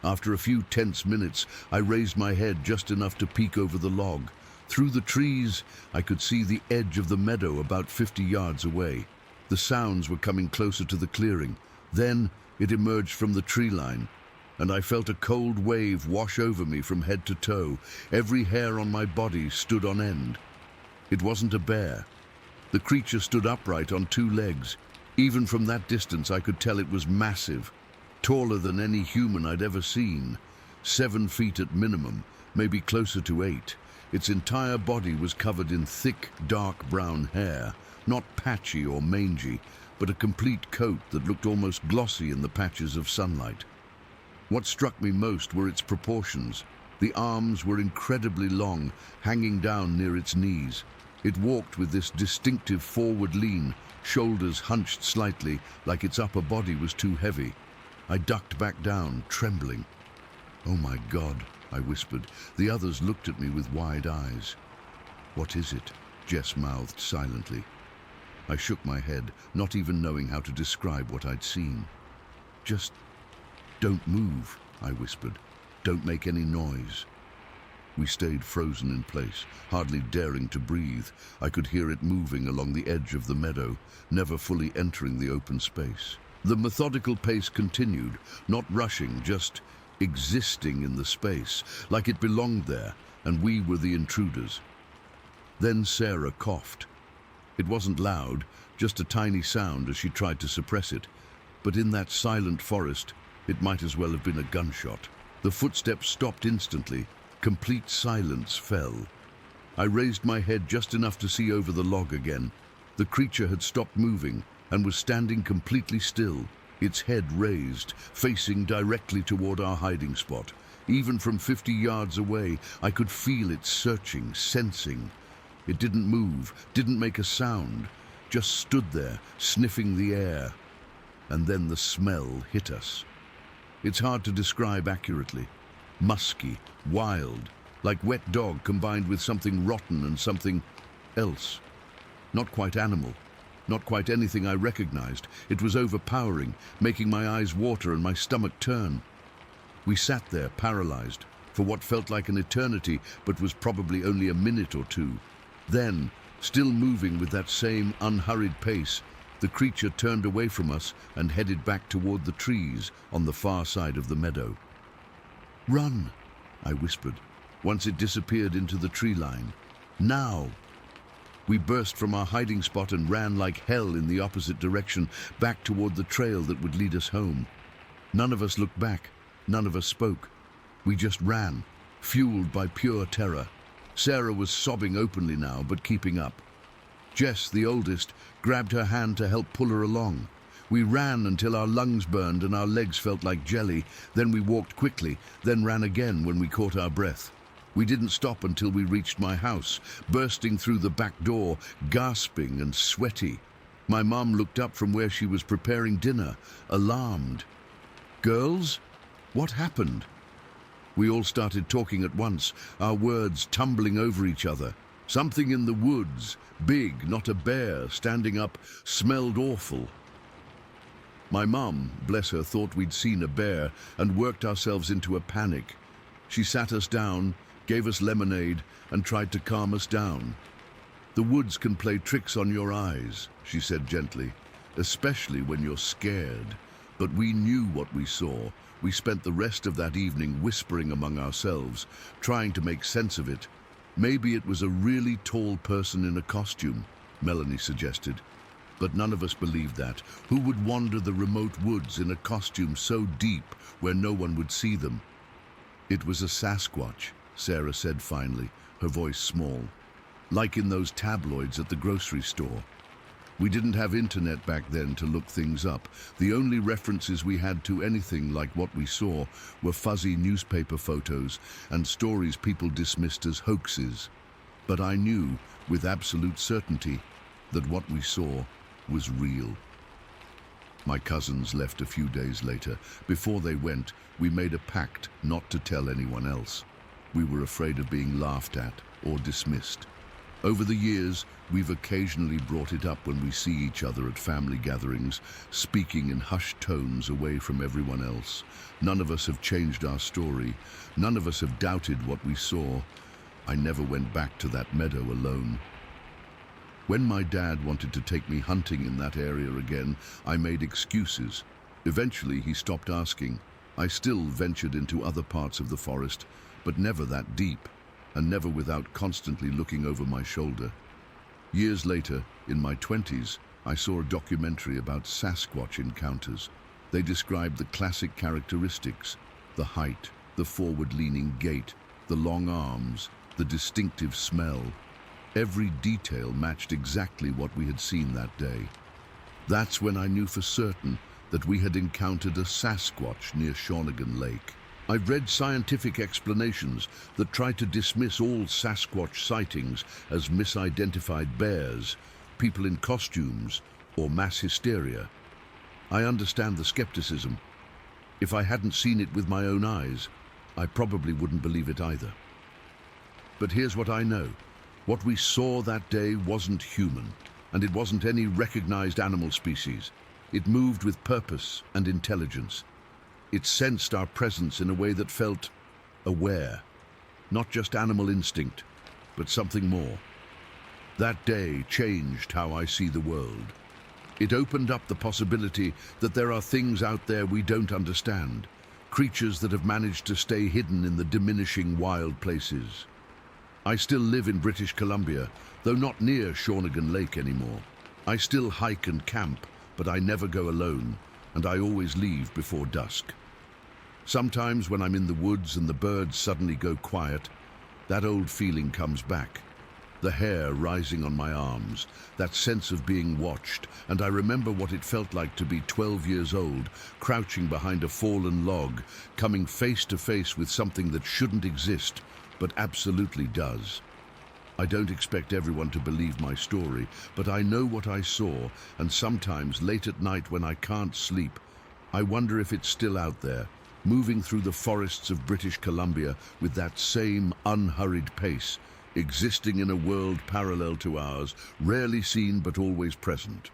After a few tense minutes, I raised my head just enough to peek over the log. Through the trees, I could see the edge of the meadow about 50 yards away. The sounds were coming closer to the clearing. Then it emerged from the tree line, and I felt a cold wave wash over me from head to toe. Every hair on my body stood on end. It wasn't a bear. The creature stood upright on 2 legs. Even from that distance, I could tell it was massive. Taller than any human I'd ever seen. 7 feet at minimum, maybe closer to 8. Its entire body was covered in thick, dark brown hair, not patchy or mangy, but a complete coat that looked almost glossy in the patches of sunlight. What struck me most were its proportions. The arms were incredibly long, hanging down near its knees. It walked with this distinctive forward lean, shoulders hunched slightly, like its upper body was too heavy. I ducked back down, trembling. "Oh my God," I whispered. The others looked at me with wide eyes. "What is it?" Jess mouthed silently. I shook my head, not even knowing how to describe what I'd seen. "Just don't move," I whispered. "Don't make any noise." We stayed frozen in place, hardly daring to breathe. I could hear it moving along the edge of the meadow, never fully entering the open space. The methodical pace continued, not rushing, just existing in the space, like it belonged there, and we were the intruders. Then Sarah coughed. It wasn't loud, just a tiny sound as she tried to suppress it, but in that silent forest, it might as well have been a gunshot. The footsteps stopped instantly. Complete silence fell. I raised my head just enough to see over the log again. The creature had stopped moving and was standing completely still, its head raised, facing directly toward our hiding spot. Even from 50 yards away, I could feel it searching, sensing. It didn't move, didn't make a sound, just stood there, sniffing the air. And then the smell hit us. It's hard to describe accurately. Musky, wild, like wet dog combined with something rotten and something else. Not quite animal, not quite anything I recognized. It was overpowering, making my eyes water and my stomach turn. We sat there, paralyzed, for what felt like an eternity, but was probably only a minute or two. Then, still moving with that same unhurried pace, the creature turned away from us and headed back toward the trees on the far side of the meadow. "Run," I whispered, once it disappeared into the tree line. "Now!" We burst from our hiding spot and ran like hell in the opposite direction, back toward the trail that would lead us home. None of us looked back, none of us spoke. We just ran, fueled by pure terror. Sarah was sobbing openly now, but keeping up. Jess, the oldest, grabbed her hand to help pull her along. We ran until our lungs burned and our legs felt like jelly. Then we walked quickly, then ran again when we caught our breath. We didn't stop until we reached my house, bursting through the back door, gasping and sweaty. My mom looked up from where she was preparing dinner, alarmed. "Girls, what happened?" We all started talking at once, our words tumbling over each other. Something in the woods, big, not a bear, standing up, smelled awful. My mum, bless her, thought we'd seen a bear and worked ourselves into a panic. She sat us down, gave us lemonade, and tried to calm us down. "The woods can play tricks on your eyes," she said gently, "especially when you're scared." But we knew what we saw. We spent the rest of that evening whispering among ourselves, trying to make sense of it. "Maybe it was a really tall person in a costume," Melanie suggested. But none of us believed that. Who would wander the remote woods in a costume so deep where no one would see them? "It was a Sasquatch," Sarah said finally, her voice small. "Like in those tabloids at the grocery store." We didn't have internet back then to look things up. The only references we had to anything like what we saw were fuzzy newspaper photos and stories people dismissed as hoaxes. But I knew, with absolute certainty, that what we saw was real. My cousins left a few days later. Before they went, we made a pact not to tell anyone else. We were afraid of being laughed at or dismissed. Over the years, we've occasionally brought it up when we see each other at family gatherings, speaking in hushed tones away from everyone else. None of us have changed our story. None of us have doubted what we saw. I never went back to that meadow alone. When my dad wanted to take me hunting in that area again, I made excuses. Eventually, he stopped asking. I still ventured into other parts of the forest, but never that deep, and never without constantly looking over my shoulder. Years later, in my 20s, I saw a documentary about Sasquatch encounters. They described the classic characteristics: the height, the forward-leaning gait, the long arms, the distinctive smell. Every detail matched exactly what we had seen that day. That's when I knew for certain that we had encountered a Sasquatch near Shawnigan Lake. I've read scientific explanations that try to dismiss all Sasquatch sightings as misidentified bears, people in costumes, or mass hysteria. I understand the skepticism. If I hadn't seen it with my own eyes, I probably wouldn't believe it either. But here's what I know. What we saw that day wasn't human, and it wasn't any recognized animal species. It moved with purpose and intelligence. It sensed our presence in a way that felt aware. Not just animal instinct, but something more. That day changed how I see the world. It opened up the possibility that there are things out there we don't understand, creatures that have managed to stay hidden in the diminishing wild places. I still live in British Columbia, though not near Shawnigan Lake anymore. I still hike and camp, but I never go alone, and I always leave before dusk. Sometimes when I'm in the woods and the birds suddenly go quiet, that old feeling comes back. the hair rising on my arms, that sense of being watched, and I remember what it felt like to be 12 years old, crouching behind a fallen log, coming face to face with something that shouldn't exist, but absolutely does. I don't expect everyone to believe my story, but I know what I saw, and sometimes late at night when I can't sleep, I wonder if it's still out there, moving through the forests of British Columbia with that same unhurried pace, existing in a world parallel to ours, rarely seen but always present.